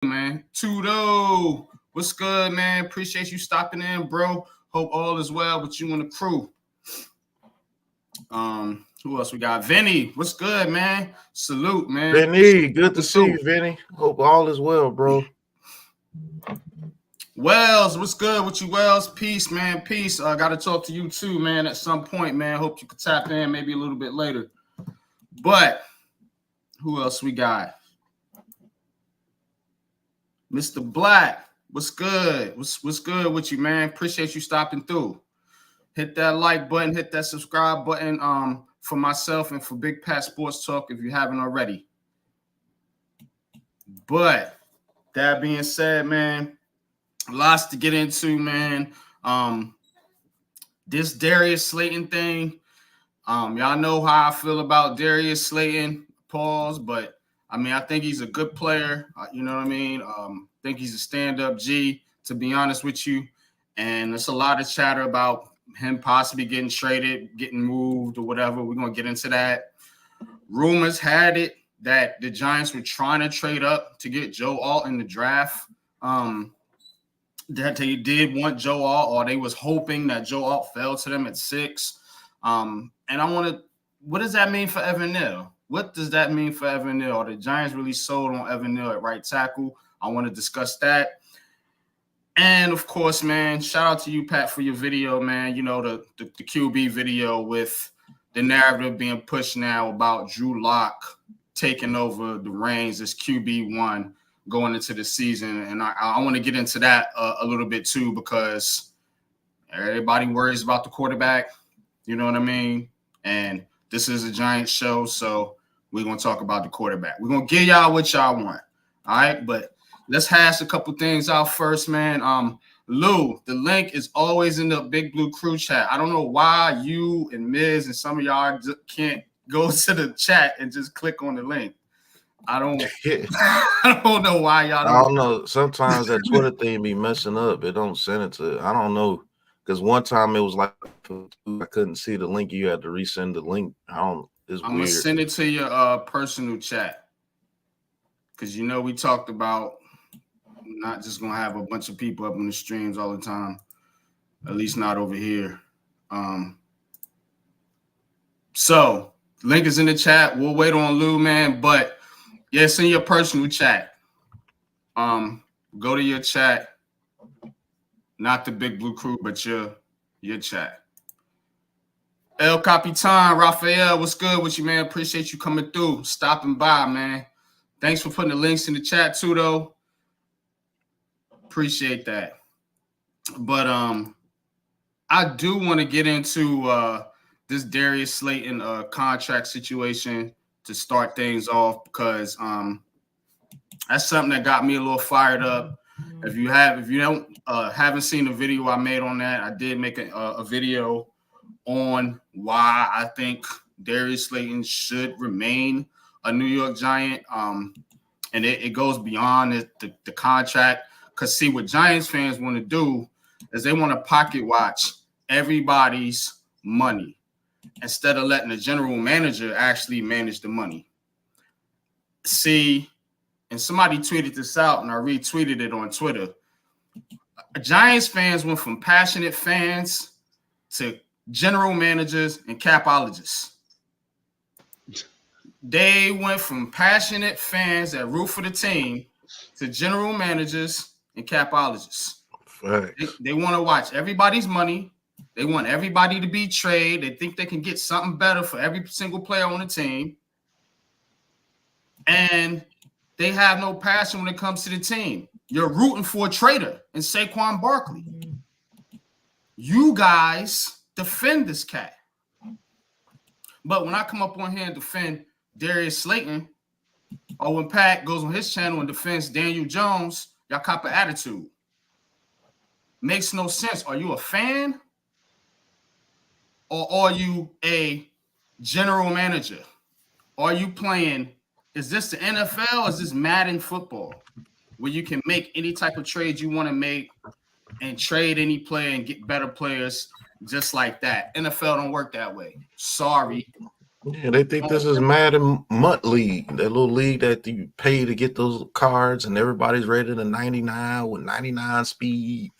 Man. Tudo, what's good, man? Appreciate you stopping in, bro. Hope all is well with you and the crew. Who else we got? Vinny, what's good, man? Salute, man. Vinny, good to see you, Vinny. Hope all is well, bro. Wells, what's good with you, Wells? Peace, man. Peace. I got to talk to you too, man, at some point, man. Hope you could tap in maybe a little bit later. But who else we got? Mr. Black, what's good? What's good with you, man? Appreciate you stopping through. Hit that like button, hit that subscribe button for myself and for Big Pat Sports Talk if you haven't already. But that being said, man, lots to get into, man. This Darius Slayton thing, y'all know how I feel about Darius Slayton. Pause, but I mean, I think he's a good player. You know what I mean? Think he's a stand-up G, to be honest with you. And there's a lot of chatter about him possibly getting traded, getting moved or whatever. We're going to get into that. Rumors had it that the Giants were trying to trade up to get Joe Alt in the draft. That they did want Joe Alt, or they was hoping that Joe Alt fell to them at 6. And I want to – what does that mean for Evan Neal? What does that mean for Evan Neal? Are the Giants really sold on Evan Neal at right tackle? I want to discuss that. And, of course, man, shout out to you, Pat, for your video, man. You know, the QB video with the narrative being pushed now about Drew Lock taking over the reins as QB1 going into the season. And I want to get into that a little bit, too, because everybody worries about the quarterback. You know what I mean? And this is a Giants show, so we're going to talk about the quarterback. We're going to give y'all what y'all want, all right? But let's hash a couple things out first, man. Lou, the link is always in the Big Blue Crew chat. I don't know why you and Miz and some of y'all can't go to the chat and just click on the link. I don't know why y'all don't. I don't know. Sometimes that Twitter thing be messing up. It don't send it to – I don't know. Because one time it was like I couldn't see the link. You had to resend the link. I'm going to send it to your personal chat. Because, you know, we talked about not just going to have a bunch of people up on the streams all the time. At least not over here. So, link is in the chat. We'll wait on Lou, man. But, yeah, it's in your personal chat. Go to your chat. Not the Big Blue Crew, but your chat. El Capitan, Rafael, what's good with you, man? Appreciate you coming through, stopping by, man. Thanks for putting the links in the chat, too, though. Appreciate that. But I do want to get into this Darius Slayton contract situation to start things off because that's something that got me a little fired up. If you haven't seen the video I made on that, I did make a video on why I think Darius Slayton should remain a New York Giant. And it goes beyond the contract. Because, see, what Giants fans want to do is they want to pocket watch everybody's money instead of letting the general manager actually manage the money. See, and somebody tweeted this out, and I retweeted it on Twitter. Giants fans went from passionate fans to general managers and capologists. They went from passionate fans that root for the team to general managers and capologists. They want to watch everybody's money. They want everybody to be traded. They think they can get something better for every single player on the team. And they have no passion when it comes to the team. You're rooting for a traitor in Saquon Barkley. You guys defend this cat. But when I come up on here and defend Darius Slayton, or when Pat goes on his channel and defends Daniel Jones, y'all cop an attitude. Makes no sense. Are you a fan? Or are you a general manager? Are you playing? Is this the NFL or is this Madden football where you can make any type of trade you want to make and trade any player and get better players just like that? NFL don't work that way. Sorry. Yeah, they think this is Madden Mutt League, that little league that you pay to get those cards, and everybody's rated a 99 with 99 speed,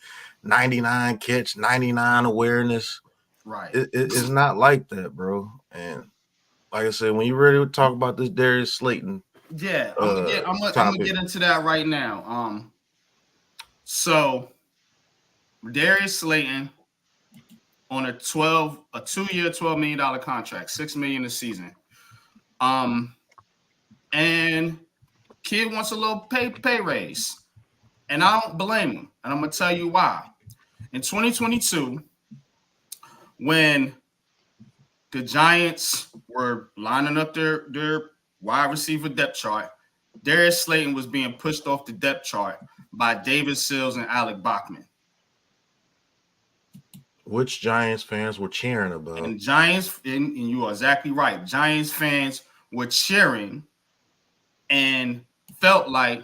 99 catch, 99 awareness. Right. It's not like that, bro. And like I said, when you're ready to talk about this Darius Slayton, Yeah, I'm gonna get into that right now. So Darius Slayton on a 2-year, $12 million contract, $6 million a season. And kid wants a little pay raise. And I don't blame him. And I'm gonna tell you why. In 2022, when the Giants were lining up their wide receiver depth chart, Darius Slayton was being pushed off the depth chart by David Sills and Alec Bachman. which Giants fans were cheering about. And Giants, and you are exactly right. Giants fans were cheering and felt like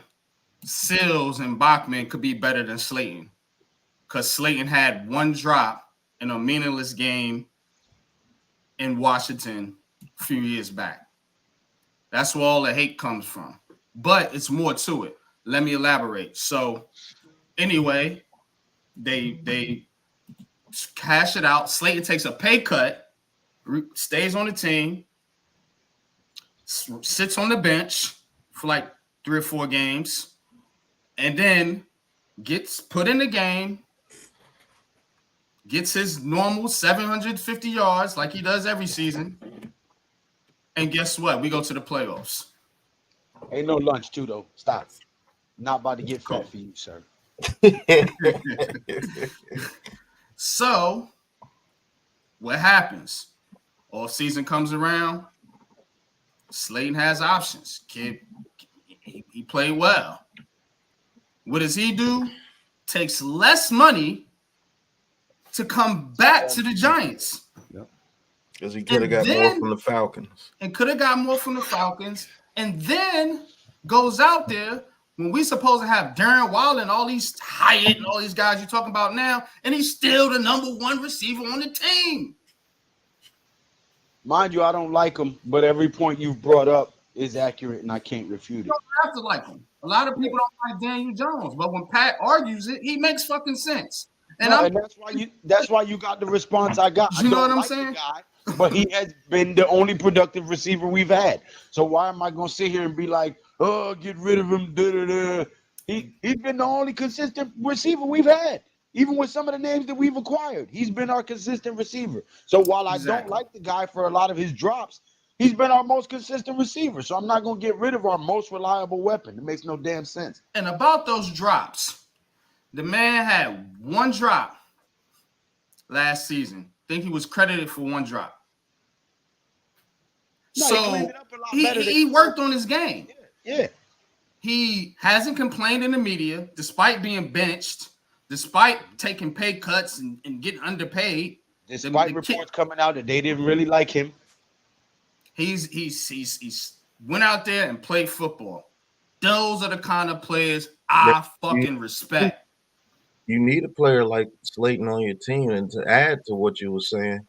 Sills and Bachman could be better than Slayton because Slayton had one drop in a meaningless game in Washington a few years back. That's where all the hate comes from. But it's more to it. Let me elaborate. So anyway, they cash it out. Slayton takes a pay cut, stays on the team, sits on the bench for like 3 or 4 games, and then gets put in the game, gets his normal 750 yards like he does every season. And guess what? We go to the playoffs. Ain't no lunch, too, though. Stop. Not about to get fat for you, sir. So, what happens? All season comes around. Slayton has options. Kid, he played well. What does he do? Takes less money to come back to the Giants. Because he could have got more from the Falcons. And could have got more from the Falcons. And then goes out there when we supposed to have Darren Waller and all these Hyatt and all these guys you're talking about now, and he's still the number 1 receiver on the team. Mind you, I don't like him, but every point you've brought up is accurate, and I can't refute it. You don't have to like him. A lot of people don't like Daniel Jones, but when Pat argues it, he makes fucking sense. And, and that's why you got the response I got. You know what I'm saying? Guy, but he has been the only productive receiver we've had. So why am I gonna sit here and be like, oh, get rid of him? He's been the only consistent receiver we've had. Even with some of the names that we've acquired, he's been our consistent receiver. So while I don't like the guy for a lot of his drops, he's been our most consistent receiver. So I'm not going to get rid of our most reliable weapon. It makes no damn sense. And about those drops, the man had 1 drop last season. I think he was credited for 1 drop. No, so he worked on his game. Yeah. He hasn't complained in the media despite being benched, despite taking pay cuts and getting underpaid. Despite reports coming out that they didn't really like him. He's went out there and played football. Those are the kind of players I fucking respect. You need a player like Slayton on your team, and to add to what you were saying.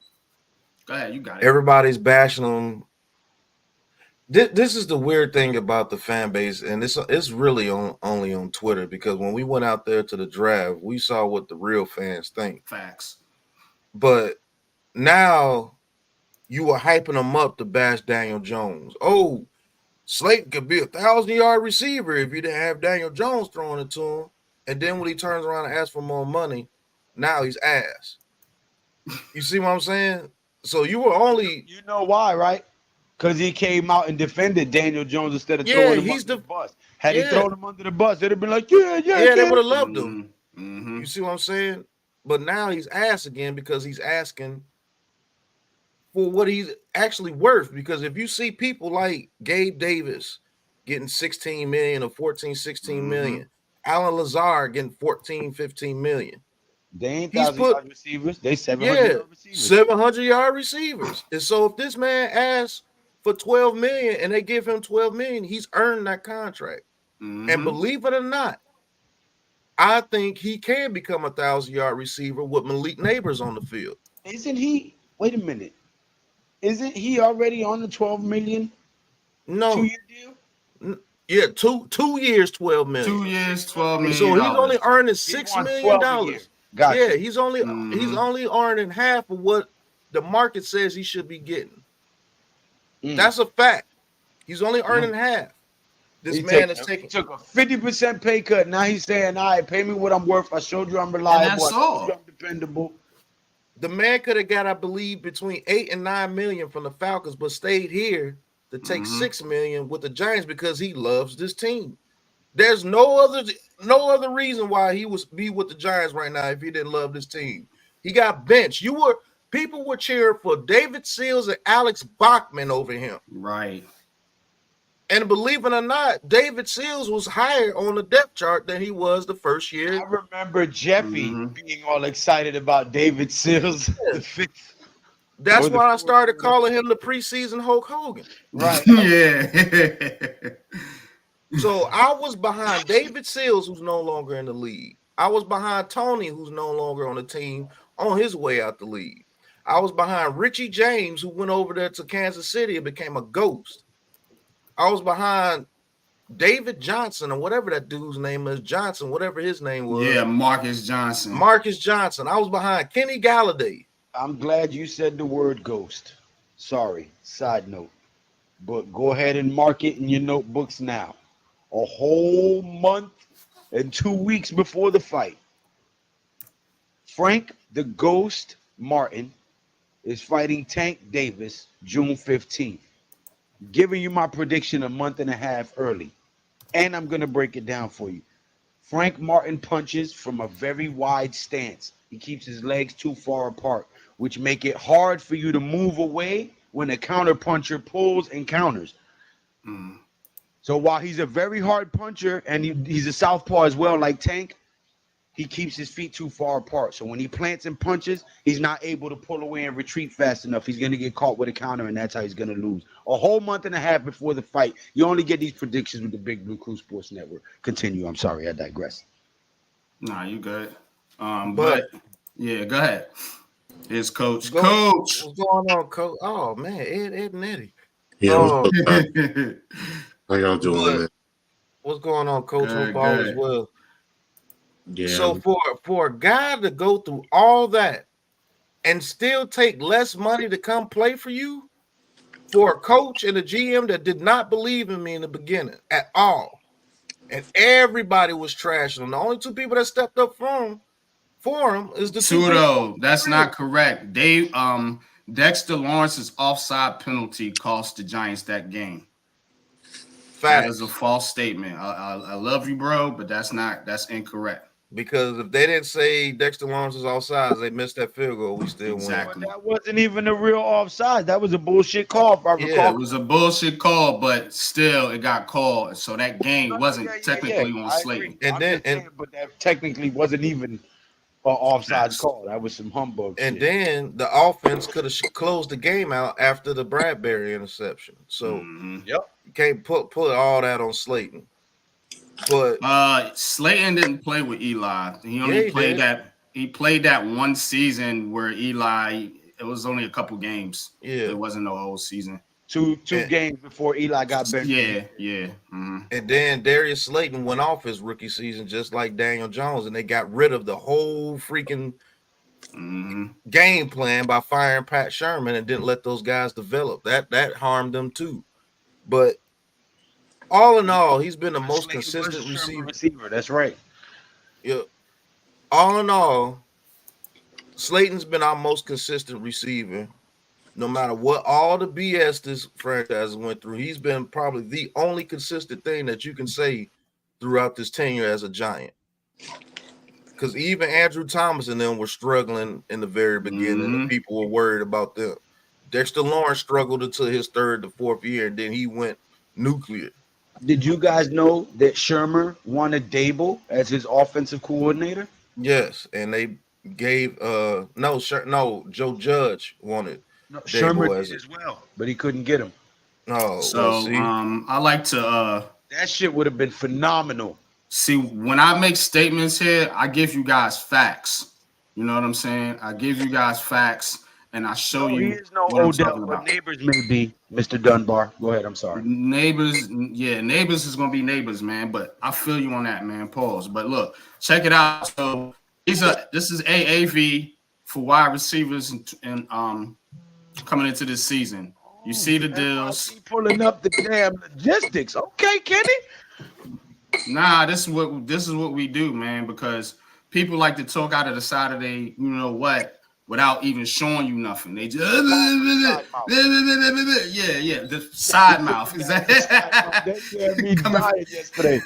Go ahead, you got it. Everybody's bashing him. This is the weird thing about the fan base, and it's really only on Twitter, because when we went out there to the draft, we saw what the real fans think. Facts. But now you are hyping him up to bash Daniel Jones. Oh, Slayton could be a 1,000-yard receiver if you didn't have Daniel Jones throwing it to him. And then when he turns around and asks for more money, now he's ass. You see what I'm saying? So you were only... You know why, right? Because he came out and defended Daniel Jones instead of throwing him under the bus. Had he thrown him under the bus, they'd have been like, yeah, they would have loved him. Mm-hmm. You see what I'm saying? But now he's ass again because he's asking for what he's actually worth. Because if you see people like Gabe Davis getting 16 million or 14, 16 million, Alan Lazard getting 14, 15 million. They ain't 1,000-yard receivers. They 700-yard receivers. 700-yard receivers. And so if this man asks for 12 million and they give him 12 million, he's earned that contract. Mm-hmm. And believe it or not, I think he can become a 1,000-yard receiver with Malik Neighbors on the field. Isn't he? Wait a minute. Isn't he already on the 12 million No, 2-year deal? yeah, 2 years, 12 million. 2 years, $12 million. So he's only earning He $6 wants million 12 a year. Gotcha. Yeah, he's only earning half of what the market says he should be getting. That's a fact. He's only earning half. This man is taking. He took a 50% pay cut. Now he's saying, "All right, pay me what I'm worth. I showed you I'm reliable. And that's I showed all. you I'm dependable." The man could have got, I believe, between 8 and 9 million from the Falcons, but stayed here to take 6 million with the Giants because he loves this team. There's no other reason why he would be with the Giants right now if he didn't love this team. He got benched. People were cheering for David Seals and Alex Bachman over him. Right. And believe it or not, David Seals was higher on the depth chart than he was the first year. I remember Jeffy being all excited about David Seals. The fifth. That's why I started calling him the preseason Hulk Hogan. Right. Yeah. So I was behind David Seals, who's no longer in the league. I was behind Tony, who's no longer on the team, on his way out the league. I was behind Richie James, who went over there to Kansas City and became a ghost. I was behind David Johnson, or whatever that dude's name is, Johnson, whatever his name was. Yeah, Marcus Johnson. Marcus Johnson. I was behind Kenny Galladay. I'm glad you said the word ghost. Sorry, side note. But go ahead and mark it in your notebooks now. A whole month and 2 weeks before the fight, Frank the Ghost Martin is fighting Tank Davis June 15th. Giving you my prediction a month and a half early. And I'm going to break it down for you. Frank Martin punches from a very wide stance. He keeps his legs too far apart, which make it hard for you to move away when a counter puncher pulls and counters. So while he's a very hard puncher and he's a southpaw as well, like Tank, he keeps his feet too far apart. So when he plants and punches, he's not able to pull away and retreat fast enough. He's going to get caught with a counter, and that's how he's going to lose. A whole month and a half before the fight. You only get these predictions with the Big Blue Crew Sports Network. Continue. I'm sorry, I digress. Nah, you good. But yeah, go ahead. Here's Coach. Coach. What's going on, Coach? Oh, man, Ed and Eddie. Yeah, how y'all doing, man? What's going on, Coach? Good, Hope all good. is well. Yeah. So for a guy to go through all that and still take less money to come play for you, for a coach and a GM that did not believe in me in the beginning at all, and everybody was trashing him. The only two people that stepped up for him is the two. Though, that's not correct. Dexter Lawrence's offside penalty cost the Giants that game. That is a false statement. I love you, bro, but that's incorrect. Because if they didn't say Dexter Lawrence was offsides, they missed that field goal. We still won. That wasn't even a real offside. That was a bullshit call, if I recall. Yeah, it was a bullshit call, but still it got called. So that game wasn't technically on Slayton. But that technically wasn't even an offside call. That was some humbug. And then the offense could have closed the game out after the Bradbury interception. So you can't put all that on Slayton. But Slayton didn't play with Eli. He only played that. He played that one season where Eli. It was only a couple games. Yeah, it wasn't the whole season. Two games before Eli got benched. Yeah. And then Darius Slayton went off his rookie season just like Daniel Jones, and they got rid of the whole freaking game plan by firing Pat Sherman and didn't let those guys develop. That harmed them too. But all in all, he's been the most consistent receiver. That's right. Yeah. All in all, Slayton's been our most consistent receiver. No matter what all the BS this franchise went through, he's been probably the only consistent thing that you can say throughout this tenure as a Giant. Because even Andrew Thomas and them were struggling in the very beginning, and people were worried about them. Dexter Lawrence struggled until his third to fourth year, and then he went nuclear. Did you guys know that Shermer wanted Dable as his offensive coordinator? Yes, and they gave Joe Judge wanted Shermer as well, but he couldn't get him. Oh, so I like to that shit would have been phenomenal. See, when I make statements here, I give you guys facts. You know what I'm saying? I give you guys facts, and I show No, he you is no what I'm Odell, talking but about. Neighbors may be. Mr. Dunbar, go ahead. I'm sorry. Neighbors, yeah, Neighbors is gonna be Neighbors, man. But I feel you on that, man. Pause. But look, check it out. So this is AAV for wide receivers and coming into this season. You see the deals. NYC pulling up the damn logistics. Okay, Kenny. Nah, this is what we do, man, because people like to talk out of the side of they, without even showing you nothing. They just yeah, the side mouth. That damn me dying yesterday.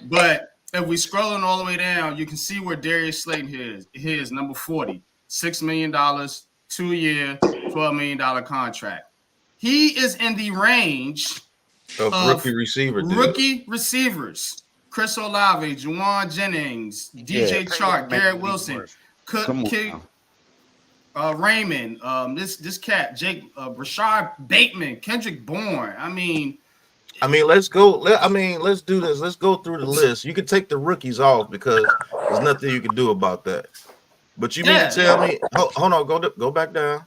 But if we scrolling all the way down, you can see where Darius Slayton is number 40, $6 million, 2-year, $12 million contract. He is in the range of rookie receivers. Chris Olave, Juwan Jennings, DJ Chark, Garrett Wilson, Raymond, this cat, Jake, Rashad Bateman, Kendrick Bourne. I mean, let's go. Let's do this. Let's go through the list. You can take the rookies off because there's nothing you can do about that. But you mean to tell me? Hold on, go back down.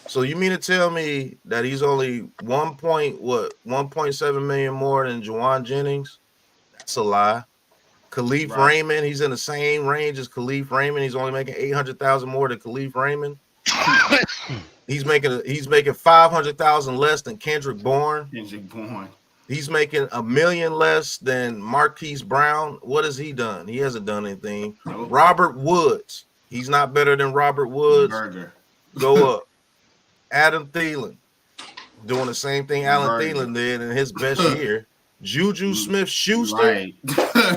So you mean to tell me that he's only 1.7 million more than Juwan Jennings? That's a lie. Khalif Raymond, he's in the same range as Khalif Raymond. He's only making 800,000 more than Khalif Raymond. He's making 500,000 less than Kendrick Bourne. He's making $1 million less than Marquise Brown. What has he done? He hasn't done anything. Nope. Robert Woods, he's not better than Robert Woods. Go up. Adam Thielen doing the same thing Alan Thielen did in his best year. Juju Smith-Schuster.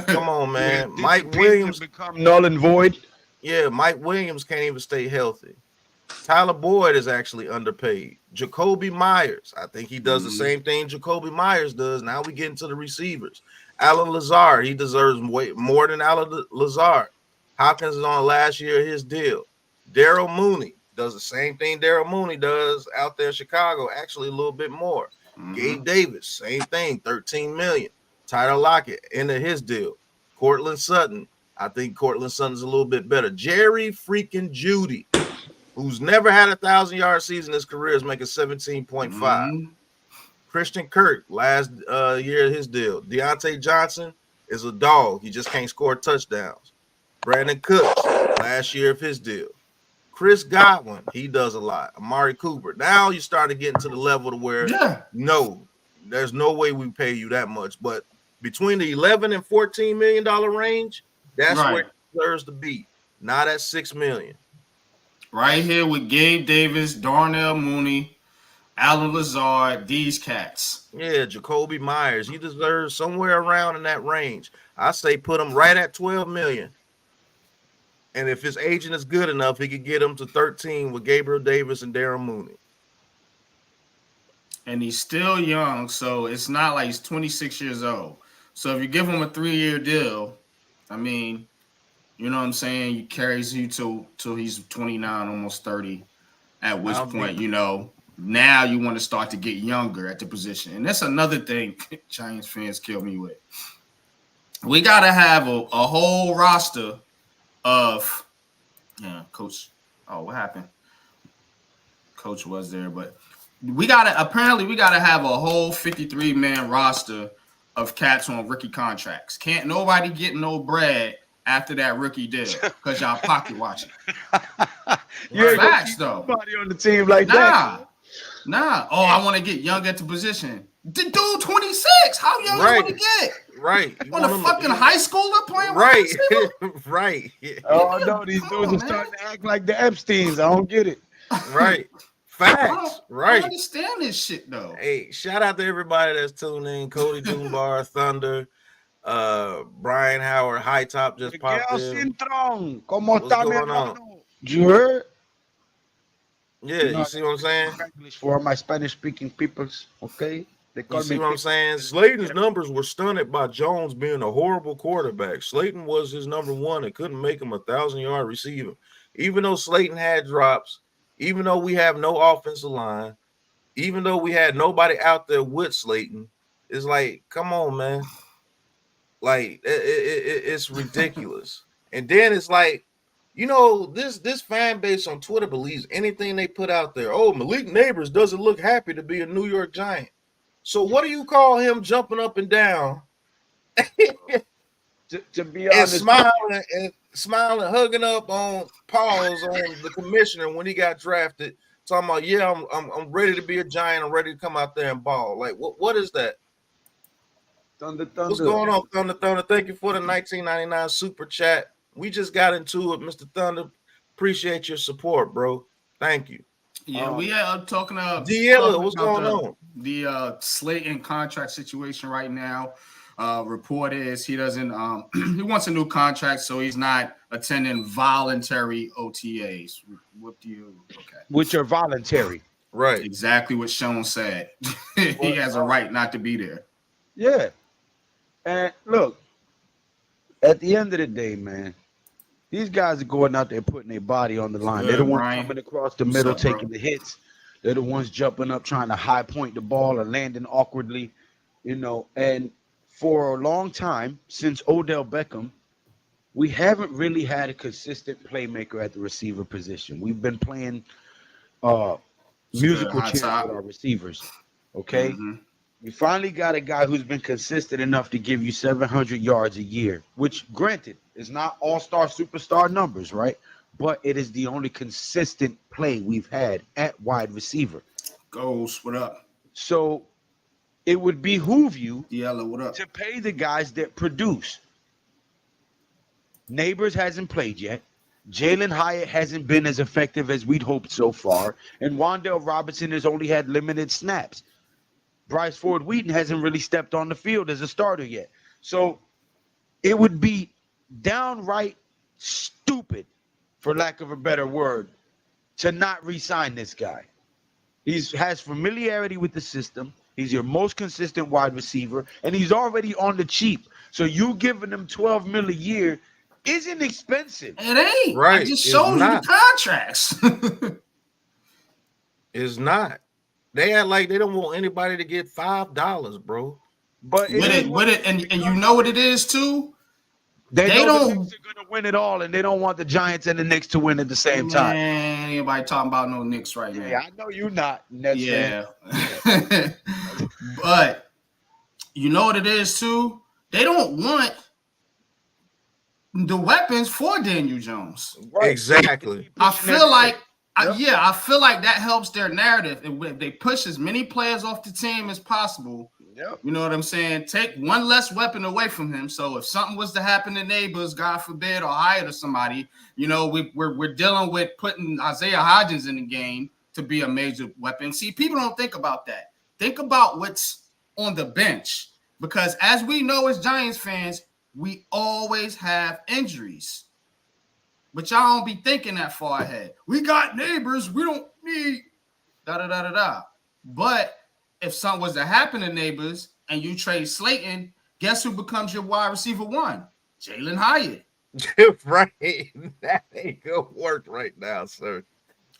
Come on, man. Mike Williams become null and void. Yeah, Mike Williams can't even stay healthy. Tyler Boyd is actually underpaid. Jacoby Myers, I think he does the same thing Jacoby Myers does. Now we get into the receivers. Alan Lazard, he deserves way more than Alan Lazard. Hopkins is on last year of his deal. Daryl Mooney does the same thing Daryl Mooney does out there in Chicago, actually a little bit more. Gabe Davis, same thing, $13 million. Tyler Lockett, end of his deal. Cortland Sutton, I think Cortland Sutton's a little bit better. Jerry freaking Judy, who's never had a 1,000-yard season in his career, is making 17.5. Christian Kirk, last year of his deal. Deontay Johnson is a dog. He just can't score touchdowns. Brandon Cooks, last year of his deal. Chris Godwin, he does a lot. Amari Cooper. Now you start to get into the level to where no, there's no way we pay you that much. But between the $11 and $14 million range, that's where it deserves to be. Not at $6 million. Right here with Gabe Davis, Darnell Mooney, Alan Lazard, these cats. Yeah, Jacoby Myers. He deserves somewhere around in that range. I say put him right at $12 million. And if his agent is good enough, he could get him to 13 with Gabriel Davis and Darren Mooney. And he's still young, so it's not like he's 26 years old. So if you give him a 3-year deal, I mean, you know what I'm saying? He carries you till he's 29, almost 30. At which point, now you want to start to get younger at the position. And that's another thing Giants fans kill me with. We got to have a whole roster of coach. Oh, what happened? Coach was there, but we gotta have a whole 53-man roster of cats on rookie contracts. Can't nobody get no bread after that rookie deal because y'all pocket watching. You're facts though. Nobody on the team like that. Nah. Oh, I want to get young at the position. The dude 26. How young you want to get? Right. You want a fucking high schooler playing right. Right. Oh no, these dudes are starting to act like the Epsteins. I don't get it. Right. Facts. Right. I understand this shit though. Hey, shout out to everybody that's tuning in. Cody Dunbar, Thunder, Brian Howard, High Top just popped in. What's going on? You heard? Yeah, you see what I'm saying? English for my Spanish-speaking peoples, okay? You see what I'm saying? Slayton's numbers were stunted by Jones being a horrible quarterback. Slayton was his number one and couldn't make him a 1,000-yard receiver. Even though Slayton had drops, even though we have no offensive line, even though we had nobody out there with Slayton, it's like, come on, man. Like, it's ridiculous. And then it's like, You know, this fan base on Twitter believes anything they put out there. Oh, Malik Neighbors doesn't look happy to be a New York Giant. So what do you call him jumping up and down To be and honest, smiling, hugging up on pause on the commissioner when he got drafted, talking about, yeah, I'm ready to be a Giant. I'm ready to come out there and ball. Like, what is that? Thunder. What's going on, Thunder? Thank you for the 1999 super chat. We just got into it, Mr. Thunder. Appreciate your support, bro. Thank you. Yeah, we are talking D'Ella, what's going on? The Slayton contract situation right now. Report is he doesn't he wants a new contract, so he's not attending voluntary OTAs. What do you Which are voluntary. Right. Exactly what Sean said. He has a right not to be there. Yeah. And look, at the end of the day, man, these guys are going out there putting their body on the line. They're the ones coming across the middle, taking the hits. They're the ones jumping up, trying to high point the ball or landing awkwardly, you know. And for a long time, since Odell Beckham, we haven't really had a consistent playmaker at the receiver position. We've been playing musical chairs with our receivers, okay? Mm-hmm. We finally got a guy who's been consistent enough to give you 700 yards a year, which, granted, is not all-star superstar numbers, right? But it is the only consistent play we've had at wide receiver. Goes, what up? So it would behoove you D'Ella, what up? to pay the guys that produce. Neighbors hasn't played yet. Jalen Hyatt hasn't been as effective as we'd hoped so far. And Wan'Dale Robinson has only had limited snaps. Bryce Ford Wheaton hasn't really stepped on the field as a starter yet. So it would be downright stupid, for lack of a better word, to not re-sign this guy. He has familiarity with the system. He's your most consistent wide receiver, and he's already on the cheap. So you giving him $12 million a year isn't expensive. It ain't. Right. I just showed you the contracts. It's not. They act like they don't want anybody to get $5, bro. But with it, and you know what it is too. They don't. The Knicks are gonna win it all, and they don't want the Giants and the Knicks to win at the same time. Man, anybody talking about no Knicks right now? Yeah, I know you're not. Yeah, but you know what it is too. They don't want the weapons for Daniel Jones. Right. Exactly. I feel like. I feel like that helps their narrative. If they push as many players off the team as possible, you know what I'm saying? Take one less weapon away from him. So if something was to happen to Neighbors, God forbid, or Hyatt or somebody, you know, we're dealing with putting Isaiah Hodgins in the game to be a major weapon. See, people don't think about that. Think about what's on the bench. Because as we know as Giants fans, we always have injuries. But y'all don't be thinking that far ahead. We got Neighbors. We don't need da-da-da-da-da. But if something was to happen to Neighbors and you trade Slayton, guess who becomes your wide receiver one? Jalen Hyatt. Right. That ain't going to work right now, sir.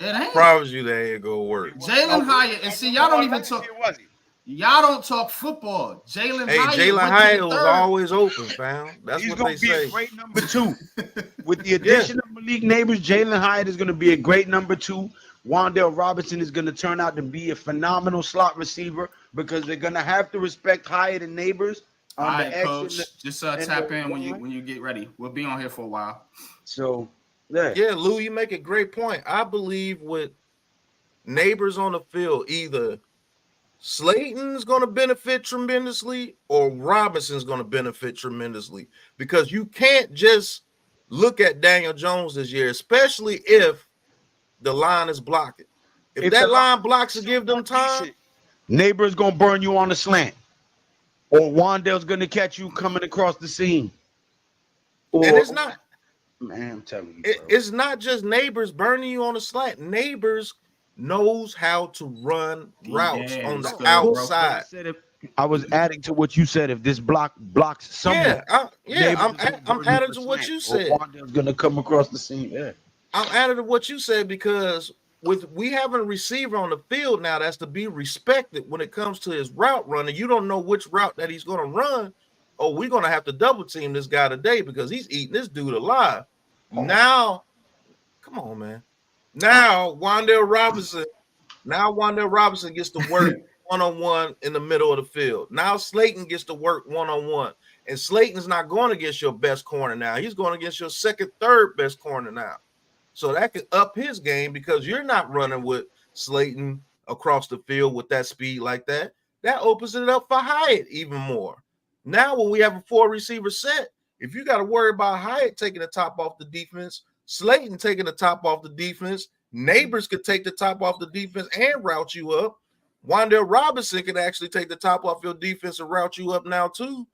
It ain't. Promise you that ain't going to work. Jalen Hyatt. And see, y'all don't even talk. Y'all don't talk football. Jalen Hyatt was always open, fam. That's what they say. He's going to be a great number two. With the addition of Malik Neighbors, Jalen Hyatt is going to be a great number two. Wan'Dale Robinson is going to turn out to be a phenomenal slot receiver because they're going to have to respect Hyatt and Neighbors. All right, Coach. Just tap in when you get ready. We'll be on here for a while. So, yeah, Lou, you make a great point. I believe with Neighbors on the field, either Slayton's going to benefit tremendously or Robinson's going to benefit tremendously because you can't just look at Daniel Jones this year, especially if the line is blocking. If that line blocks to give them time, Neighbor's going to burn you on the slant or Wan'Dale's going to catch you coming across the seam. And it's not, man, I'm telling you, it's not just Neighbors burning you on the slant. Neighbors knows how to run routes on the outside. I was adding to what you said. If this blocks someone, I'm adding to what you said. Wan'Dale's gonna come across the seam. Yeah, I'm adding to what you said because we having a receiver on the field now that's to be respected when it comes to his route running. You don't know which route that he's gonna run. Oh, we're gonna have to double team this guy today because he's eating this dude alive. Now Come on, man. Now Wan'Dale Robinson gets to work one-on-one in the middle of the field. Now Slayton gets to work one-on-one. And Slayton's not going against your best corner now. He's going against your second, third best corner now. So that could up his game because you're not running with Slayton across the field with that speed like that. That opens it up for Hyatt even more. Now when we have a 4-receiver set, if you got to worry about Hyatt taking the top off the defense, Slayton taking the top off the defense, Neighbors could take the top off the defense and route you up. Wan'Dale Robinson could actually take the top off your defense and route you up now too.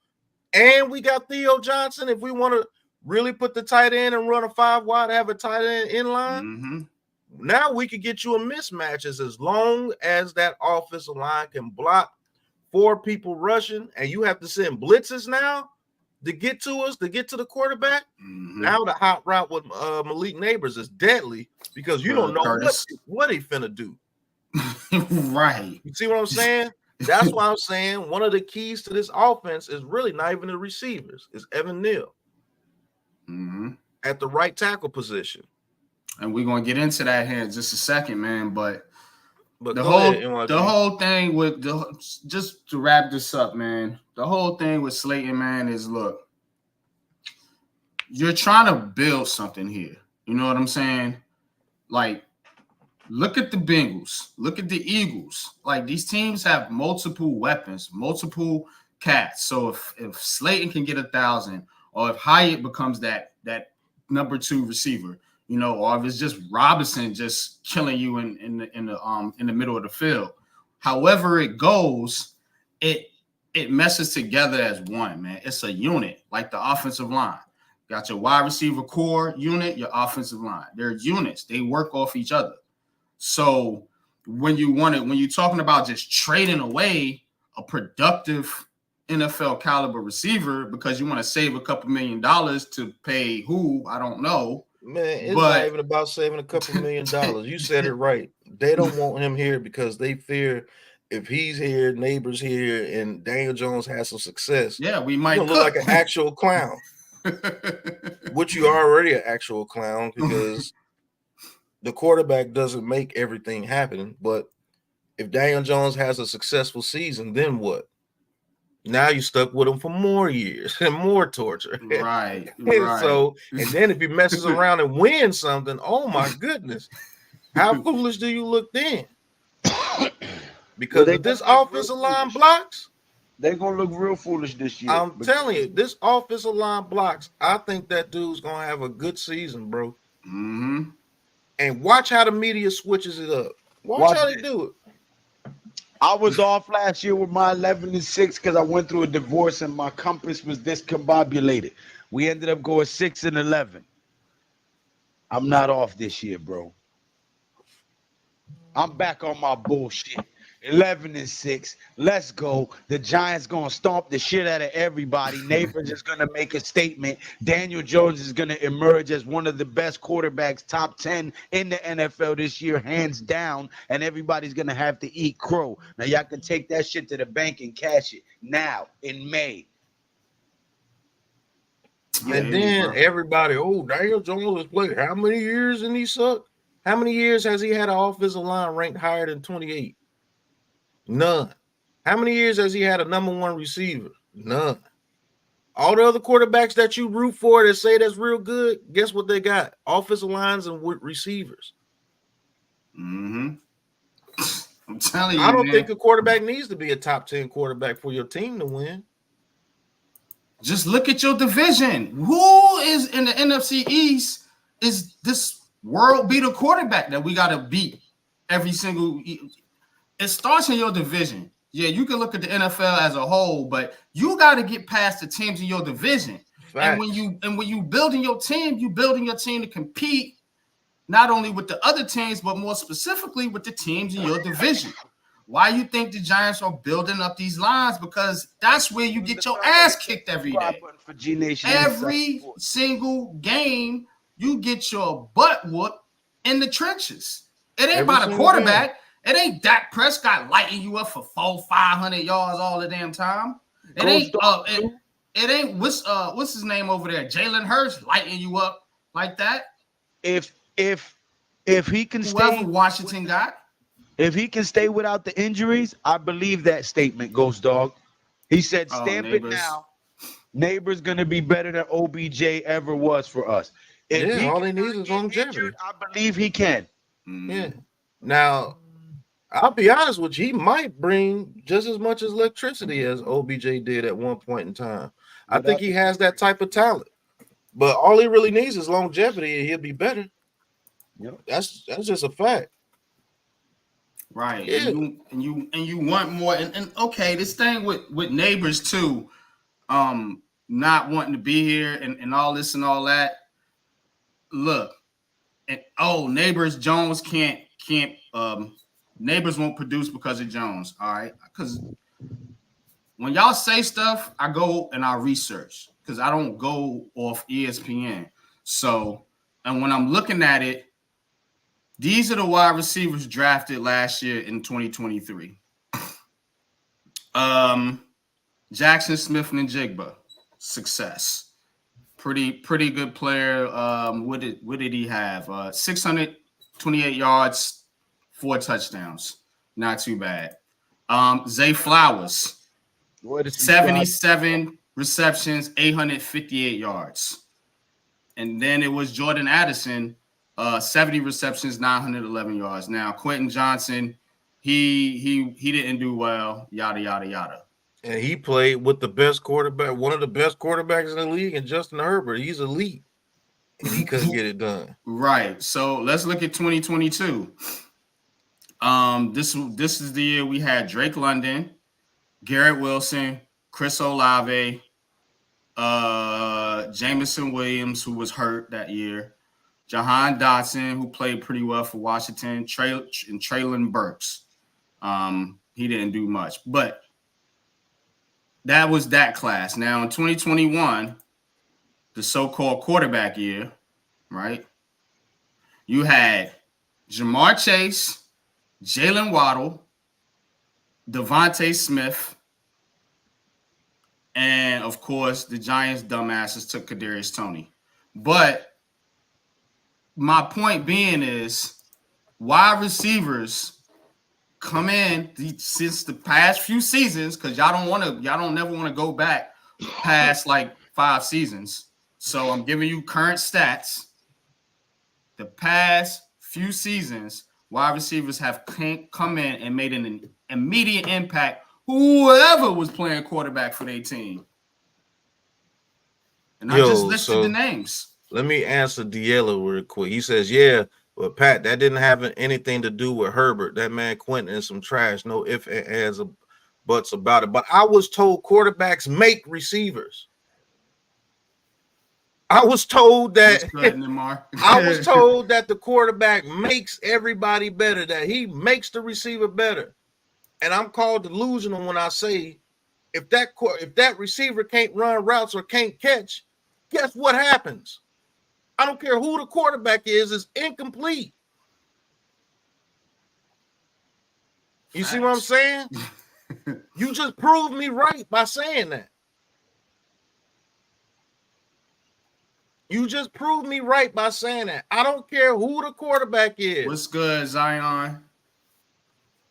And we got Theo Johnson. If we want to really put the tight end and run a 5 wide, have a tight end in line, now we could get you a mismatches as long as that offensive line can block 4 people rushing, and you have to send blitzes now to get to us, to get to the quarterback. Now the hot route with Malik Neighbors is deadly because you don't know what he finna do. Right. You see what I'm saying? That's why I'm saying one of the keys to this offense is really not even the receivers. It's Evan Neal at the right tackle position. And we're going to get into that here in just a second, man. But the whole thing with just to wrap this up, man, the whole thing with Slayton, man, is look, you're trying to build something here. You know what I'm saying? Like, look at the Bengals. Look at the Eagles. Like, these teams have multiple weapons, multiple cats. So if Slayton can get 1,000, or if Hyatt becomes that number 2 receiver, you know, or if it's just Robinson just killing you in the middle of the field, however it goes, it messes together as one, man. It's a unit, like the offensive line. Got your wide receiver core unit, your offensive line. They're units. They work off each other. So when you're talking about just trading away a productive NFL caliber receiver because you want to save a couple $1 million to pay who, I don't know. Man, it's not even about saving a couple $1 million. You said it right. They don't want him here because they fear if he's here, Neighbors here, and Daniel Jones has some success. Yeah, we might look like an actual clown. Which you are already an actual clown because the quarterback doesn't make everything happen. But if Daniel Jones has a successful season, then what? Now you're stuck with him for more years and more torture. Right. So, and then if he messes around and wins something, oh my goodness, how foolish do you look then? Because if this offensive line blocks, they're gonna look real foolish this year. I'm telling you, this offensive line blocks. I think that dude's gonna have a good season, bro. And watch how the media switches it up. Watch how they do it. I was off last year with my 11-6 because I went through a divorce and my compass was discombobulated. We ended up going 6-11. I'm not off this year, bro. I'm back on my bullshit. 11-6. Let's go. The Giants gonna stomp the shit out of everybody. Neighbors is gonna make a statement. Daniel Jones is gonna emerge as one of the best quarterbacks, top 10 in the NFL this year, hands down. And everybody's gonna have to eat crow. Now y'all can take that shit to the bank and cash it now in May. And then everybody, Daniel Jones has played how many years and he sucked? How many years has he had an offensive line ranked higher than 28? None. How many years has he had a number 1 receiver? None. All the other quarterbacks that you root for that say that's real good, guess what they got? Offensive lines and receivers. I'm telling you, I don't think a quarterback needs to be a top 10 quarterback for your team to win. Just look at your division. Who is in the NFC East is this world beater quarterback that we got to beat every single. It starts in your division. Yeah, you can look at the NFL as a whole, but you got to get past the teams in your division. Facts. And when you building your team, you building your team to compete not only with the other teams, but more specifically with the teams in your division. Why you think the Giants are building up these lines? Because that's where you get your ass kicked every day. Every single game, you get your butt whooped in the trenches. It ain't about a quarterback. It ain't Dak Prescott lighting you up for 400-500 yards all the damn time. It ain't what's his name over there, Jalen Hurts lighting you up like that. If if he can Whoever stay, Washington got. if he can stay without the injuries, I believe that statement, Ghost Dog. He said, Oh, "Stamp it Neighbors. now. Neighbors gonna be better than OBJ ever was for us. If Yeah, he all he cannot needs is get longevity. injured, I believe he can." Yeah. Now, I'll be honest with you, he might bring just as much as electricity as OBJ did at one point in time. I think he has that type of talent. But all he really needs is longevity, and he'll be better. Yep. That's just a fact. Right. Yeah. And you want more. And okay, this thing with Neighbors too, not wanting to be here and all this and all that. Look, and Neighbors Jones can't Neighbors won't produce because of Jones. All right. Because when y'all say stuff, I go and I research because I don't go off ESPN. So, and when I'm looking at it, these are the wide receivers drafted last year in 2023. Jackson Smith-Njigba, success. Pretty good player. What did he have? 628 yards, 4 touchdowns. Not too bad. Zay Flowers, 77 receptions, 858 yards. And then it was Jordan Addison, 70 receptions, 911 yards. Now, Quentin Johnson, he didn't do well, yada, yada, yada. And he played with the best quarterback, one of the best quarterbacks in the league, and Justin Herbert. He's elite. And he couldn't get it done. Right. So let's look at 2022. This is the year we had Drake London, Garrett Wilson, Chris Olave, Jameson Williams, who was hurt that year, Jahan Dotson, who played pretty well for Washington, and Traylon Burks. He didn't do much, but that was that class. Now in 2021, the so-called quarterback year, right? You had Jamar Chase, Jalen Waddle, Devontae Smith, and of course, the Giants dumbasses took Kadarius Toney. But my point being is, wide receivers come in since the past few seasons, because y'all don't never want to go back past like 5 seasons. So I'm giving you current stats. The past few seasons, wide receivers have come in and made an immediate impact. Whoever was playing quarterback for their team. And I just listed the names. Let me answer Diallo real quick. He says, yeah, but Pat, that didn't have anything to do with Herbert. That man Quentin is some trash. No ifs, ands, or buts about it. But I was told quarterbacks make receivers. I was told that I was told that the quarterback makes everybody better, that he makes the receiver better. And I'm called delusional when I say if that receiver can't run routes or can't catch, guess what happens? I don't care who the quarterback is, it's incomplete. You see what I'm saying? You just proved me right by saying that. You just proved me right by saying that. I don't care who the quarterback is. What's good, Zion?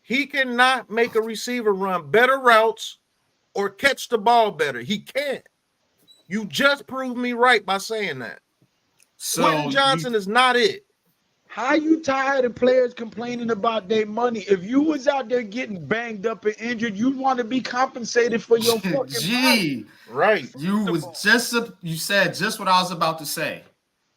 He cannot make a receiver run better routes or catch the ball better. He can't. You just proved me right by saying that. So Quentin Johnson is not it. How you tired of players complaining about their money? If you was out there getting banged up and injured, you want to be compensated for your fucking money. Right. You said just what I was about to say.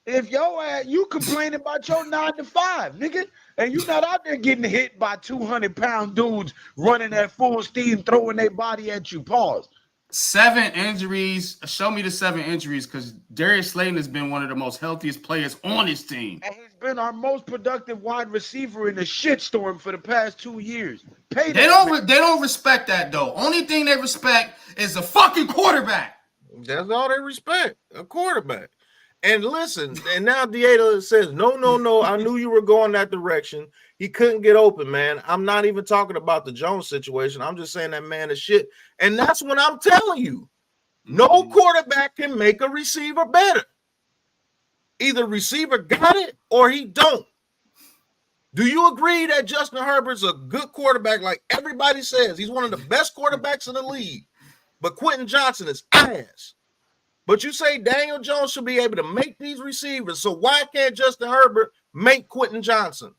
If you complaining about your 9 to 5, nigga, and you not out there getting hit by 200-pound dudes running at full steam, throwing their body at you. Pause. 7 injuries. Show me the 7 injuries, because Darius Slayton has been one of the most healthiest players on his team. And he's been our most productive wide receiver in the shitstorm for the past 2 years. They don't respect that though. Only thing they respect is a fucking quarterback. That's all they respect, a quarterback. And listen, and now Diego says, no, I knew you were going that direction. He couldn't get open, man. I'm not even talking about the Jones situation. I'm just saying that man is shit. And that's what I'm telling you. No quarterback can make a receiver better. Either receiver got it or he don't. Do you agree that Justin Herbert's a good quarterback? Like everybody says, he's one of the best quarterbacks in the league. But Quentin Johnson is ass. But you say Daniel Jones should be able to make these receivers. So why can't Justin Herbert make Quentin Johnson?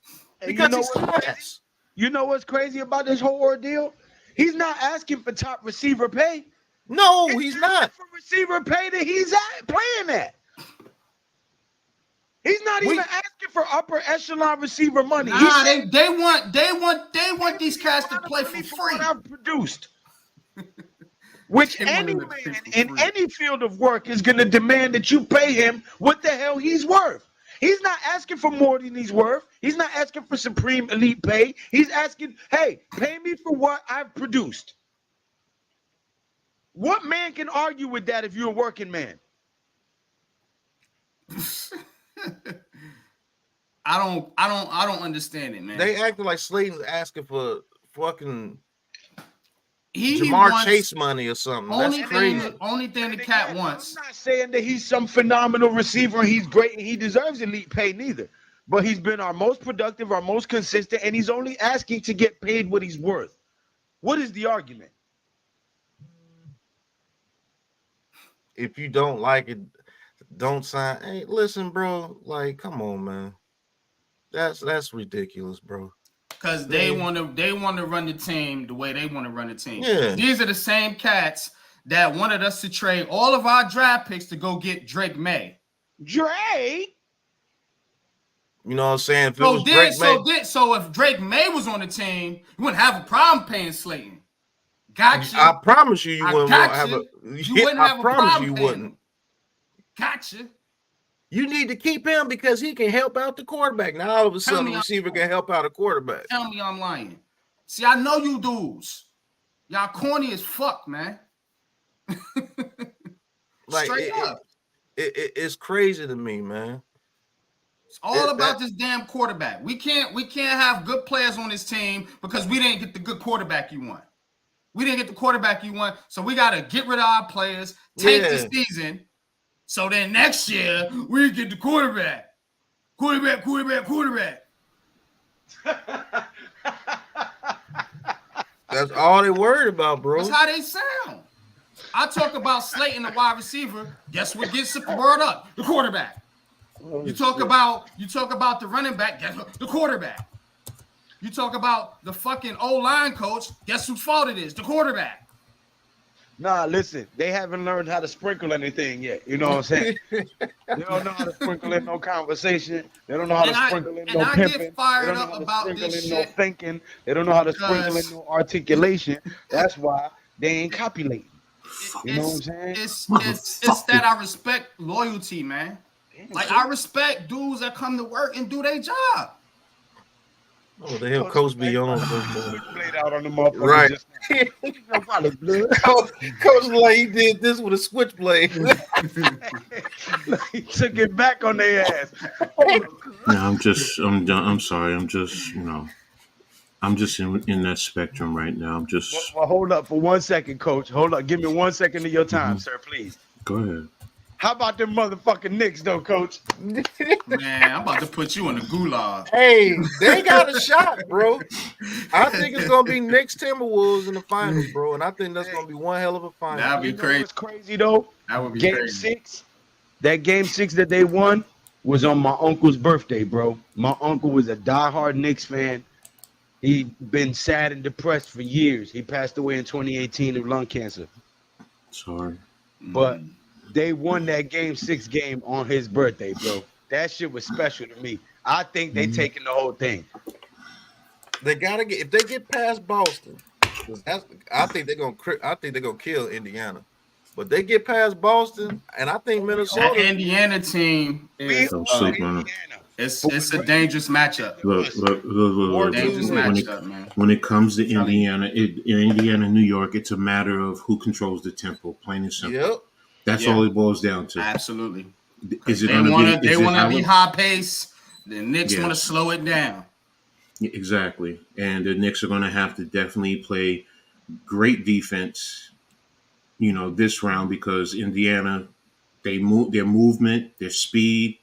Because he's ass. You know what's crazy about this whole ordeal? He's not asking for top receiver pay. No, he's not. For receiver pay that he's playing at. He's not even asking for upper echelon receiver money. Nah, they want these cats to play for free. I've produced. Which any man in any field of work is going to demand that you pay him what the hell he's worth. He's not asking for more than he's worth. He's not asking for supreme elite pay. He's asking, hey, pay me for what I've produced. What man can argue with that if you're a working man? I don't understand it, man. They acting like Slayton's asking for fucking he Jamar wants Chase money or something. That's crazy. Only thing the cat wants. I'm not saying that he's some phenomenal receiver and he's great and he deserves elite pay neither. But he's been our most productive, our most consistent, and he's only asking to get paid what he's worth. What is the argument? If you don't like it, don't sign. Hey, listen, bro. Like, come on, man. That's ridiculous, bro. Because they want to run the team the way they want to run the team. Yeah. These are the same cats that wanted us to trade all of our draft picks to go get Drake May. Drake? You know what I'm saying? If it was Drake May, so if Drake May was on the team, you wouldn't have a problem paying Slayton. Gotcha. I promise you wouldn't have a. You wouldn't have a problem. You wouldn't. Gotcha. You need to keep him because he can help out the quarterback. Now all of a sudden, the receiver can help out a quarterback. Tell me I'm lying. See, I know you dudes. Y'all corny as fuck, man. Like Straight up. It's crazy to me, man. It's all about this damn quarterback. We can't have good players on this team because we didn't get the good quarterback you want. We didn't get the quarterback you want, so we got to get rid of our players, take the season. So then next year, we get the quarterback. Quarterback. That's all they worried about, bro. That's how they sound. I talk about Slayton, the wide receiver. Guess what gets the word up? The quarterback. You talk about the running back. Guess what? The quarterback. You talk about the fucking O-line coach. Guess whose fault it is? The quarterback. Nah, listen, they haven't learned how to sprinkle anything yet. You know what I'm saying? They don't know how to sprinkle in no conversation. They don't know how to sprinkle in no pimping. Get fired they don't know up how to about sprinkle this in shit. no thinking. They don't know how to sprinkle in no articulation. That's why they ain't copulating. You know what I'm saying? It's that I respect loyalty, man. Like I respect dudes that come to work and do their job. Oh, the hell, Coach be on. Played out on the motherfucker. Right. Just, Coach like he did this with a switchblade. he took it back on their ass. No, I'm sorry. I'm just in that spectrum right now. I'm just. Well, hold up for 1 second, Coach. Hold up. Give me 1 second of your time, sir, please. Go ahead. How about them motherfucking Knicks, though, Coach? Man, I'm about to put you in the gulag. Hey, they got a shot, bro. I think it's gonna be Knicks Timberwolves in the finals, bro, and I think that's gonna be one hell of a final. That'd be crazy. What's crazy though? That would be Game crazy. 6. That Game 6 that they won was on my uncle's birthday, bro. My uncle was a diehard Knicks fan. He'd been sad and depressed for years. He passed away in 2018 of lung cancer. Sorry. But they won that Game 6 game on his birthday, bro. That shit was special to me. I think they taking the whole thing. They gotta get if they get past Boston. I think they're gonna kill Indiana. But they get past Boston, and I think Minnesota. That Indiana team is it's a dangerous matchup. Look. Dangerous matchup, man. When it comes to Indiana, Indiana, New York, it's a matter of who controls the tempo, plain and simple. Yep. That's all it boils down to. Absolutely. Is it They going want to be high pace. The Knicks want to slow it down. Exactly. And the Knicks are going to have to definitely play great defense, this round because Indiana, their movement, their speed,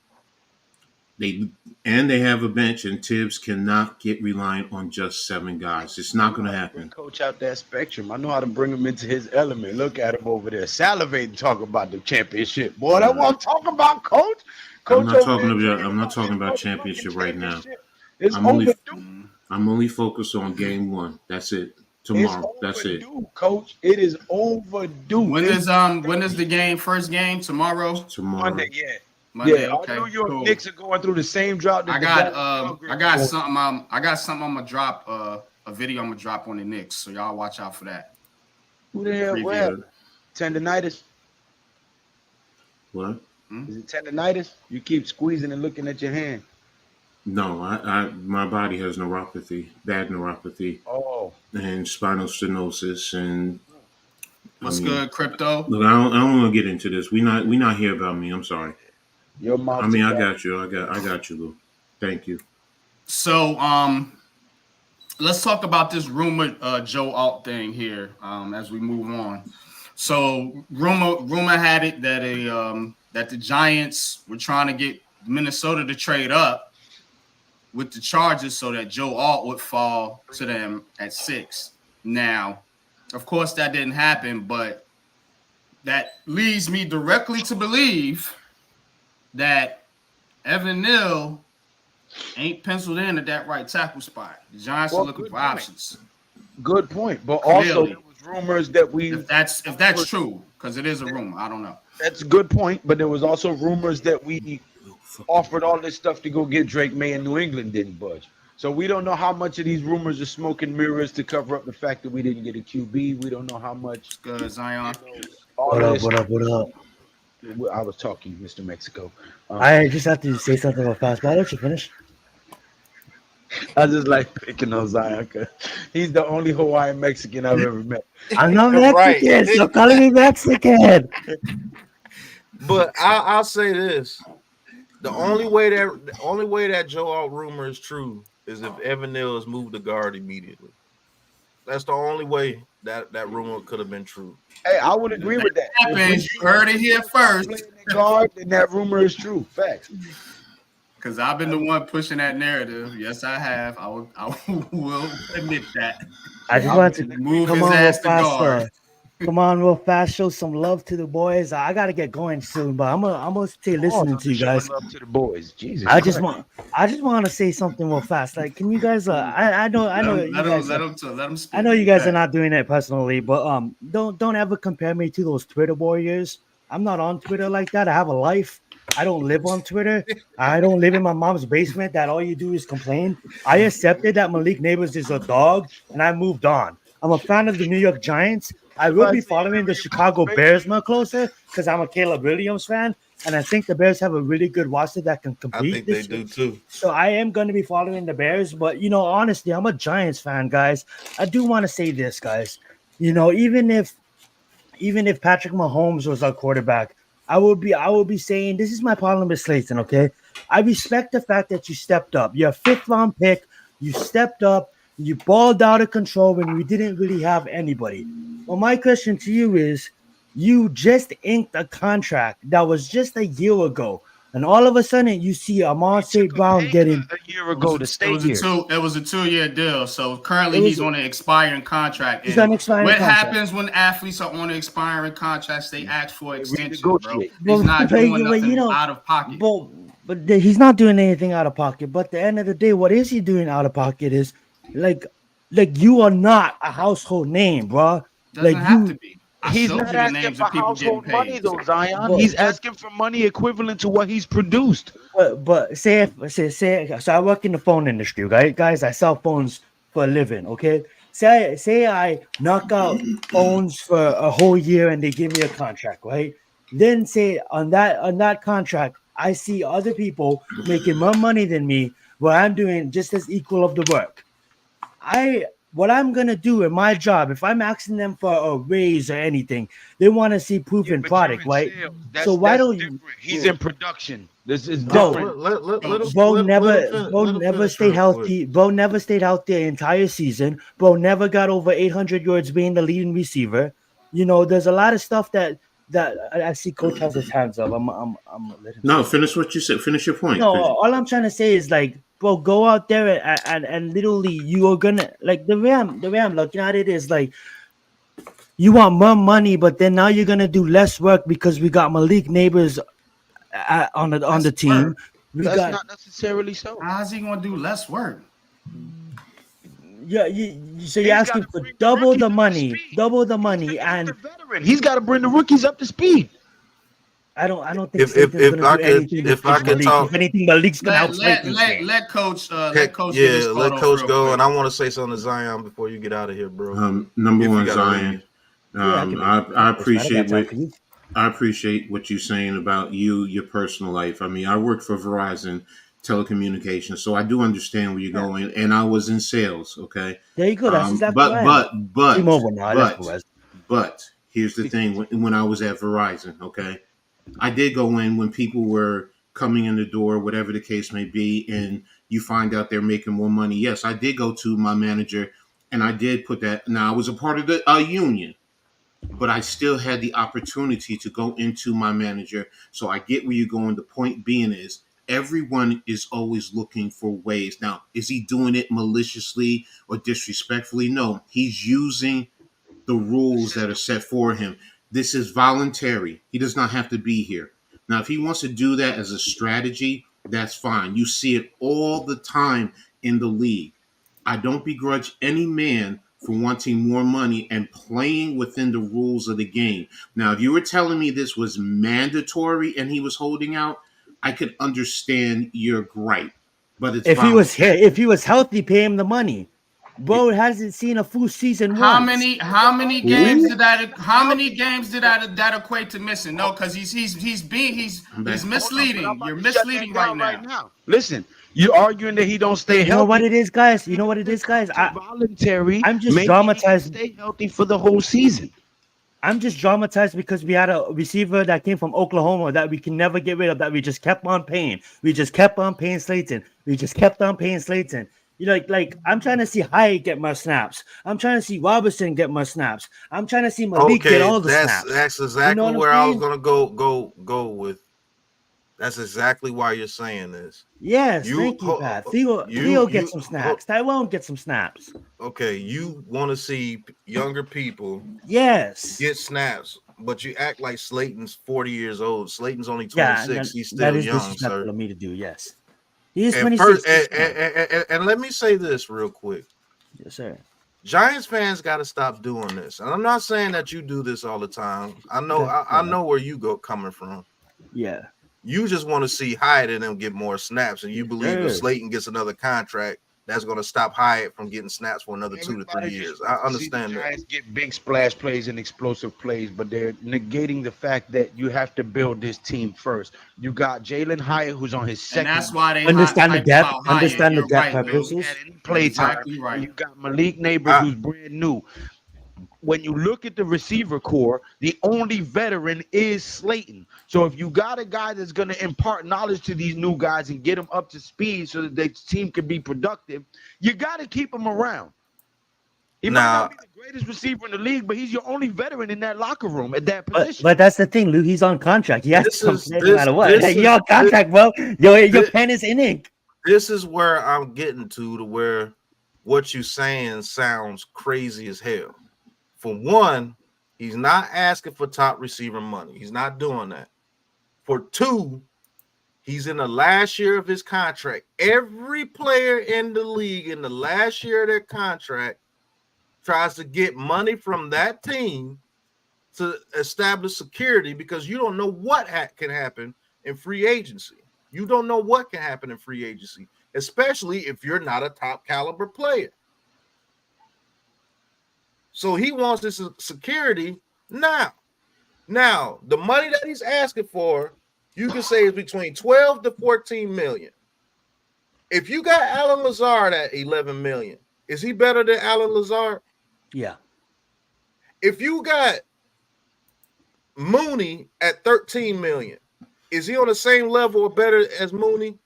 They have a bench, and Tibbs cannot get reliant on just 7 guys. It's not going to happen. Coach out that spectrum. I know how to bring him into his element. Look at him over there, salivating, talking about the championship. Boy, that's what I'm talking about, Coach. I'm not talking about championship right now. It's overdue. I'm only focused on game 1. That's it. Tomorrow. That's it. Coach. It is overdue. When is the game? First game tomorrow. Monday, yeah. Monday, yeah, okay, New York cool. Knicks are going through the same drought. I got something. I got something. I'm gonna drop a video. I'm gonna drop on the Knicks, so y'all watch out for that. Who the hell? Where? Tendonitis. What? Is it tendonitis? You keep squeezing and looking at your hand. No, my body has neuropathy, bad neuropathy. Oh. And spinal stenosis and. What's good, crypto? Look, I don't want to get into this. We not here about me. I'm sorry. Your mouth. I got you. I got you, Lou. Thank you. So, let's talk about this rumored Joe Alt thing here. As we move on. So, rumor had it that that the Giants were trying to get Minnesota to trade up with the Chargers so that Joe Alt would fall to them at 6. Now, of course, that didn't happen, but that leads me directly to believe that Evan Neal ain't penciled in at that right tackle spot. The Giants are looking for options. Good point. But also, there was rumors that if that's true, because it is a rumor. I don't know. That's a good point. But there was also rumors that we offered all this stuff to go get Drake May, and New England didn't budge. So we don't know how much of these rumors are smoke and mirrors to cover up the fact that we didn't get a QB. We don't know how much. Good, Zion. What up? I was talking, Mr. Mexico. I just have to say something about fast. Why don't you finish? I just like picking on Zion because he's the only Hawaiian Mexican I've ever met. I'm not Mexican, right. So calling me Mexican. But I'll say this: the only way that Joe Alt rumor is true is if Evan Neal is moved to guard immediately. That's the only way that rumor could have been true. Hey, I would agree with that. You heard it here first. Guard, then that rumor is true. Facts. Because I've been the one pushing that narrative. Yes, I have. I will admit that. I just want to move his ass to guard. Come on, real fast. Show some love to the boys. I gotta get going soon, but I'm gonna stay listening to you guys. Love to the boys. Jesus. I just want to say something real fast. Like, can you guys? I know. Let him speak. I know you guys are not doing it personally, but don't ever compare me to those Twitter warriors. I'm not on Twitter like that. I have a life. I don't live on Twitter. I don't live in my mom's basement that all you do is complain. I accepted that Malik Neighbors is a dog, and I moved on. I'm a fan of the New York Giants. I will be following the Chicago Bears more closer because I'm a Caleb Williams fan, and I think the Bears have a really good roster that can compete. I think they do too. So I am going to be following the Bears, but honestly, I'm a Giants fan, guys. I do want to say this, guys. Even if Patrick Mahomes was our quarterback, I will be saying this is my problem with Slayton. Okay, I respect the fact that you stepped up. You're a 5th round pick. You stepped up. You balled out of control when we didn't really have anybody. Well, my question to you is, you just inked a contract that was just a year ago, and all of a sudden you see Amon St. Brown getting a year ago to stay here. It was a 2-year deal. So currently he's on an expiring contract. He's on an expiring contract. Happens when athletes are on expiring contracts? They ask for extension, bro. He's not doing nothing out of pocket. But he's not doing anything out of pocket. But at the end of the day, what is he doing out of pocket is like you are not a household name, bro. Doesn't have to be. He's not asking for household money, though, Zion. He's asking for money equivalent to what he's produced. But say so I work in the phone industry, right, guys? I sell phones for a living. Okay, say I knock out phones for a whole year and they give me a contract, right? Then say on that contract, I see other people making more money than me, where I'm doing just as equal of the work. What I'm going to do in my job, if I'm asking them for a raise or anything, they want to see proven product, right? So why don't you? He's in production. This is different. Bro never stayed healthy. Bro never stayed out the entire season. Bro never got over 800 yards being the leading receiver. There's a lot of stuff that that I see Coach has his hands up. I'm let him No, say. finish what you said. Finish your point. No, all I'm trying to say is like, bro, go out there and literally you are gonna like the Ram. Looking at it is like you want more money, but then now you're gonna do less work because we got Malik Neighbors on the Less team. work. We That's got not necessarily so. How's he gonna do less work? yeah. So you're He's asking gotta for bring the double rookies the up to money, speed. and He's the veteran. He's got to bring the rookies up to speed. I don't think If Slayton's gonna I do could anything if I against could Malik. talk, If anything, Malik's gonna help Slayton. Let coach heck, get yeah, his let thought off Coach real go, quick. and I want to say something to Zion before you get out of here, bro. Number If you one, gotta Zion. leave. I appreciate what. what I appreciate what you're saying about your personal life. I mean, I worked for Verizon telecommunications, so I do understand where you're going. And I was in sales. Okay. There you go. That's exactly right. T-Mobile now. That's Verizon. But here's the thing: when I was at Verizon, okay, I did go in when people were coming in the door, whatever the case may be, and you find out they're making more money. Yes, I did go to my manager, and I did put that. Now I was a part of the union, but I still had the opportunity to go into my manager. So I get where you're going. The point being is everyone is always looking for ways. Now, is he doing it maliciously or disrespectfully? No, he's using the rules that are set for him. This is voluntary. He does not have to be here. Now, if he wants to do that as a strategy, that's fine. You see it all the time in the league. I don't begrudge any man for wanting more money and playing within the rules of the game. Now, if you were telling me this was mandatory and he was holding out, I could understand your gripe. But it's If he voluntary. was healthy, pay him the money. Bro hasn't seen a full season How once. many games did that equate to missing? No, because he's misleading. You're misleading right now. Listen, you're arguing that he don't stay healthy. You know what it is, guys? Voluntary. I'm just maybe dramatized. He stay healthy for the whole season. I'm just dramatized because we had a receiver that came from Oklahoma that we can never get rid of, that we just kept on paying. We just kept on paying Slayton. You know, like I'm trying to see Hyatt get more snaps. I'm trying to see Robertson get more snaps. I'm trying to see Malik get all the snaps. That's exactly You know what I'm where I was saying? gonna go with. That's exactly why you're saying this. Yes, thank you, Pat. Theo get some snaps. Tyrone get some snaps. Okay, you want to see younger people Yes get snaps, but you act like Slayton's 40 years old. Slayton's only 26. He's still young, disrespectful sir. of me to do. Yes, he is And 26. and let me say this real quick. Yes, sir. Giants fans got to stop doing this. And I'm not saying that you do this all the time. I know I know where you go coming from. Yeah. You just want to see Hyatt and them get more snaps, and you believe if Slayton gets another contract, that's going to stop Hyatt from getting snaps for another 2 to 3 years. I understand that. Giants get big splash plays and explosive plays, but they're negating the fact that you have to build this team first. You got Jalen Hyatt, who's on his second. And that's why they understand the depth. about Hyatt. Understand the You're depth right, Lou. purposes. Play Exactly time. right. You got Malik Neighbors, who's brand new. When you look at the receiver core, the only veteran is Slayton. So if you got a guy that's going to impart knowledge to these new guys and get them up to speed so that the team can be productive, you got to keep them around. He might not be the greatest receiver in the league, but he's your only veteran in that locker room at that position. But that's the thing, Lou. He's on contract. He has to play no matter what. You're on contract, bro. Your pen is in ink. This is where I'm getting to where what you're saying sounds crazy as hell. For one, he's not asking for top receiver money. He's not doing that. For two, he's in the last year of his contract. Every player in the league in the last year of their contract tries to get money from that team to establish security because you don't know what can happen in free agency. You don't know what can happen in free agency, especially if you're not a top caliber player. So he wants this security now. Now, the money that he's asking for, you can say is between 12 to 14 million. If you got Alan Lazard at 11 million, is he better than Alan Lazard? Yeah. If you got Mooney at 13 million, is he on the same level or better as Mooney?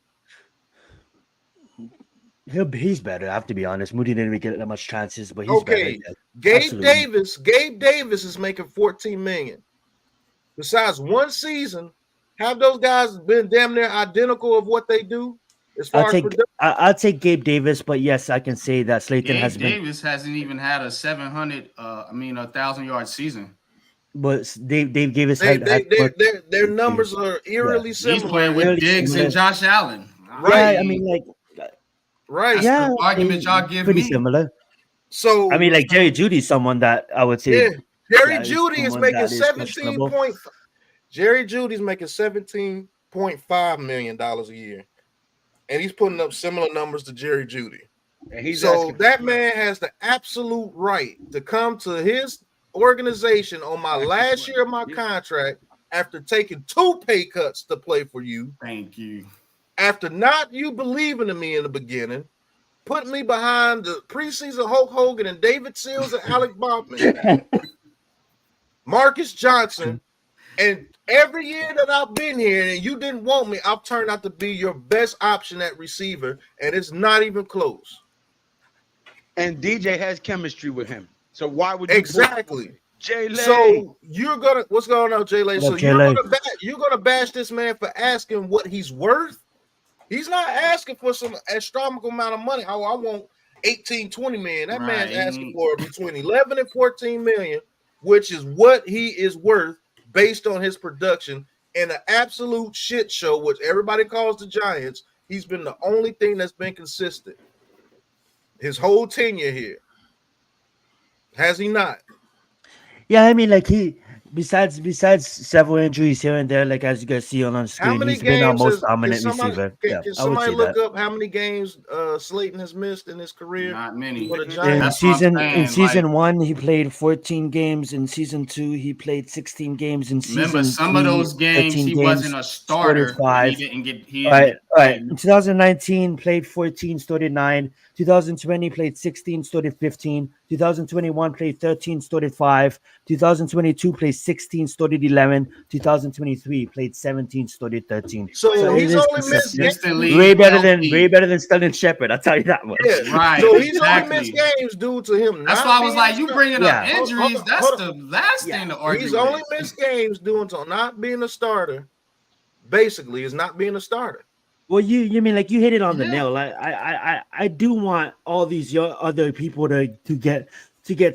He's better. I have to be honest. Moody didn't really get that much chances, but he's better. Yeah. Gabe Davis is making 14 million. besides one season, have those guys been damn near identical of what they do as far as production? I'll take Gabe Davis, but yes, I can say that Slayton Gabe has been. Davis hasn't even had a 1,000-yard season. But Dave Davis Their numbers are eerily He's similar. playing with Diggs and Josh Allen. Right. Yeah, I mean, like, right. That's yeah, the argument y'all give pretty me. similar. So I mean, like Jerry Judy's someone that I would say. yeah, Jerry Yeah, Judy is someone making that is 17 questionable. point. Jerry Judy's making $17.5 million a year, and he's putting up similar numbers to Jerry Judy. And he's So asking that man has the absolute right to come to his organization on my last year of my contract after taking 2 pay cuts to play for you. Thank you. After not you believing in me in the beginning, putting me behind the preseason Hulk Hogan and David Seals and Alec Baldwin, Marcus Johnson, and every year that I've been here and you didn't want me, I've turned out to be your best option at receiver, and it's not even close. and DJ has chemistry with him. So why would you Exactly. Jay Lay? So you're gonna what's going on, Jay Lay? What up, So Jay Lay? you're gonna bash this man for asking what he's worth. He's not asking for some astronomical amount of money. I want 18, 20 million. That man's asking for between 11 and 14 million, which is what he is worth based on his production in an absolute shit show, which everybody calls the Giants. He's been the only thing that's been consistent his whole tenure here. Has he not? Yeah, I mean, like besides several injuries here and there, like as you guys see on the screen, he's been our most dominant receiver. Can somebody look up how many games Slayton has missed in his career? Not many. For the In Giants? season 1, he played 14 games. In season 2, he played 16 games. In season Remember, some 3, of those games 13 he games, wasn't a starter. started 5. He didn't get. All right. In 2019, played 14, started 9. 2020 played 16, started 15. 2021 played 13, started 5. 2022 played 16, started 11. 2023 played 17, started 13. So it he's is only consistent. missed way better than Sterling Shepard. I'll tell you that much. Yeah. Right, So he's exactly. only missed games due to him. That's not why I was being like, a you starter. bringing Yeah. up injuries. That's the last thing to argue. He's only with. missed games due to not being a starter. Basically, is not being a starter. Well, you mean like you hit it on the Yeah. nail. I do want all these other people to get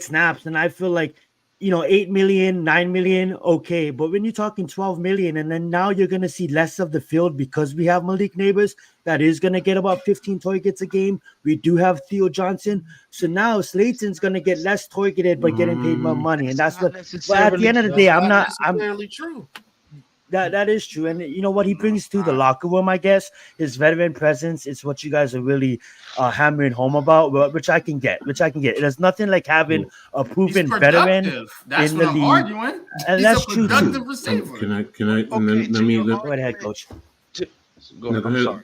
snaps, and I feel like 8 million, 9 million, okay, but when you're talking 12 million, and then now you're gonna see less of the field because we have Malik Neighbors that is gonna get about 15 targets a game. We do have Theo Johnson, so now Slayton's gonna get less targeted but getting paid more money, and that's what. But at the end of the day, I'm necessarily true. That is true, and you know what he brings to the locker room, I guess, his veteran presence. It's what you guys are really hammering home about, which I can get. There's nothing like having a proven veteran That's in what the I'm league, arguing. and He's that's a true productive too. receiver. Can I? Go ahead, coach. I'm sorry.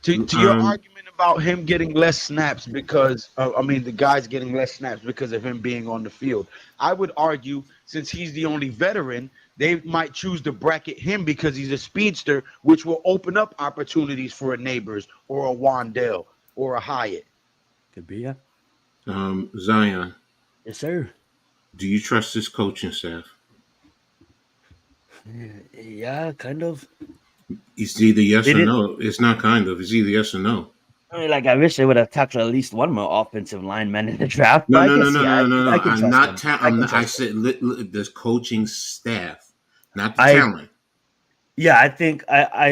To your argument about him getting less snaps because the guys getting less snaps because of him being on the field, I would argue since he's the only veteran, they might choose to bracket him because he's a speedster, which will open up opportunities for a Neighbors or a Wandale or a Hyatt. Could be, yeah. Zion, Yes, sir. do you trust this coaching staff? Yeah, kind of. It's either yes or no. It's not kind of. It's either yes or no. I mean, like I wish they would have tackled at least one more offensive lineman in the draft. No. I said the coaching staff, not the talent. Yeah, I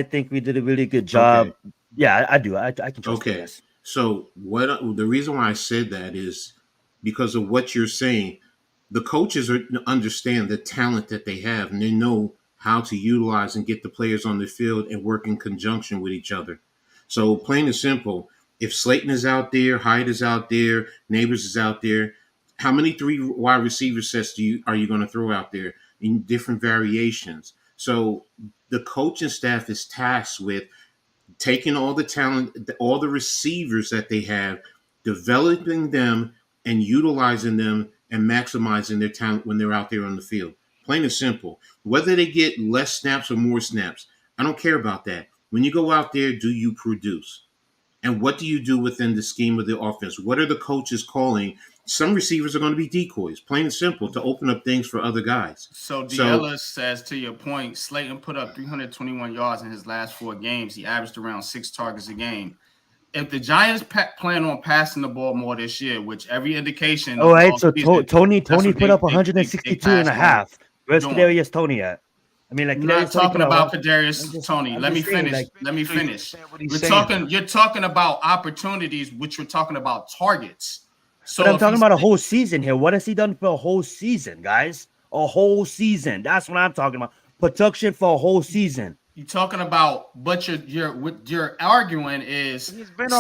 think we did a really good job. Okay. Yeah, I do. I can trust. Okay. Yes. So the reason why I said that is because of what you're saying. The coaches understand the talent that they have, and they know how to utilize and get the players on the field and work in conjunction with each other. So plain and simple, if Slayton is out there, Hyde is out there, Neighbors is out there, how many 3 wide receiver sets are you going to throw out there in different variations? So the coaching staff is tasked with taking all the talent, all the receivers that they have, developing them and utilizing them and maximizing their talent when they're out there on the field. Plain and simple. Whether they get less snaps or more snaps, I don't care about that. When you go out there, do you produce? And what do you do within the scheme of the offense? What are the coaches calling some receivers are going to be decoys, plain and simple, to open up things for other guys. So Diella says, to your point, Slayton put up 321 yards in his last 4 games. He averaged around 6 targets a game. If the Giants plan on passing the ball more this year, which every indication. All right, so Tony put up 162 and a half. Where's Kadarius Tony at? I mean, like, I'm not talking about Kadarius Tony. Let me finish. You're talking about opportunities, which you're talking about targets. So but I'm talking about a whole season here. What has he done for a whole season, guys? A whole season. That's what I'm talking about. Production for a whole season. You're talking about, but what you're arguing is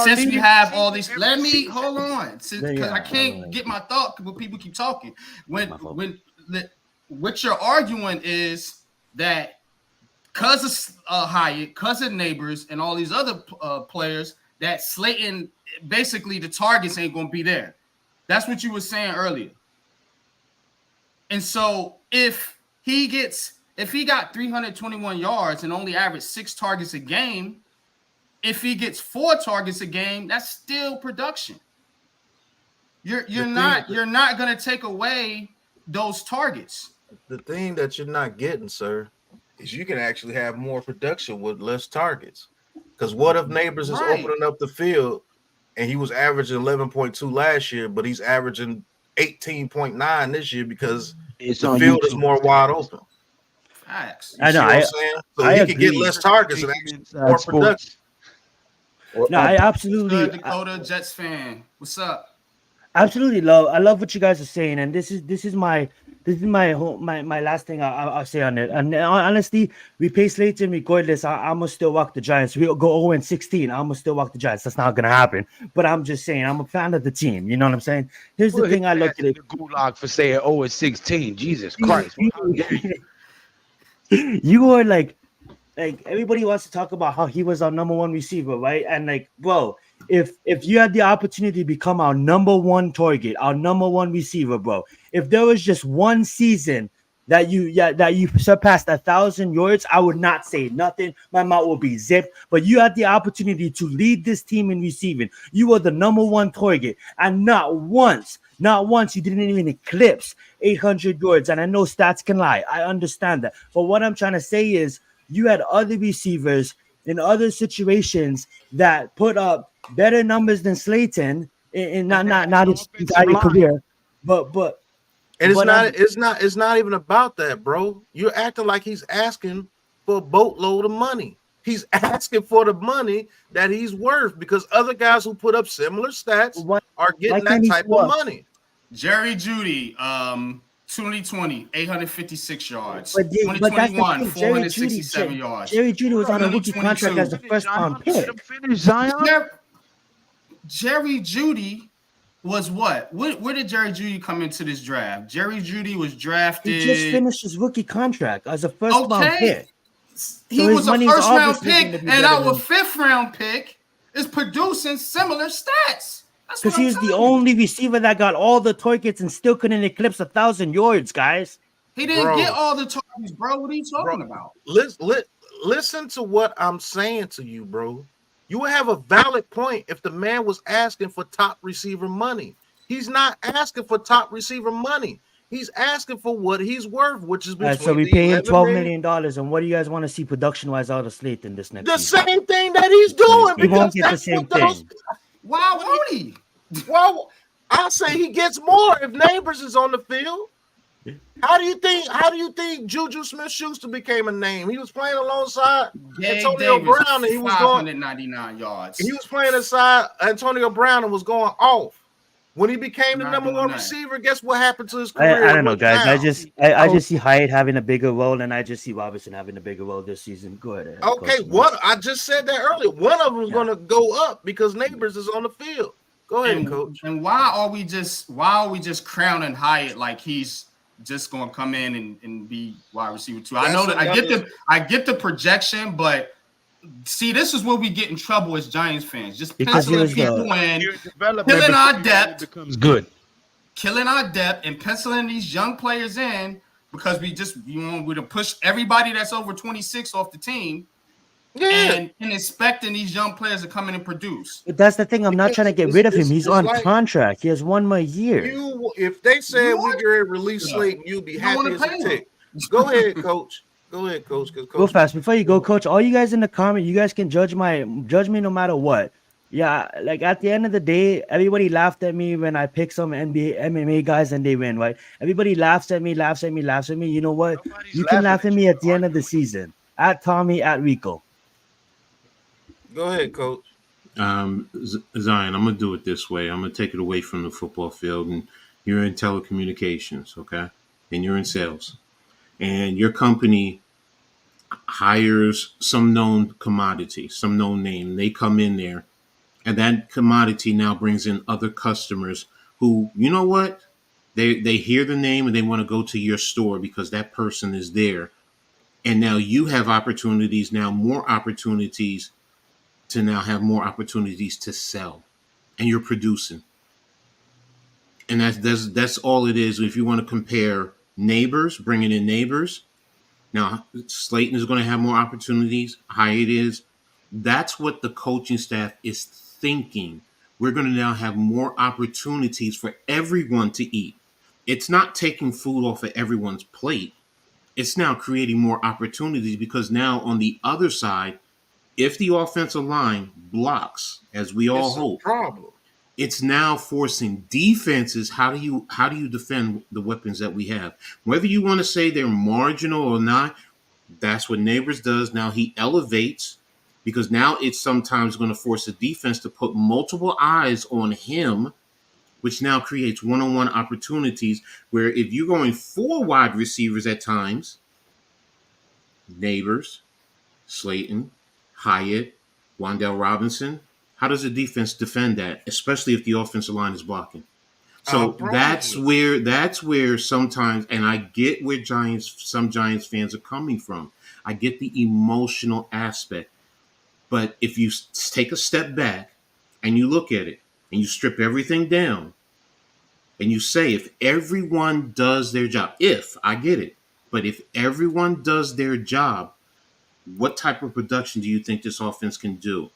since we have all these. Let me hold on, because I can't get my thought when people keep talking. What you're arguing is that because of Hyatt, because of Neighbors, and all these other players, that Slayton, basically the targets ain't gonna be there. That's what you were saying earlier. And so if he got 321 yards and only averaged 6 targets a game, if he gets 4 targets a game, that's still production. You're not going to take away those targets. The thing that you're not getting, sir, is you can actually have more production with less targets. Because what if Neighbors is opening up the field and he was averaging 11.2 last year, but he's averaging 18.9 this year because the field is more wide open. Facts. I know. What I'm saying? So he can get less targets and actually more production. No, I absolutely. Dakota Jets fan, what's up? Absolutely I love what you guys are saying, and this is my last thing I'll say on it. And honestly, we pay Slayton regardless. I'm gonna still walk the Giants. We'll go 0-16. I'm gonna still walk the Giants. That's not gonna happen. But I'm just saying, I'm a fan of the team. You know what I'm saying? Here's the thing. I look at it. The gulag for saying 0-16. Jesus Christ! You are like everybody wants to talk about how he was our number 1 receiver, right? And like, bro, if you had the opportunity to become our number 1 target, our number 1 receiver, bro, if there was just one season that you surpassed 1,000 yards, I would not say nothing. My mouth will be zipped. But you had the opportunity to lead this team in receiving. You were the number 1 target, and not once you didn't even eclipse 800 yards. And I know stats can lie. I understand that. But what I'm trying to say is you had other receivers in other situations that put up better numbers than Slayton in not his entire career. But and it's not even about that, bro. You're acting like he's asking for a boatload of money. He's asking for the money that he's worth because other guys who put up similar stats are getting that type of money. Jerry Jeudy, 2020, 856 yards. But 2021, 467 yards. Jerry Jeudy was on a rookie contract as a first-round pick. Jerry Jeudy was what? Where did Jerry Jeudy come into this draft? Jerry Jeudy was drafted. He just finished his rookie contract as a first-round pick. He was a first-round pick, and our 5th-round pick is producing similar stats. Because he was the only receiver that got all the targets and still couldn't eclipse 1,000 yards, guys. He didn't get all the targets, bro. What are you talking about? Listen to what I'm saying to you, bro. You would have a valid point if the man was asking for top receiver money. He's not asking for top receiver money. He's asking for what he's worth, which is between so we pay him $12 million. And what do you guys want to see production-wise out of Slayton this next season? The same thing that he's doing. He won't get the same thing. Why won't he? Well, I say he gets more if Neighbors is on the field. How do you think Juju Smith-Schuster became a name? He was playing alongside Antonio Brown, and he was going 599 yards. He was playing aside Antonio Brown and was going off. When he became the number 1 receiver, guess what happened to his career? I don't know, guys. I just see Hyatt having a bigger role, and I just see Robinson having a bigger role this season. Go ahead. Okay, I just said that earlier. One of them is going to go up because Neighbors is on the field. Go ahead, coach. And why are we just crowning Hyatt like he's just going to come in and be wide receiver 2? I know that I get the projection, but see, this is where we get in trouble as Giants fans. Just penciling people in, killing our depth, becomes good. Killing our depth and penciling these young players in because we to push everybody that's over 26 off the team. Yeah, and expecting these young players to come in and produce. But that's the thing. I'm not trying to get rid of him. He's on like contract. He has 1 more year. if they said You we are- get ready to release Yeah. Slayton, you'd be You don't happy wanna as a pay him. tick. Go ahead, coach. Go ahead, coach. Because Go fast before you go, coach. All you guys in the comment, you guys can judge me no matter what. Yeah, like at the end of the day, everybody laughed at me when I picked some NBA MMA guys and they win, right? Everybody laughs at me. You know what? Nobody's You can laughing laugh at at me you. at the end of the season. At Tommy, at Rico. go ahead, coach. Zion, I'm gonna do it this way. I'm gonna take it away from the football field, and you're in telecommunications, okay? And you're in sales, and your company hires some known commodity, some known name. They come in there, and that commodity now brings in other customers who, you know what? They hear the name and they want to go to your store because that person is there. And now you have opportunities, now more opportunities to now have more opportunities to sell. And you're producing. And that's all it is. If you want to compare neighbors, bringing in neighbors, now Slayton is going to have more opportunities. Hyatt is. That's what the coaching staff is thinking. We're going to now have more opportunities for everyone to eat. It's not taking food off of everyone's plate. It's now creating more opportunities because now on the other side, if the offensive line blocks, as we all It's a hope, problem. it's now forcing defenses. How do you defend the weapons that we have? Whether you want to say they're marginal or not, that's what Neighbors does. Now he elevates because now it's sometimes going to force the defense to put multiple eyes on him, which now creates one-on-one opportunities where if you're going 4 wide receivers at times, Neighbors, Slayton, Hyatt, Wan'Dale Robinson, how does the defense defend that, especially if the offensive line is blocking? So that's where sometimes, and I get where some Giants fans are coming from. I get the emotional aspect. But if you take a step back and you look at it and you strip everything down and you say, if everyone does their job, I get it, but if everyone does their job, what type of production do you think this offense can do?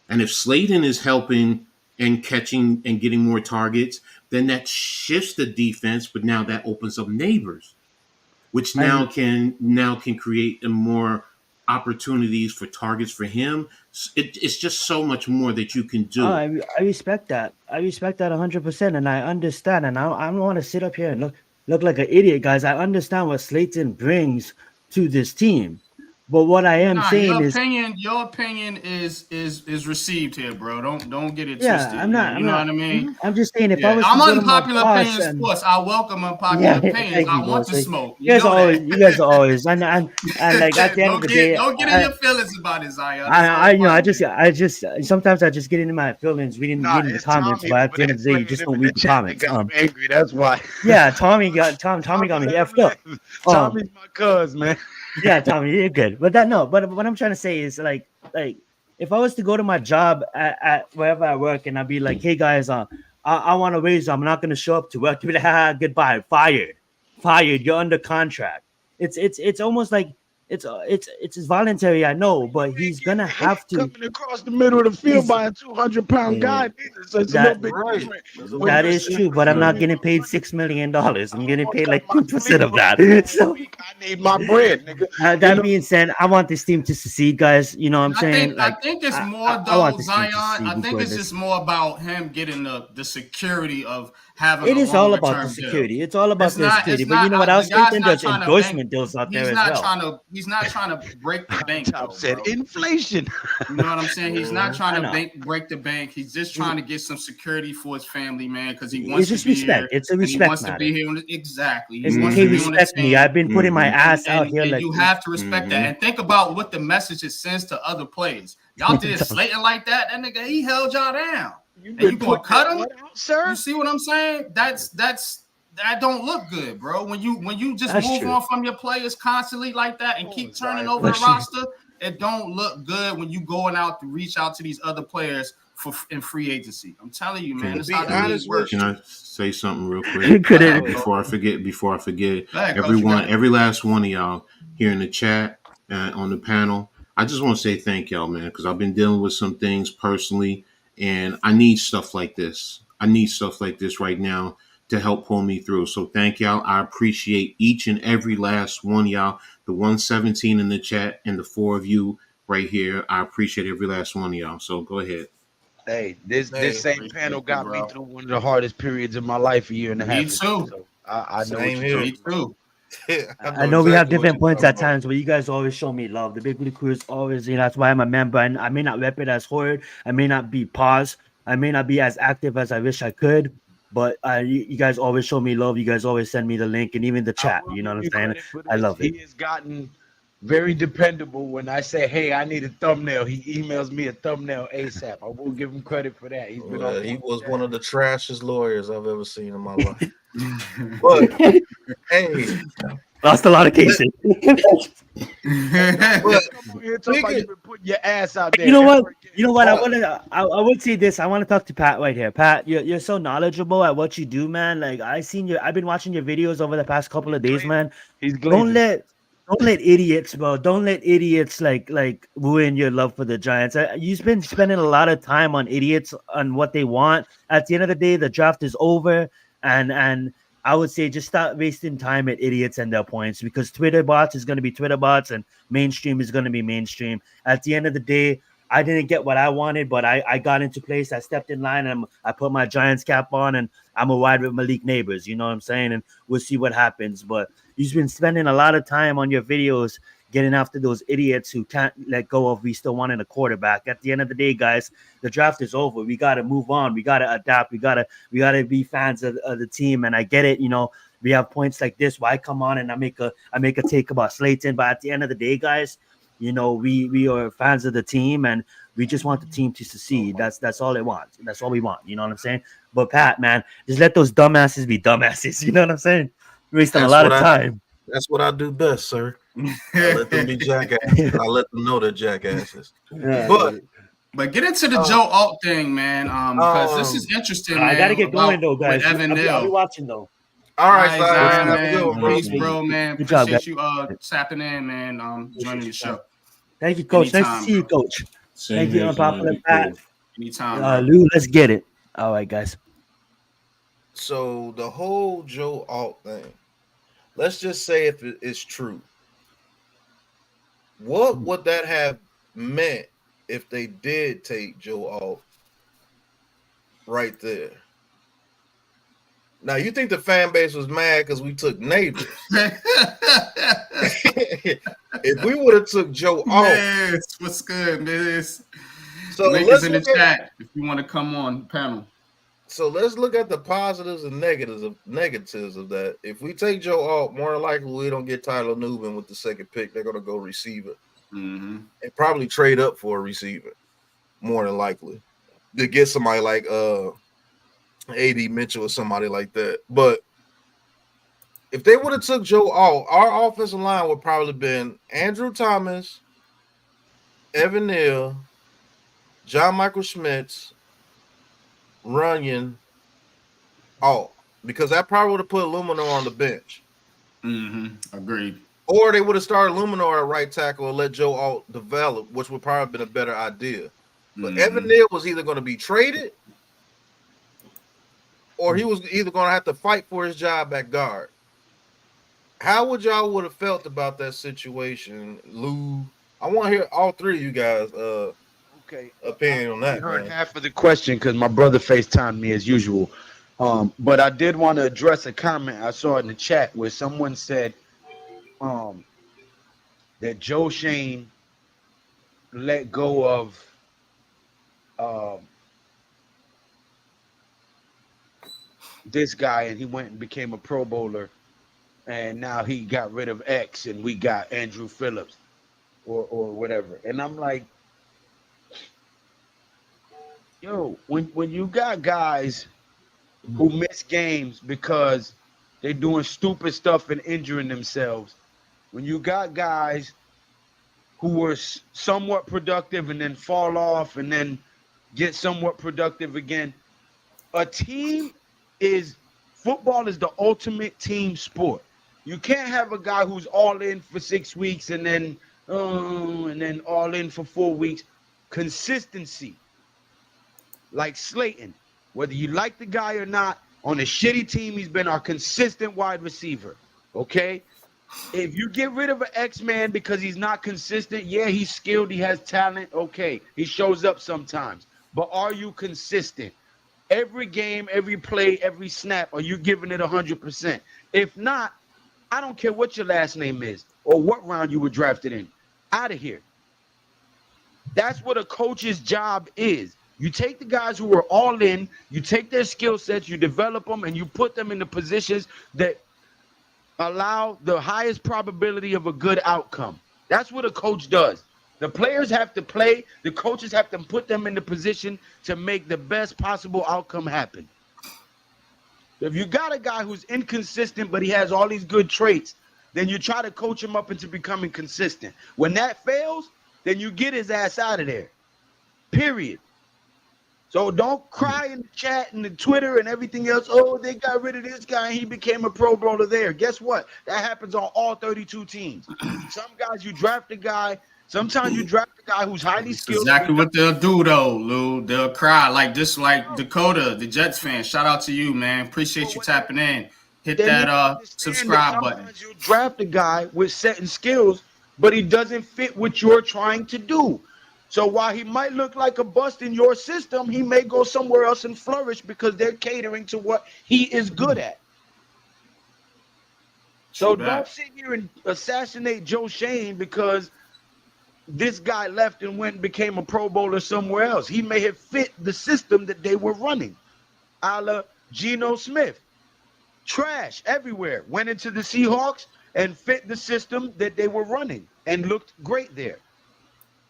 And if Slayton is helping and catching and getting more targets, then that shifts the defense, but now that opens up Neighbors, which now can create more opportunities for targets for him. It's just so much more that you can do. I respect that. I respect that 100%, and I understand. And I don't want to sit up here and look like an idiot, guys. I understand what Slayton brings to this team. But what I am saying your opinion is received here, bro. Don't get it yeah, twisted. I'm not. You know what I mean? I'm just saying if I was, I'm to go to unpopular my opinions, boss of and, course. I welcome unpopular opinions. I want to smoke. You guys are always, and like at the end don't of the day, don't get in your feelings about it, Zion. I just sometimes I just get into my feelings reading the comments, but at the end of the day, you just don't read the comments. Angry, that's why. Yeah, Tommy got me effed up. Tommy's my cuz, man. Yeah, Tommy, you're good. But what I'm trying to say is like if I was to go to my job at wherever I work and I'd be like, hey guys, I want to raise, I'm not gonna show up to work, to be like, goodbye, fired, you're under contract. It's almost like it's voluntary, I know, but he's gonna have to coming across the middle of the field by a 200-pound guy. So it's a little bit different. That is true, but I'm not getting paid $6 million. I'm getting paid like 2% of that. So I need my bread, nigga. That being said, I want this team to succeed, guys. You know what I'm saying? I think it's more though, Zion. I think it's just more about him getting the security of having. It is all about the security. It's all about the security. But you know what else? There's endorsement deals out there as well. He's not trying to break the bank. Said inflation. You know what I'm saying? He's not trying to break the bank. He's just trying to get some security for his family, man, because he wants to be here. It's a respect. He wants to be here. Exactly. He wants to respect me. I've been putting my ass out here. Like, you have to respect that. And think about what the message it sends to other players. Y'all did Slayton like that. That nigga, he held y'all down. And you gonna cut him, sir? You see what I'm saying? That don't look good, bro. When you just move on from your players constantly like that and keep turning over the roster, it don't look good when you going out to reach out to these other players in free agency. I'm telling you, man. Can I say something real quick before I forget? Every last one of y'all here in the chat on the panel, I just want to say thank y'all, man, because I've been dealing with some things personally, and I need stuff like this. I need stuff like this right now to help pull me through. So thank y'all. I appreciate each and every last one of y'all, the 117 in the chat and the 4 of you right here. I appreciate every last one of y'all. So go ahead. Hey, this Hey, same appreciate panel you, got me bro. through one of the hardest periods of my life a year and a Me half ago. too. So I know what Same you're here. talking Me about. too. I know we have exactly what different you're points talking at about. times, but you guys always show me love. The Big Booty Crew is always, that's why I'm a member. And I may not rep it as hard. I may not be paused. I may not be as active as I wish I could. But you guys always show me love. You guys always send me the link and even the I chat. will You know give what I'm you saying? credit for I this. love it. He has gotten very dependable. When I say, "Hey, I need a thumbnail," he emails me a thumbnail ASAP. I will give him credit for that. He's been on. He point was with one that. of the trashest lawyers I've ever seen in my life. But hey, Lost a lot of cases. Hey, but don't come on here talking about speaking, you been putting your ass out there. You know what? Ever again. You know what? oh, I would say this. I want to talk to Pat right here. Pat, you're so knowledgeable at what you do, man. Like I've been watching your videos over the past couple He's of days, glazing. man. He's Don't glazing. let don't let idiots, bro. Don't let idiots like ruin your love for the Giants. You've been spending a lot of time on idiots on what they want. At the end of the day, the draft is over, and I would say just stop wasting time at idiots and their points because Twitter bots is going to be Twitter bots and mainstream is going to be mainstream. At the end of the day, I didn't get what I wanted, but I got into place. I stepped in line and I put my Giants cap on, and I'm a ride with Malik Neighbors. You know what I'm saying? And we'll see what happens. But you've been spending a lot of time on your videos getting after those idiots who can't let go of we still wanting a quarterback. At the end of the day, guys, the draft is over. We got to move on. We got to adapt. We got to be fans of the team. And I get it. We have points like this. Why come on and I make a take about Slayton? But at the end of the day, guys, we are fans of the team and we just want the team to succeed. That's all it wants. That's all we want. You know what I'm saying? But Pat, man, just let those dumbasses be dumbasses. You know what I'm saying? Wasting a that's lot what of I time. that's what I do best, sir. I let them be jackasses. I let them know they're jackasses. But But get into the uh, Joe Alt thing, man. Because this is um, interesting, I gotta man. get going About though, with guys. Evan I'll be Neal. watching though. all All right, right, Zion, Zion, have a good man. one, bro. Peace, bro, man. Good job, guys. Appreciate you tapping in, man. Joining the show. Thank you, Coach. Nice to Anytime, see you, bro. Coach. Same Thank you, here, Zion. Unpopular Be Pat. cool. Anytime, bro. Lou, let's get it. All right, guys. So the whole Joe Alt thing, let's just say if it is true, what would that have meant if they did take Joe Alt right there? Now you think the fan base was mad because we took neighbors? If we would have took Joe Alt, Miss, what's good, Miss? so Link is let's in the look at chat if you want to come on panel. the positives and negatives of that. If we take Joe Alt, more than likely we don't get Tyler Nubin with the second pick. They're gonna go receiver Mm-hmm. and probably trade up for a receiver, more than likely, to get somebody like AD Mitchell or somebody like that. But if they would have took Joe Alt, our offensive line would probably been Andrew Thomas, Evan Neal, John Michael Schmitz, Runyon, Alt, because that probably would have put Luminor on the bench. Mm-hmm. Agreed. Or they would have started Luminor at right tackle and let Joe Alt develop, which would probably have been a better idea. But Evan Mm-hmm. Neal was either going to be traded or he was either going to have to fight for his job at guard. How would y'all would have felt about that situation, Lou? I want to hear all three of you guys Okay. opinion on I that, heard man. half of the question because my brother FaceTimed me as usual. But I did want to address a comment I saw in the chat where someone said that Joe Shane let go of this guy and he went and became a Pro Bowler, and now he got rid of X and we got Andrew Phillips or whatever. And I'm like, yo, when you got guys who miss games because they're doing stupid stuff and injuring themselves, when you got guys who were somewhat productive and then fall off and then get somewhat productive again, a team is football is the ultimate team sport. You can't have a guy who's all in for 6 weeks and then and then all in for 4 weeks. Consistency. Like Slayton, whether you like the guy or not, on a shitty team, he's been our consistent wide receiver. Okay? If you get rid of an X-Man because he's not consistent, yeah, he's skilled, he has talent, okay. He shows up sometimes. But are you consistent? Every game, every play, every snap, are you giving it 100%? If not, I don't care what your last name is or what round you were drafted in. Out of here. That's what a coach's job is. You take the guys who are all in, you take their skill sets, you develop them, and you put them in the positions that allow the highest probability of a good outcome. That's what a coach does. The players have to play. The coaches have to put them in the position to make the best possible outcome happen. If you got a guy who's inconsistent, but he has all these good traits, then you try to coach him up into becoming consistent. When that fails, then you get his ass out of there. Period. So don't cry in the chat and the Twitter and everything else. Oh, they got rid of this guy and he became a Pro Bowler there. Guess what? That happens on all 32 teams. Some guys, you draft a guy. Sometimes you draft a guy who's highly skilled. Exactly what they'll do, though, Lou. They'll cry like Dakota, the Jets fan. Shout out to you, man. Appreciate you tapping in. Hit that subscribe button. Sometimes you draft a guy with certain skills, but he doesn't fit what you're trying to do. So while he might look like a bust in your system, he may go somewhere else and flourish because they're catering to what he is good at. So don't sit here and assassinate Joe Shane because this guy left and went and became a Pro Bowler somewhere else. He may have fit the system that they were running, a la Geno Smith. Trash everywhere. Went into the Seahawks and fit the system that they were running and looked great there.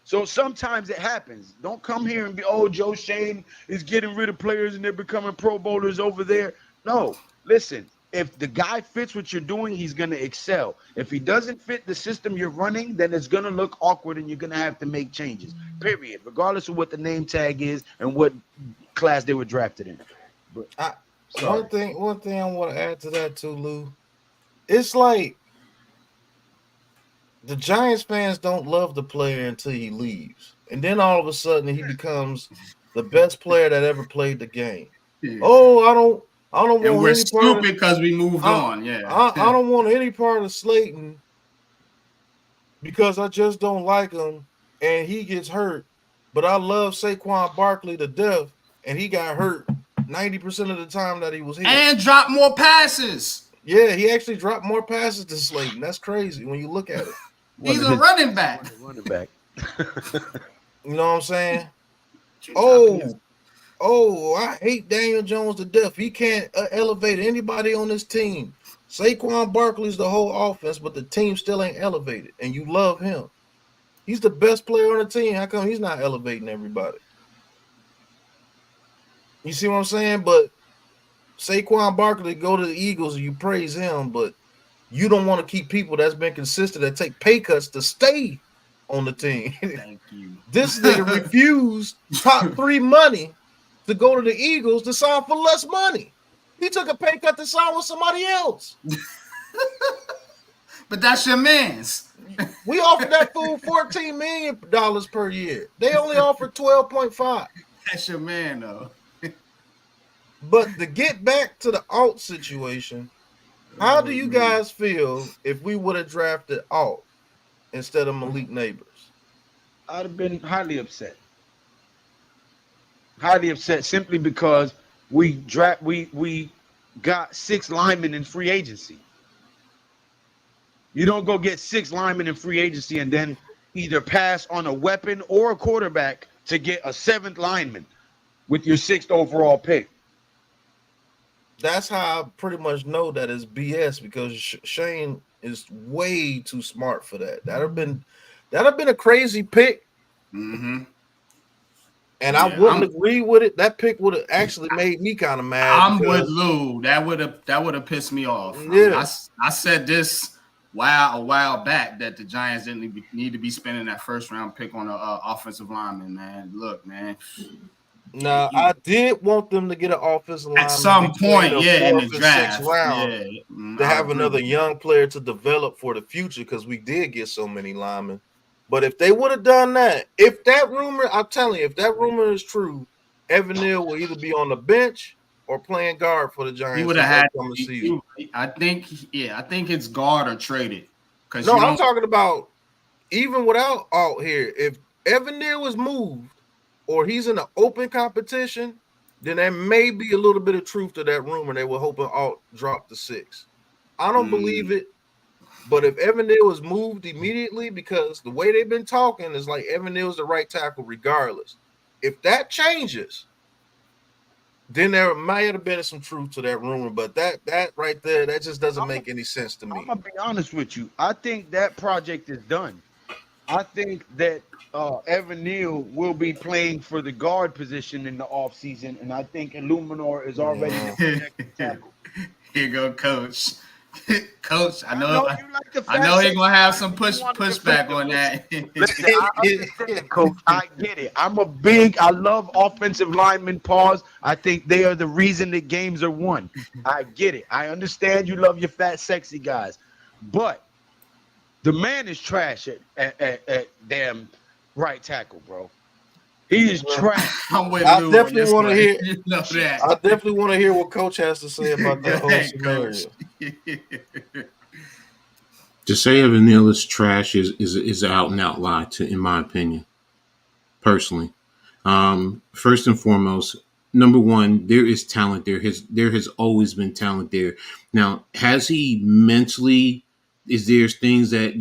So sometimes it happens. Don't come here and be, oh, Joe Shane is getting rid of players and they're becoming Pro Bowlers over there. No, listen, if the guy fits what you're doing, he's going to excel. If he doesn't fit the system you're running, then it's going to look awkward and you're going to have to make changes, period, regardless of what the name tag is and what class they were drafted in. But one thing I want to add to that too, Lou, it's like the Giants fans don't love the player until he leaves. And then all of a sudden he becomes the best player that ever played the game. Yeah. Oh, I don't want and we're any stupid because we moved on. Yeah. I don't want any part of Slayton because I just don't like him and he gets hurt. But I love Saquon Barkley to death and he got hurt 90% of the time that he was here. And dropped more passes. Yeah, he actually dropped more passes than Slayton. That's crazy when you look at it. He's a running back. Running back. You know what I'm saying? Oh, I hate Daniel Jones to death. He can't elevate anybody on this team. Saquon Barkley's the whole offense, but the team still ain't elevated, and you love him. He's the best player on the team. How come he's not elevating everybody? You see what I'm saying? But Saquon Barkley go to the Eagles and you praise him, but you don't want to keep people that's been consistent that take pay cuts to stay on the team. Thank you. This nigga refused top 3 money to go to the Eagles to sign for less money. He took a pay cut to sign with somebody else. But that's your man's. We offered that fool $14 million per year. They only offered 12.5. That's your man, though. But to get back to the Alt situation, how do you guys feel if we would have drafted Alt instead of Malik Neighbors? I'd have been highly upset. Highly upset simply because we got 6 linemen in free agency. You don't go get 6 linemen in free agency and then either pass on a weapon or a quarterback to get a 7th lineman with your 6th overall pick. That's how I pretty much know that it's BS because Shane is way too smart for that. That'd have been a crazy pick. Mm-hmm. And I wouldn't agree with it. That pick would have actually made me kind of mad. I'm with Lou. That would have pissed me off. Yeah. I said this a while back that the Giants didn't need to be spending that 1st round pick on an offensive lineman, man. Look, man. Now, I did want them to get an offensive lineman at some point, in the draft, 6th round, to have another young player to develop for the future because we did get so many linemen. But if they would have done that, if that rumor, I'm telling you, if that rumor is true, Evan Neal will either be on the bench or playing guard for the He Giants would this have had. upcoming season. I think it's guard or traded. Because No, I'm talking about even without Alt here. If Evan Neal is moved or he's in an open competition, then there may be a little bit of truth to that rumor. They were hoping Alt dropped the 6. I don't believe it. But if Evan Neal is moved immediately, because the way they've been talking is like Evan Neal is the right tackle regardless. If that changes, then there might have been some truth to that rumor. But that right there, that just doesn't make any sense to me. I'm gonna be honest with you. I think that project is done. I think that Evan Neal will be playing for the guard position in the offseason, and I think Illuminor is already the projected tackle. Here you go, Coach. Coach, I know he's gonna have some pushback on that. Listen, I understand, Coach. I get it. I love offensive linemen. Pause. I think they are the reason that games are won. I get it. I understand you love your fat, sexy guys, but the man is trash at damn right tackle, bro. He is trash. I'm with I Lou definitely want to hear. You know that. I definitely want to hear what Coach has to say about that whole scenario. To say Evan Neal is trash is an out and out lie, in my opinion. Personally, first and foremost, number one, there is talent there. There has always been talent there. Now, has he mentally? Is there things that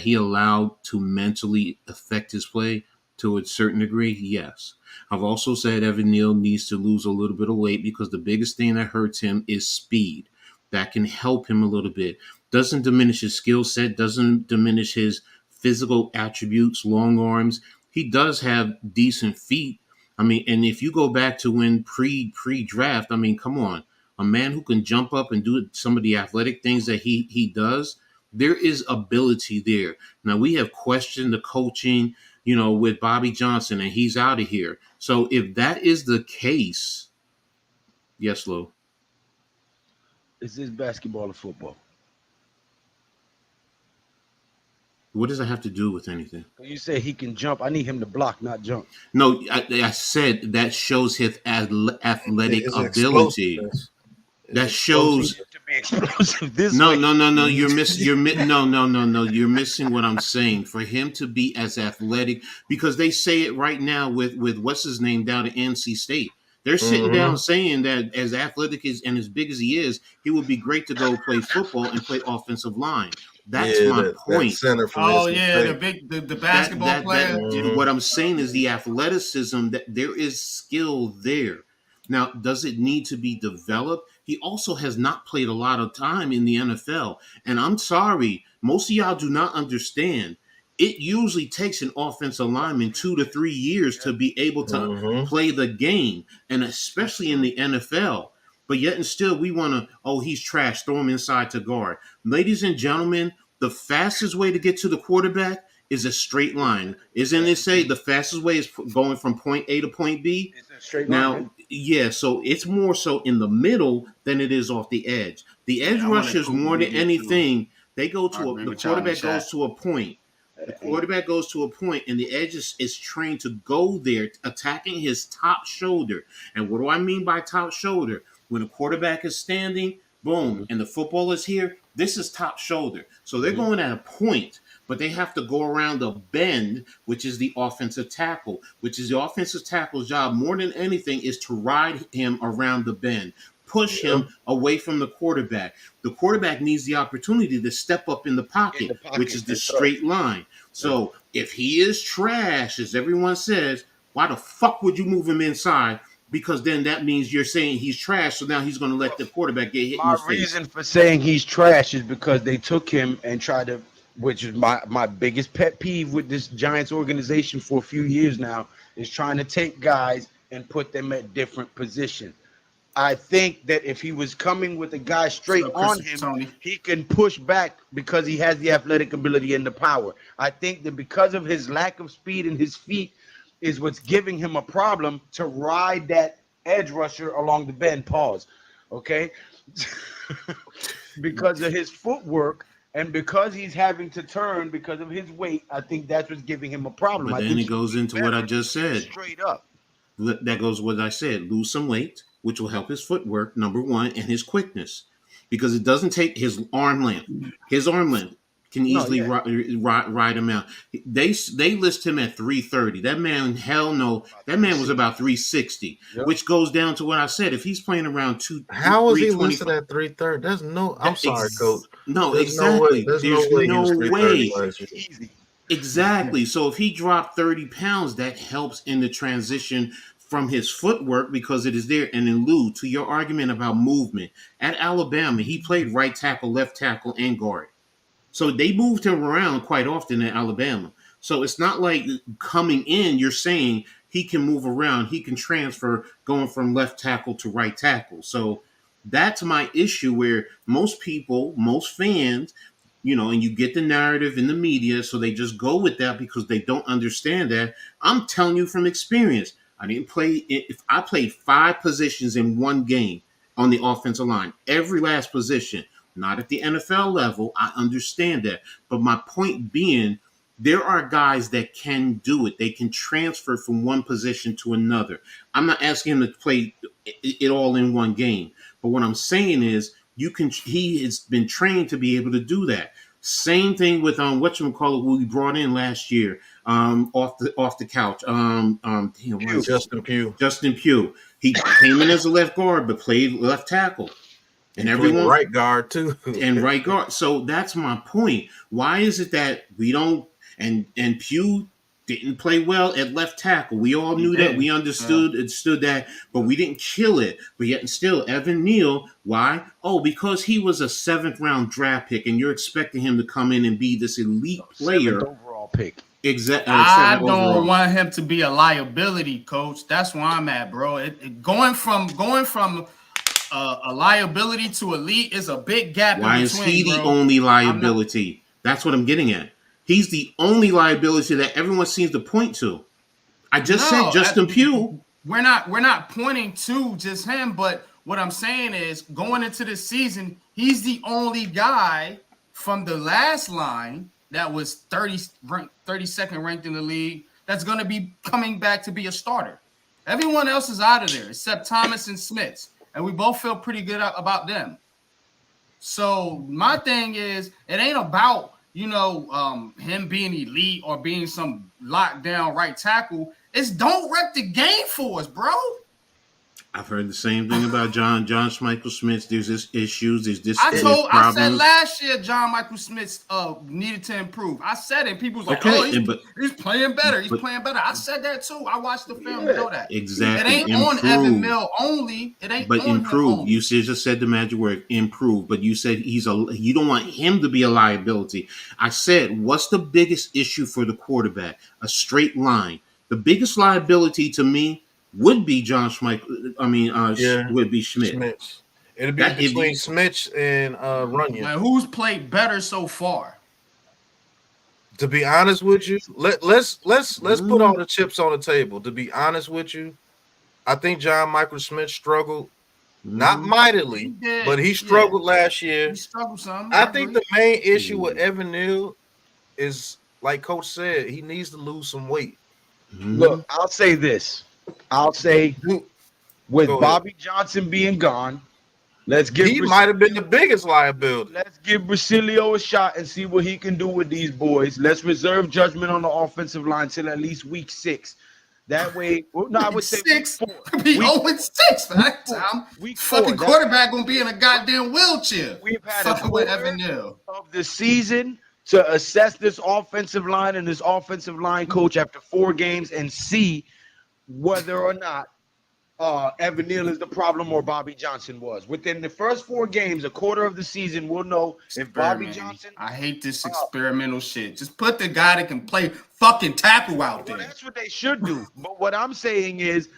he allowed to mentally affect his play to a certain degree? Yes. I've also said Evan Neal needs to lose a little bit of weight because the biggest thing that hurts him is speed. That can help him a little bit. Doesn't diminish his skill set, doesn't diminish his physical attributes, long arms. He does have decent feet. I mean, and if you go back to when pre-draft, I mean, come on. A man who can jump up and do some of the athletic things that he does, there is ability there. Now, we have questioned the coaching, with Bobby Johnson, and he's out of here. So if that is the case, yes, Lou. Is this basketball or football? What does that have to do with anything? You say he can jump. I need him to block, not jump. No, I said that shows his athletic ability. That shows to be explosive this no, way. No. You're missing what I'm saying. For him to be as athletic, because they say it right now with what's his name down at NC State. They're sitting down saying that as athletic and as big as he is, he would be great to go play football and play offensive line. That's my point. The basketball player. What I'm saying is the athleticism, that there is skill there. Now, does it need to be developed? He also has not played a lot of time in the NFL. And I'm sorry, most of y'all do not understand. It usually takes an offensive lineman 2 to 3 years to be able to play the game, and especially in the NFL. But yet and still, we want to, he's trash, throw him inside to guard. Ladies and gentlemen, the fastest way to get to the quarterback is a straight line. Isn't it say the fastest way is going from point A to point B? It's a straight line. Now, yeah, so it's more so in the middle than it is off the edge. The edge rushers, more than anything, they go to the quarterback goes to a point. The quarterback goes to a point, and the edge is trained to go there, attacking his top shoulder. And what do I mean by top shoulder? When the quarterback is standing, boom, and the football is here, this is top shoulder. So they're going at a point, but they have to go around the bend, which is the offensive tackle, which is the offensive tackle's job more than anything is to ride him around the bend, push him away from the quarterback. The quarterback needs the opportunity to step up in the pocket, which is the straight line. So if he is trash, as everyone says, why the fuck would you move him inside? Because then that means you're saying he's trash, so now he's going to let the quarterback get hit in the face. My reason for saying he's trash is because they took him and tried to, which is my biggest pet peeve with this Giants organization for a few years now, is trying to take guys and put them at different positions. I think that if he was coming with a guy straight on him, he can push back because he has the athletic ability and the power. I think that because of his lack of speed and his feet is what's giving him a problem to ride that edge rusher along the bend. Pause. Okay? Because of his footwork And because he's having to turn because of his weight, I think that's what's giving him a problem. But I then think it goes into what I just said. straight up. That goes what I said. Lose some weight, which will help his footwork, number one, and his quickness. Because it doesn't take his arm length. His arm length can easily ride him out. They list him at 330. That man, hell no. That man was about 360, which goes down to what I said. If he's playing around how is he listed at 330? There's no. I'm sorry, coach. No, There's exactly. No way. There's no way. Easy. Exactly. So if he dropped 30 pounds, that helps in the transition from his footwork because it is there. And then Lou, to your argument about movement, at Alabama, he played right tackle, left tackle, and guard. So they moved him around quite often at Alabama. So it's not like coming in, you're saying he can move around. He can transfer going from left tackle to right tackle. So that's my issue where most people, most fans, and you get the narrative in the media, so they just go with that because they don't understand that. I'm telling you from experience, I played 5 positions in one game on the offensive line, every last position. Not at the NFL level. I understand that. But my point being, there are guys that can do it. They can transfer from one position to another. I'm not asking him to play it all in one game. But what I'm saying is he has been trained to be able to do that. Same thing with whatchamacallit, who we brought in last year off the couch. Justin Pugh. Justin Pugh. He came in as a left guard but played left tackle. And everyone right guard too. And right guard. So that's my point. Why is it that we don't and Pugh didn't play well at left tackle? We all knew that. We understood that, but we didn't kill it. But yet and still, Evan Neal, why? Oh, because he was a 7th round draft pick, and you're expecting him to come in and be this elite player. 7th overall pick. Exactly. I don't want him to be a liability, coach. That's where I'm at, bro. Going from a liability to elite is a big gap. Why is he the only liability? That's what I'm getting at. He's the only liability that everyone seems to point to. I just said Justin Pugh. We're not pointing to just him, but what I'm saying is going into this season, he's the only guy from the last line that was 32nd ranked in the league that's going to be coming back to be a starter. Everyone else is out of there except Thomas and Smith. And we both feel pretty good about them. So my thing is, it ain't about, him being elite or being some lockdown right tackle. It's don't wreck the game for us, bro. I've heard the same thing about John Michael Smith. There's this issues. There's this. I said last year John Michael Smith needed to improve. I said it. People was like, he's playing better. He's playing better. I said that too. I watched the film to know that. Exactly. It ain't on Evan Neal only. It ain't. But on improve. Him You just said the magic word, improve. But you said you don't want him to be a liability. I said, what's the biggest issue for the quarterback? A straight line. The biggest liability to me would be would be Schmidt. It'd be between Schmidt and Runyon. Now, who's played better so far? To be honest with you, let's put all the chips on the table. To be honest with you, I think John Michael Schmidt struggled, not mightily, but he struggled last year. He struggled some. I think the main issue with Evan Neal is, like Coach said, he needs to lose some weight. Look, I'll say this. With Bobby Johnson being gone, he might have been the biggest liability. Let's give Brasilio a shot and see what he can do with these boys. Let's reserve judgment on the offensive line till at least week 6. That way, I would say 6. Be 0-6 for that time. Fucking quarterback gonna be in a goddamn wheelchair. We've had fucking with Evan Neal of the season to assess this offensive line and this offensive line coach after 4 games and see whether or not Evan Neal is the problem or Bobby Johnson was. Within the first 4 games, a quarter of the season, we'll know if Bobby Johnson. I hate this experimental shit. Just put the guy that can play fucking tackle out there. That's what they should do. But what I'm saying is,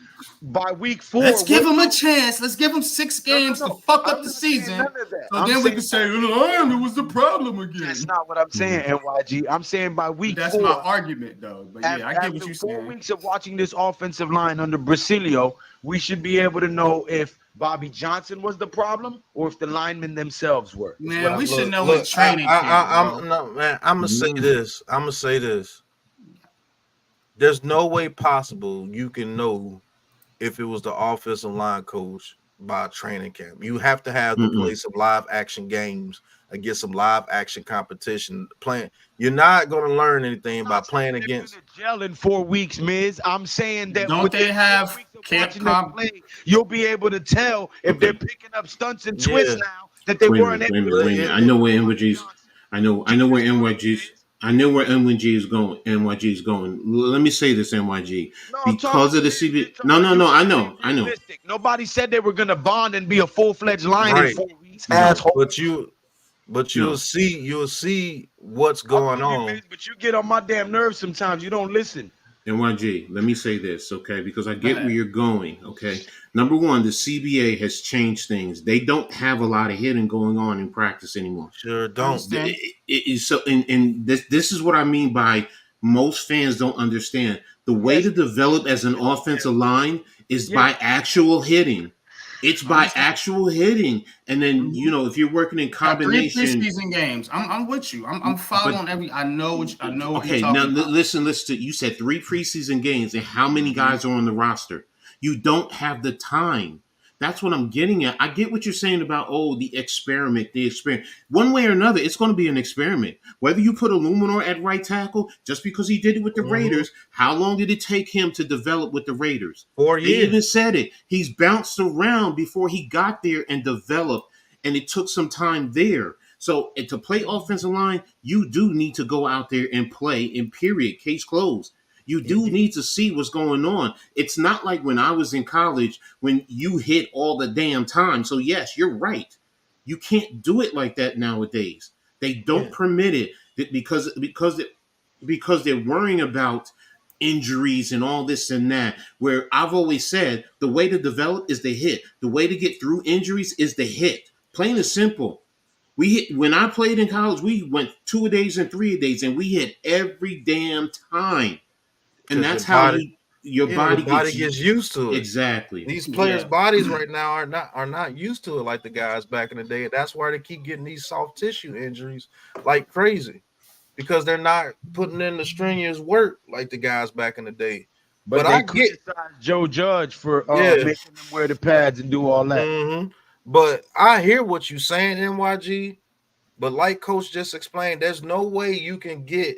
by week 4, let's give him a chance. Let's give him 6 games to fuck up the season. So then we can say, it was the problem again. That's not what I'm saying, NYG. I'm saying by week 4. That's my argument, though. But yeah, I get what you're saying. 4 weeks of watching this offensive line under Brasilio, we should be able to know if Bobby Johnson was the problem or if the linemen themselves were. Man, we should know in Look, training camp, bro. no, man, I'm gonna say this. I'm gonna say this. There's no way possible you can know if it was the offensive line coach by training camp. You have to have to play some live action games and get some live action competition playing. You're not going to learn anything by playing against gel in 4 weeks, Miz. I'm saying that don't they have camp play, you'll be able to tell if they're picking up stunts and twists now that they weren't able to. Wait a minute. I know where NYG's. I know where NYG's. I know where NYG is going. NYG is going. Let me say this, NYG, because of the CB. No. I know. Nobody said they were going to bond and be a full-fledged line in 4 weeks. Asshole. But you'll see what's going on. But you get on my damn nerves sometimes. You don't listen. NYG, let me say this, okay? Because I get where you're going, okay? Number one, the CBA has changed things. They don't have a lot of hitting going on in practice anymore. Sure don't. This is what I mean by most fans don't understand. The way to develop as an offensive line is by actual hitting. It's by actual hitting, and then if you're working in combination. 3 preseason games. I'm with you. I'm following every. I know what Okay, you're now about. listen. You said 3 preseason games, and how many guys are on the roster? You don't have the time. That's what I'm getting at. I get what you're saying about the experiment. One way or another, it's going to be an experiment. Whether you put Illuminor at right tackle, just because he did it with the Raiders, how long did it take him to develop with the Raiders? 4 years. They even said it. He's bounced around before he got there and developed, and it took some time there. So to play offensive line, you do need to go out there and play, in period, case closed. You do need to see what's going on. It's not like when I was in college when you hit all the damn time. So, yes, you're right. You can't do it like that nowadays. They don't permit it because they're worrying about injuries and all this and that, where I've always said the way to develop is the hit. The way to get through injuries is the hit. Plain and simple. When I played in college, we went 2-a-days and 3-a-days, and we hit every damn time. And that's how your body gets used to it. Exactly. These players' bodies right now are not used to it like the guys back in the day. That's why they keep getting these soft tissue injuries like crazy, because they're not putting in the strenuous work like the guys back in the day. But I get Joe Judge for making them wear the pads and do all that. Mm-hmm. But I hear what you're saying, NYG. But like Coach just explained, there's no way you can get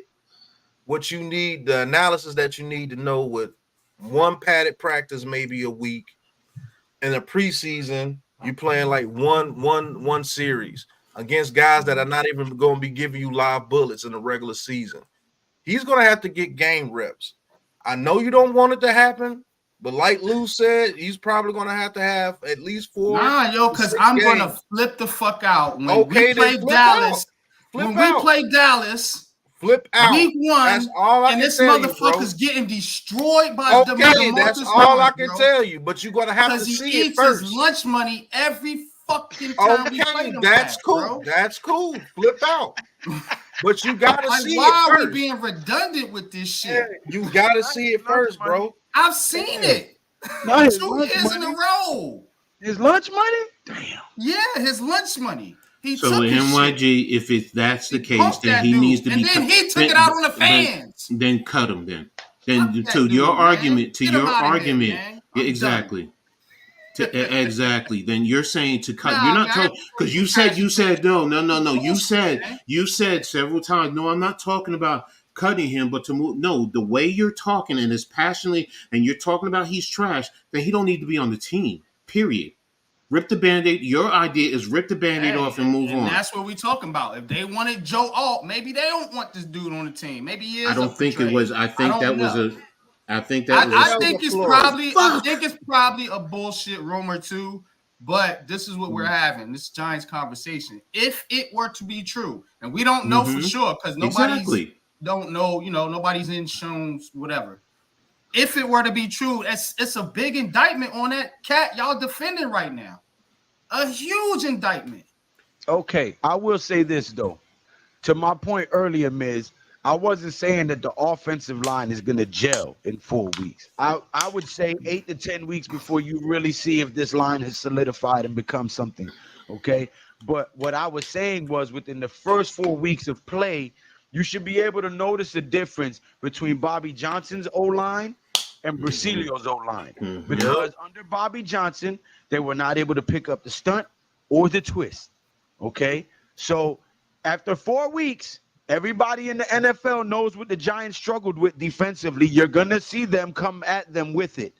what you need, the analysis that you need to know with one padded practice, maybe a week. In a preseason, you playing like one series against guys that are not even going to be giving you live bullets in the regular season. He's going to have to get game reps. I know you don't want it to happen, but like Lou said, he's probably going to have at least 4. Nah, yo, because I'm going to flip the fuck out. When we play Dallas, flip out. Week 1, that's all I and can this tell motherfucker's you, getting destroyed by the that's all I can tell you. But you're gonna have to see it first. His lunch money every fucking time. That's cool. Bro. That's cool. Flip out. But you gotta see it first. Why are we being redundant with this shit? Yeah, you gotta see it first, bro. I've seen it. 2 years in a row. His lunch money? Damn. Yeah, his lunch money. So NYG, if that's the case, then he needs to be. And then he took it out on the fans. Then cut him. Then to your argument, exactly. Exactly. Then you're saying to cut. You're not talking because you said no. You said several times. No, I'm not talking about cutting him, but to move. No, the way you're talking and as passionately, and you're talking about he's trash, then he don't need to be on the team. Period. Rip the Band-Aid. Your idea is rip the Band-Aid off and move on. That's what we're talking about. If they wanted Joe Alt, maybe they don't want this dude on the team. Maybe he is. I don't think it was. I think it's probably a bullshit rumor too. But this is what we're having. This Giants conversation. If it were to be true, and we don't know for sure because don't know. Nobody's in shown whatever. If it were to be true, it's a big indictment on that cat y'all defending right now. A huge indictment. Okay, I will say this though. To my point earlier, Miz, I wasn't saying that the offensive line is going to gel in 4 weeks. I would say 8 to 10 weeks before you really see if this line has solidified and become something. Okay. But what I was saying was within the first 4 weeks of play, you should be able to notice the difference between Bobby Johnson's O-line and Brasilio's O-line. Because under Bobby Johnson, they were not able to pick up the stunt or the twist. Okay. So after 4 weeks, everybody in the NFL knows what the Giants struggled with defensively. You're going to see them come at them with it.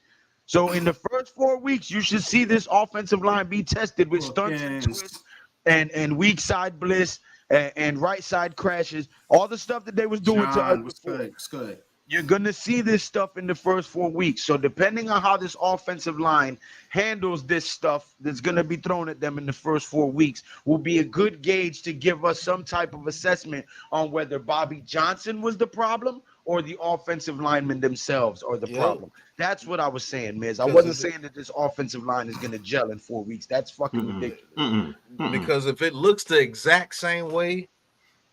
So in the first 4 weeks, you should see this offensive line be tested with stunts and twists and weak side bliss and right side crashes, all the stuff that they was doing to us before. It's good. You're going to see this stuff in the first 4 weeks. So depending on how this offensive line handles this stuff that's going to be thrown at them in the first 4 weeks will be a good gauge to give us some type of assessment on whether Bobby Johnson was the problem or the offensive linemen themselves are the problem. That's what I was saying, Miz. I wasn't saying that this offensive line is going to gel in 4 weeks. That's fucking ridiculous. Because if it looks the exact same way,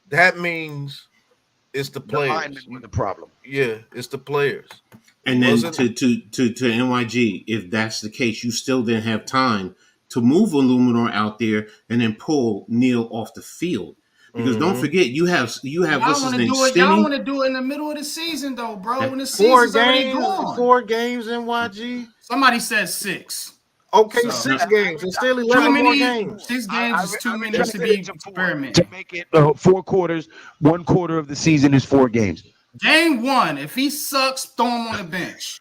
that means it's the players. The linemen were the problem. Yeah, it's the players. And then to NYG, if that's the case, you still didn't have time to move Illuminor out there and then pull Neal off the field. Because don't forget, you have what's his name? Y'all want to do it in the middle of the season, though, bro. When the 4 season's already games, gone. 4 games, NYG. Somebody said 6. Okay, 6 games. It's still 11 more games. 6 games is too many to be experimenting. To make it 4 quarters, 1 quarter of the season is 4 games. Game 1, if he sucks, throw him on the bench.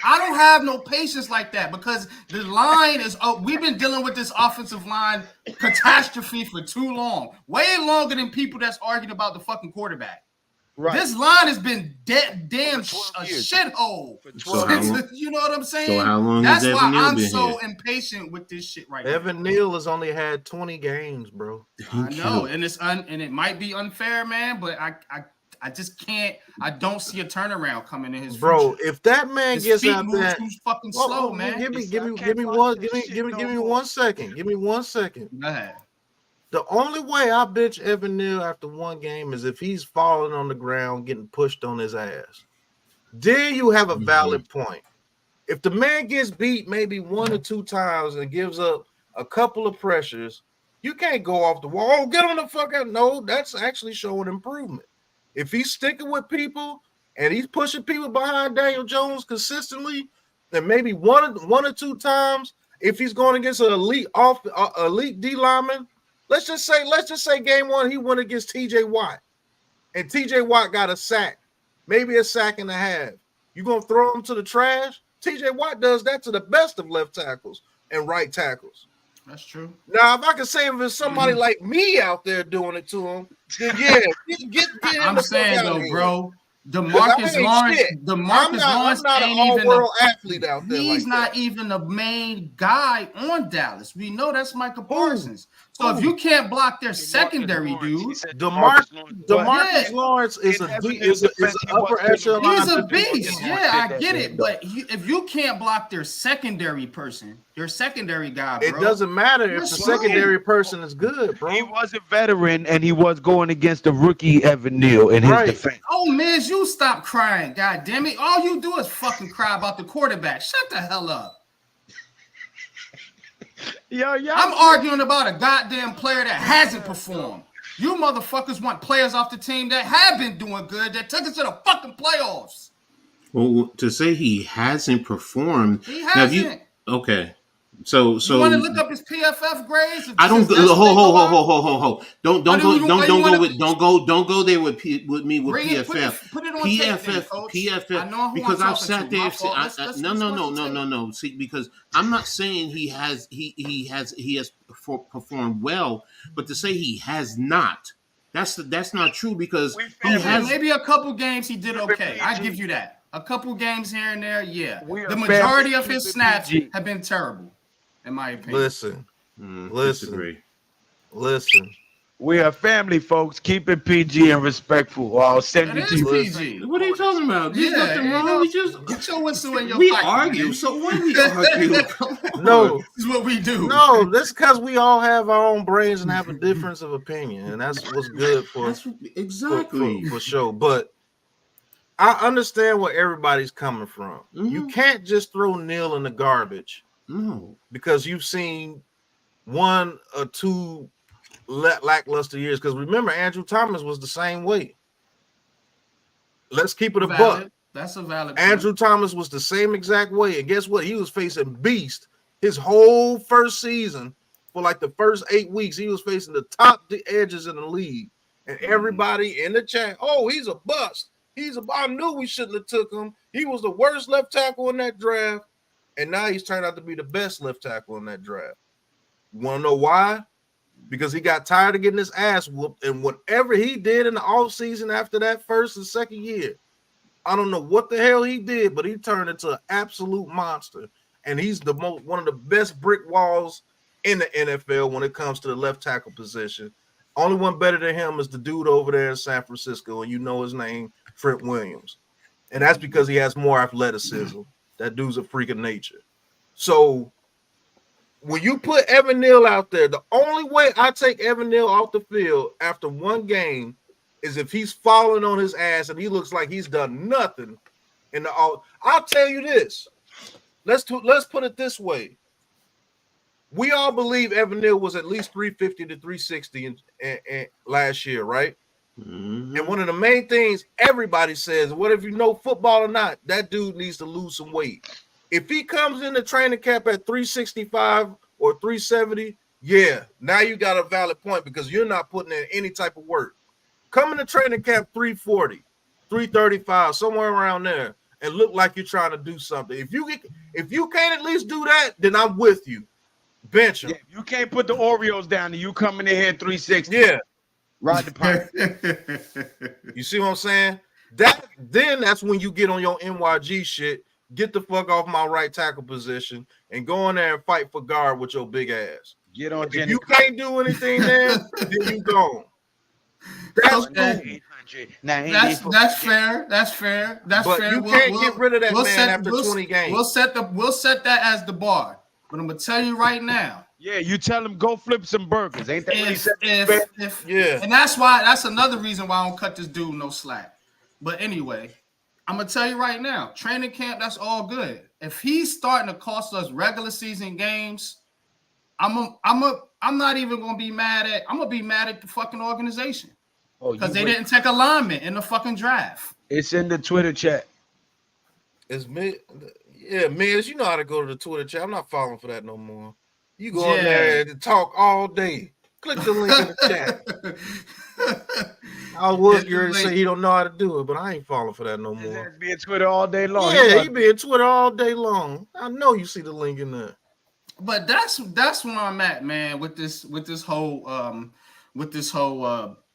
I don't have no patience like that because the line is up. We've been dealing with this offensive line catastrophe for too long. Way longer than people that's arguing about the fucking quarterback. Right. This line has been damn a shithole. You know what I'm saying? So how long That's has why Evan Neal I'm been so here? impatient with this shit right now. Evan Neal has only had 20 games, bro. I know, and it might be unfair, man, but I just can't. I don't see a turnaround coming in his bro. future. If that man His gets feet out move there, too fucking slow, man. Give me 1 second. Give me 1 second. Go ahead. The only way I bitch Evan Neal after 1 game is if he's falling on the ground, getting pushed on his ass. Then you have a valid point. If the man gets beat maybe 1 or 2 times and gives up a couple of pressures, you can't go off the wall. Oh, get on the fuck out. No, that's actually showing improvement. If he's sticking with people and he's pushing people behind Daniel Jones consistently, then maybe one or 2 times, if he's going against an elite D lineman, let's just say game 1 he went against TJ Watt, and TJ Watt got a sack, maybe a sack and a half. You gonna throw him to the trash? TJ Watt does that to the best of left tackles and right tackles. That's true. Now, if I could say if it's somebody like me out there doing it to him, then yeah, get I'm saying though, bro, DeMarcus Lawrence I'm not ain't an even all-world athlete out there. He's like not that. even the main guy on Dallas. We know that's Michael Parsons. So if you can't block their secondary dude, DeMarcus Lawrence is an upper echelon. He's a beast. Yeah, I get it. But if you can't block their secondary person, their secondary guy, bro, it doesn't matter if the secondary person is good, bro. He was a veteran and he was going against a rookie Evan Neal in his defense. Oh, Miz, you stop crying. God damn it. All you do is fucking cry about the quarterback. Shut the hell up. I'm arguing about a goddamn player that hasn't performed. You motherfuckers want players off the team that have been doing good, that took us to the fucking playoffs. Well, to say he hasn't performed. He hasn't. Okay. So you want to look up his PFF grades? I don't ho. Don't go there with me with PFF. Put it on PFF because I've sat there. No. See, because I'm not saying he has performed well, but to say he has not, that's not true because he has maybe a couple games he did okay. I give you that. A couple games here and there, yeah. The majority of his snaps have been terrible. In my opinion. Listen. We are family, folks. Keep it PG and respectful, or I'll send It you to is your PG. What are you talking about? There's nothing you wrong. know, We just get your whistle in your we pipe, argue. man. So when we argue, come on. No, This is what we do. no, that's because we all have our own brains and have a difference of opinion, and that's what's good for That's exactly. for sure. But I understand where everybody's coming from. You can't just throw Neal in the garbage No. because you've seen 1 or 2 lackluster years. Because remember, Andrew Thomas was the same way. Let's keep it a buck. That's a valid point. Andrew Thomas was the same exact way. And guess what? He was facing beast his whole first season. For like the first 8 weeks, he was facing the top edges in the league. And everybody in the chat, oh, he's a bust. I knew we shouldn't have took him. He was the worst left tackle in that draft. And now he's turned out to be the best left tackle in that draft. You want to know why? Because he got tired of getting his ass whooped. And whatever he did in the offseason after that first and second year, I don't know what the hell he did, but he turned into an absolute monster. And he's one of the best brick walls in the NFL when it comes to the left tackle position. Only one better than him is the dude over there in San Francisco, and you know his name, Trent Williams. And that's because he has more athleticism. That dude's a freak of nature. So when you put Evan Neal out there, the only way I take Evan Neal off the field after one game is if he's falling on his ass and he looks like he's done nothing in the all. I'll tell you this. Let's put it this way. We all believe Evan Neal was at least 350 to 360 in last year, right? Mm-hmm. And one of the main things everybody says, whether if you know football or not, that dude needs to lose some weight. If he comes in the training camp at 365 or 370, yeah, now you got a valid point because you're not putting in any type of work. Come in the training camp 340, 335, somewhere around there, and look like you're trying to do something. If you can't at least do that, then I'm with you. Bench him. Yeah, you can't put the Oreos down and you coming in here 360. Yeah. Ride the pipe. You see what I'm saying? That's when you get on your NYG shit. Get the fuck off my right tackle position and go in there and fight for guard with your big ass. Get on. If you can't do anything there, then you gone. That's okay. cool. That's fair. That's fair. That's but fair. You can't get rid of that man after 20 games. We'll set that as the bar. But I'm gonna tell you right now. Yeah, you tell him go flip some burgers. Ain't that what he said? Yeah. And that's another reason why I don't cut this dude no slack. But anyway, I'm gonna tell you right now, training camp, that's all good. If he's starting to cost us regular season games, I'm not even gonna be mad at. I'm gonna be mad at the fucking organization because they didn't take alignment in the fucking draft. It's in the Twitter chat. It's me. Yeah, Miz, you know how to go to the Twitter chat. I'm not falling for that no more. You go in there and talk all day. Click the link in the chat. I was going to say he don't know how to do it, but I ain't falling for that no more. Be in Twitter all day long. Yeah, he be in Twitter all day long. I know you see the link in there. But that's where I'm at, man, with this whole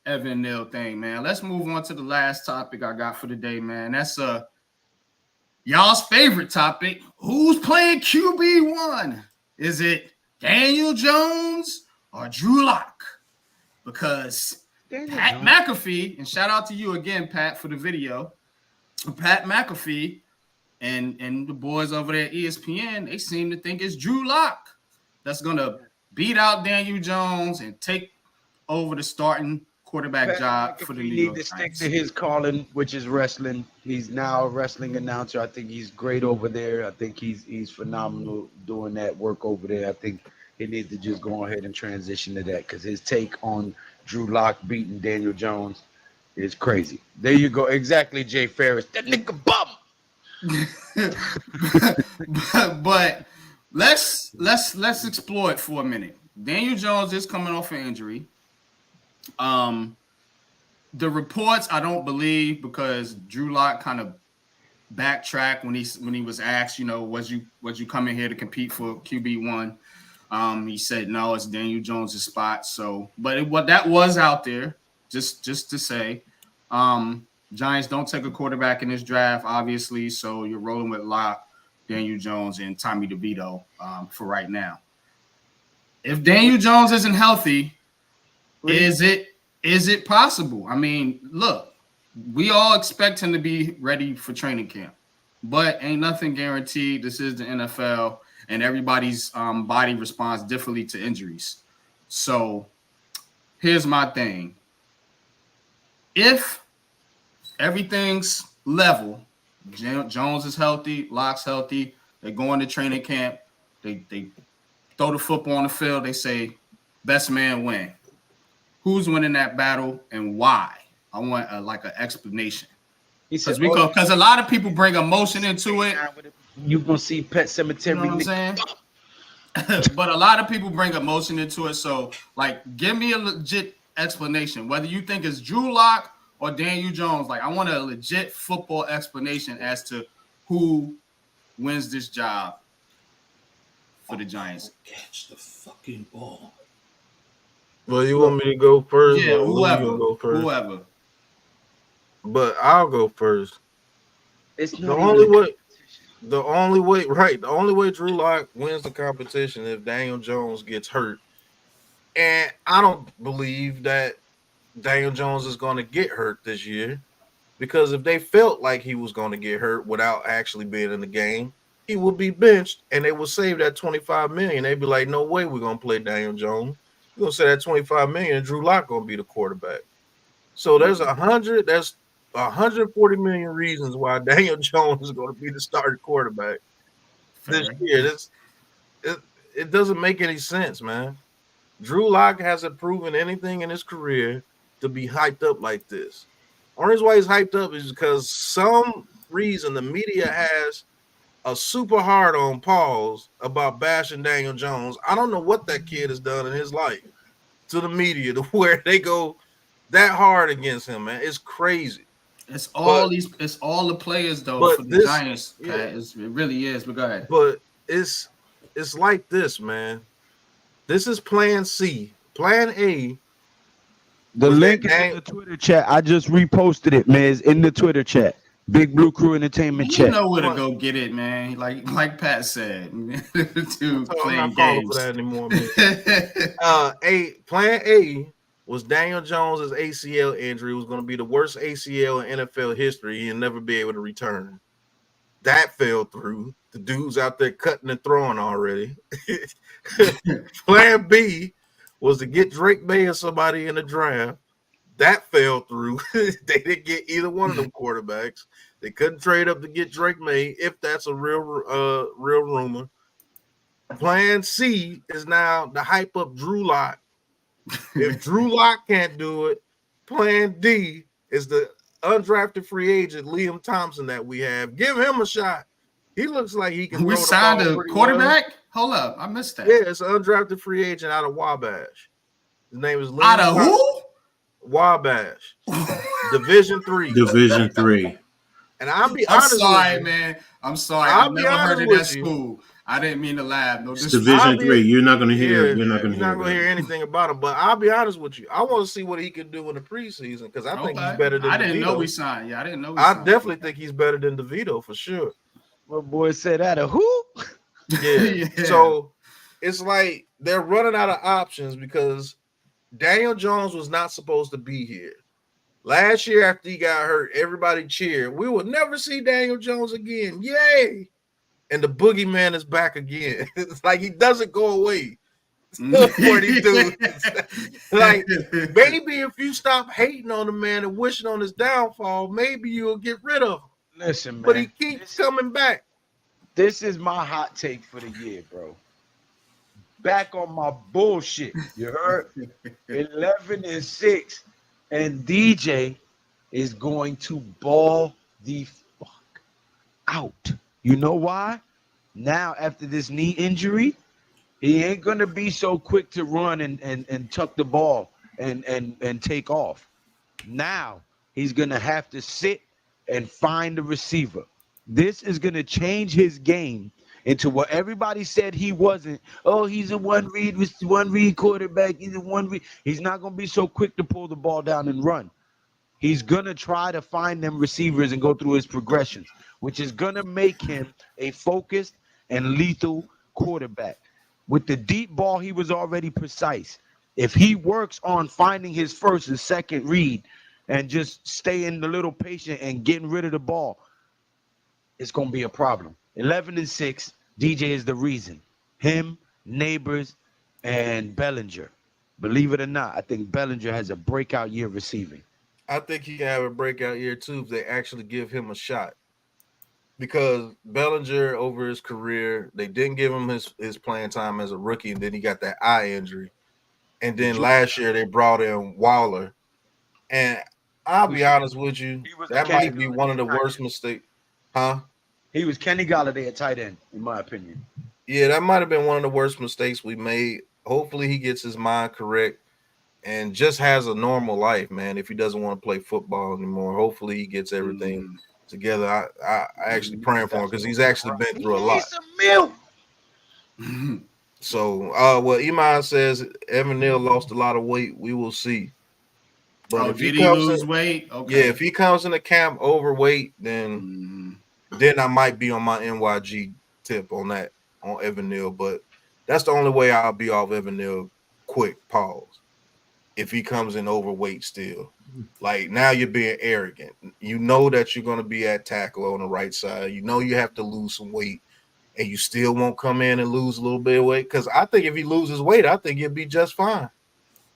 Evan Neal thing, man. Let's move on to the last topic I got for the day, man. That's y'all's favorite topic. Who's playing QB1? Is it Daniel Jones or Drew Lock? Because Pat McAfee, and shout out to you again, Pat, for the video. Pat McAfee and the boys over there at ESPN, they seem to think it's Drew Lock that's gonna beat out Daniel Jones and take over the starting quarterback job for the New York Giants. He needs to stick to his calling, which is wrestling. He's now a wrestling announcer. I think he's great over there. I think he's phenomenal doing that work over there. I think he needs to just go ahead and transition to that because his take on Drew Lock beating Daniel Jones is crazy. There you go. Exactly, Jay Ferris. That nigga bum. but let's explore it for a minute. Daniel Jones is coming off an injury. The reports I don't believe because Drew Lock kind of backtracked when he was asked, was you coming here to compete for QB1? He said no, it's Daniel Jones' spot. So, but that was out there, just to say, Giants don't take a quarterback in this draft, obviously. So you're rolling with Lock, Daniel Jones, and Tommy DeVito for right now. If Daniel Jones isn't healthy, Is it possible? I mean, look, we all expect him to be ready for training camp, but ain't nothing guaranteed. This is the NFL, and everybody's body responds differently to injuries. So here's my thing. If everything's level, Jones is healthy, Locke's healthy, they go into training camp, they throw the football on the field, they say, best man win. Who's winning that battle and why? I want an explanation. Because a lot of people bring emotion into it. You're going to see Pet Cemetery. You know what I'm saying? But a lot of people bring emotion into it. So, give me a legit explanation. Whether you think it's Drew Lock or Daniel Jones, I want a legit football explanation as to who wins this job for the Giants. Catch the fucking ball. Well, you want me to go first? Yeah, whoever. But I'll go first. It's the only way Drew Lock wins the competition if Daniel Jones gets hurt. And I don't believe that Daniel Jones is going to get hurt this year, because if they felt like he was going to get hurt without actually being in the game, he would be benched and they would save that $25 million. They'd be like, no way we're going to play Daniel Jones. We're going to say that $25 million and Drew Lock going to be the quarterback. So there's 140 million reasons why Daniel Jones is going to be the starting quarterback this year. It doesn't make any sense, man. Drew Lock hasn't proven anything in his career to be hyped up like this. Only reason why he's hyped up is because some reason the media has a super hard on pause about bashing Daniel Jones. I don't know what that kid has done in his life to the media to where they go that hard against him, man. It's crazy. It's all the players though for the Giants. Yeah. It really is. But go ahead. But it's like this, man. This is Plan C. Plan A. The link is in the Twitter chat. I just reposted it, man. It's in the Twitter chat. Big Blue Crew Entertainment chat. You know where to go get it, man. Like Pat said. Dude, I'm not falling for that anymore, man. Plan A was Daniel Jones' ACL injury. It was going to be the worst ACL in NFL history. He'll never be able to return. That fell through. The dude's out there cutting and throwing already. Plan B was to get Drake May or somebody in the draft. That fell through. They didn't get either one of them quarterbacks. They couldn't trade up to get Drake May, if that's a real rumor. Plan C is now to hype up Drew Lock. If Drew Lock can't do it, Plan D is the undrafted free agent Liam Thompson that we have. Give him a shot. He looks like he can. We signed a quarterback. Well. Hold up, I missed that. Yeah, it's an undrafted free agent out of Wabash. His name is Liam out of Thompson. Who? Wabash, Division 3. Division 3. And I'll be honest. I'm sorry, man. I'm sorry. I've never heard of that school. I didn't mean to laugh. No, Division 3. You're not going to hear. You're not going to hear anything about him. But I'll be honest with you. I want to see what he can do in the preseason because I think he's better than. I didn't know we signed. Yeah, I didn't know. I definitely think he's better than DeVito for sure. My boy said out of who? Yeah. So it's like they're running out of options because Daniel Jones was not supposed to be here. Last year after he got hurt, everybody cheered. We will never see Daniel Jones again. Yay! And the boogeyman is back again. It's like he doesn't go away. What he do? Like maybe if you stop hating on the man and wishing on his downfall, maybe you'll get rid of him. Listen, man. But he keeps coming back. This is my hot take for the year, bro. Back on my bullshit. You heard? 11-6, and DJ is going to ball the fuck out. You know why? Now, after this knee injury, he ain't gonna be so quick to run and tuck the ball and take off. Now he's gonna have to sit and find the receiver. This is gonna change his game into what everybody said he wasn't. Oh, he's a one read quarterback. He's a one read. He's not gonna be so quick to pull the ball down and run. He's gonna try to find them receivers and go through his progressions, which is gonna make him a focused and lethal quarterback. With the deep ball, he was already precise. If he works on finding his first and second read and just staying a little patient and getting rid of the ball, it's gonna be a problem. 11-6, DJ is the reason. Him, Neighbors, and Bellinger. Believe it or not, I think Bellinger has a breakout year receiving. I think he can have a breakout year too if they actually give him a shot. Because Bellinger, over his career, they didn't give him his playing time as a rookie, and then he got that eye injury. And then last year they brought in Waller. And I'll be honest with you, that might be one of the worst mistakes. Huh? He was Kenny Galladay at tight end, in my opinion. Yeah, that might have been one of the worst mistakes we made. Hopefully he gets his mind correct and just has a normal life, man, if he doesn't want to play football anymore. Hopefully he gets everything together. I actually praying for him because he's actually been through a lot. So, what Iman says, Evan Neal lost a lot of weight. We will see. But if did he he lose weight? Okay. Yeah, if he comes in the camp overweight, then I might be on my NYG tip on that, on Evan Neal. But that's the only way I'll be off Evan Neal. Quick pause. If he comes in overweight still. Like, now you're being arrogant. You know that you're going to be at tackle on the right side. You know you have to lose some weight, and you still won't come in and lose a little bit of weight. Because I think if he loses weight, I think he'll be just fine.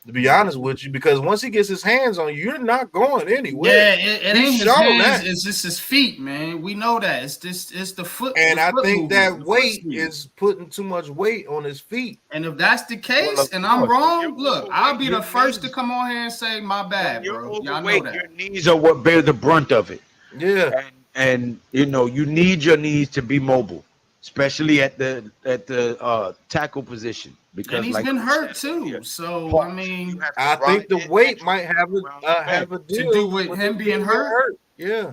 To be honest with you, because once he gets his hands on you, you're not going anywhere. Yeah, it ain't his hands, it's just his feet, man. We know that. It's the foot. And I think that weight is putting too much weight on his feet. And if that's the case, and I'm wrong, look, I'll be the first to come on here and say, my bad, bro. Y'all know that. Your knees are what bear the brunt of it. Yeah. And you know, you need your knees to be mobile, especially at the tackle position. Because and he's been hurt too. So I mean, I think the weight might have a deal to do with him being hurt. Yeah.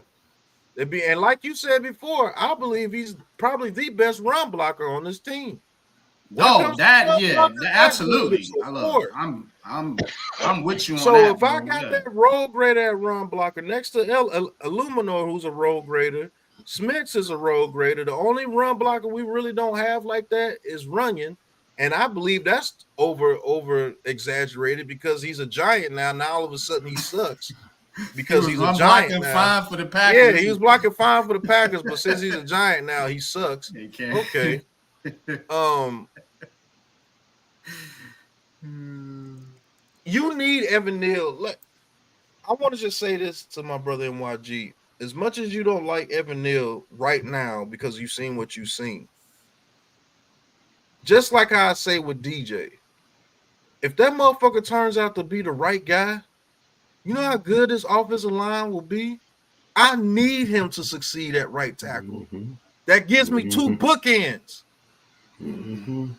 And like you said before, I believe he's probably the best run blocker on this team. Absolutely. I'm with you on that. So if I got that road grader at run blocker next to Illuminor, who's a road grader, Smith is a road grader. The only run blocker we really don't have like that is Runyon. And I believe that's over exaggerated because he's a giant now. Now all of a sudden he sucks because he's a giant now. Fine for the Packers. Yeah, he was blocking fine for the Packers, but since he's a giant now, he sucks. Okay. You need Evan Neal. I want to just say this to my brother NYG. As much as you don't like Evan Neal right now because you've seen what you've seen, just like I say with DJ, if that motherfucker turns out to be the right guy, you know how good this offensive line will be? I need him to succeed at right tackle. That gives me two bookends. You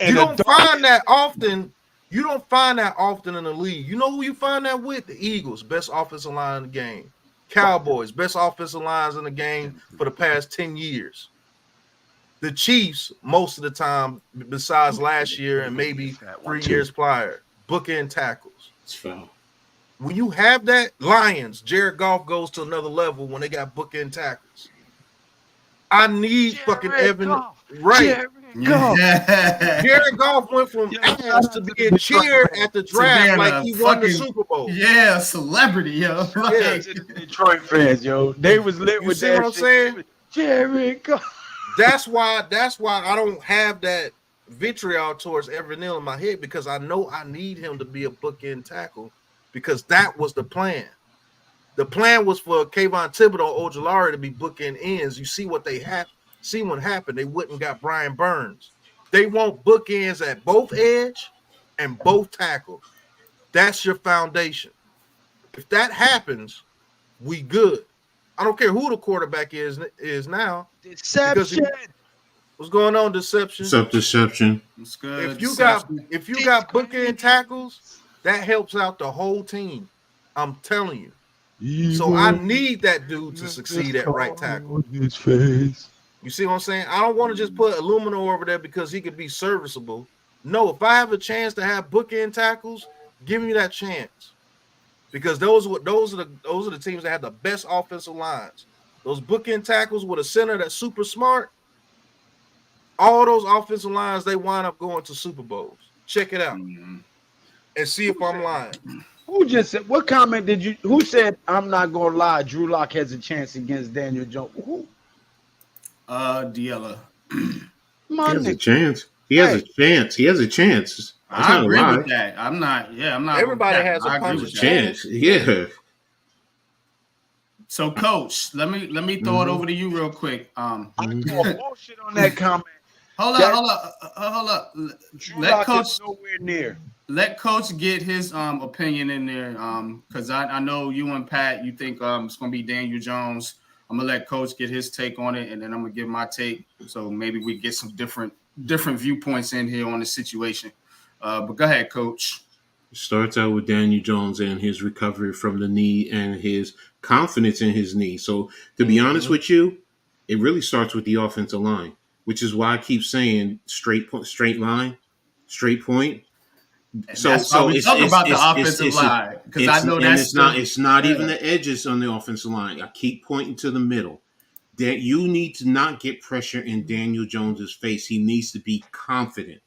don't find that often. You don't find that often in the league. You know who you find that with? The Eagles, best offensive line in the game. Cowboys, best offensive lines in the game for the past 10 years. The Chiefs, most of the time, besides last year and maybe 3 years prior, bookend tackles. When you have that, Lions, Jared Goff goes to another level when they got bookend tackles. I need fucking Evan. Right. Jared Goff went from ass to being cheered at the draft like he won the Super Bowl. Yeah, celebrity, yo. Yeah, Detroit fans, yo. They was lit with that. You see what I'm saying? Jared Goff. That's why I don't have that vitriol towards Evan Neal in my head because I know I need him to be a bookend tackle because that was the plan. The plan was for Kayvon Thibodeau or Ojulari to be bookend ends. You see what they have. See what happened. They wouldn't got Brian Burns. They want bookends at both edge and both tackle. That's your foundation. If that happens, we good. I don't care who the quarterback is now. Deception. What's going on, Deception? What's up, Deception? It's good. If you got bookend tackles, that helps out the whole team. I'm telling you. So I need that dude to succeed at right tackle. His face. You see what I'm saying? I don't want to just put Illuminor over there because he could be serviceable. No, if I have a chance to have bookend tackles, give me that chance. Because those are the teams that have the best offensive lines. Those bookend tackles with a center that's super smart. All those offensive lines, they wind up going to Super Bowls. Check it out. and see if I'm lying. Who just said? What comment did you? Who said I'm not gonna lie? Drew Lock has a chance against Daniel Jones. Who? Diella. My He has a nigga. chance. He has a Hey. chance. He has a chance. That's I not a agree lie. with that. I'm not. Yeah, I'm not. Everybody has a I agree puncher's with that. chance. Yeah. So, Coach, let me throw it over to you real quick. I call bullshit on that comment. Hold up. Drew Let Lock Coach is nowhere near. let Coach get his opinion in there. Because I know you and Pat, you think it's gonna be Daniel Jones. I'm gonna let Coach get his take on it, and then I'm gonna give my take. So maybe we get some different viewpoints in here on the situation. But go ahead, Coach. Starts out with Daniel Jones and his recovery from the knee and his confidence in his knee. So to be honest with you, it really starts with the offensive line, which is why I keep saying straight line, straight point. So That's why we talk about the offensive it's line, because I know that's it's not even the edges on the offensive line. I keep pointing to the middle. That you need to not get pressure in Daniel Jones's face. He needs to be confident.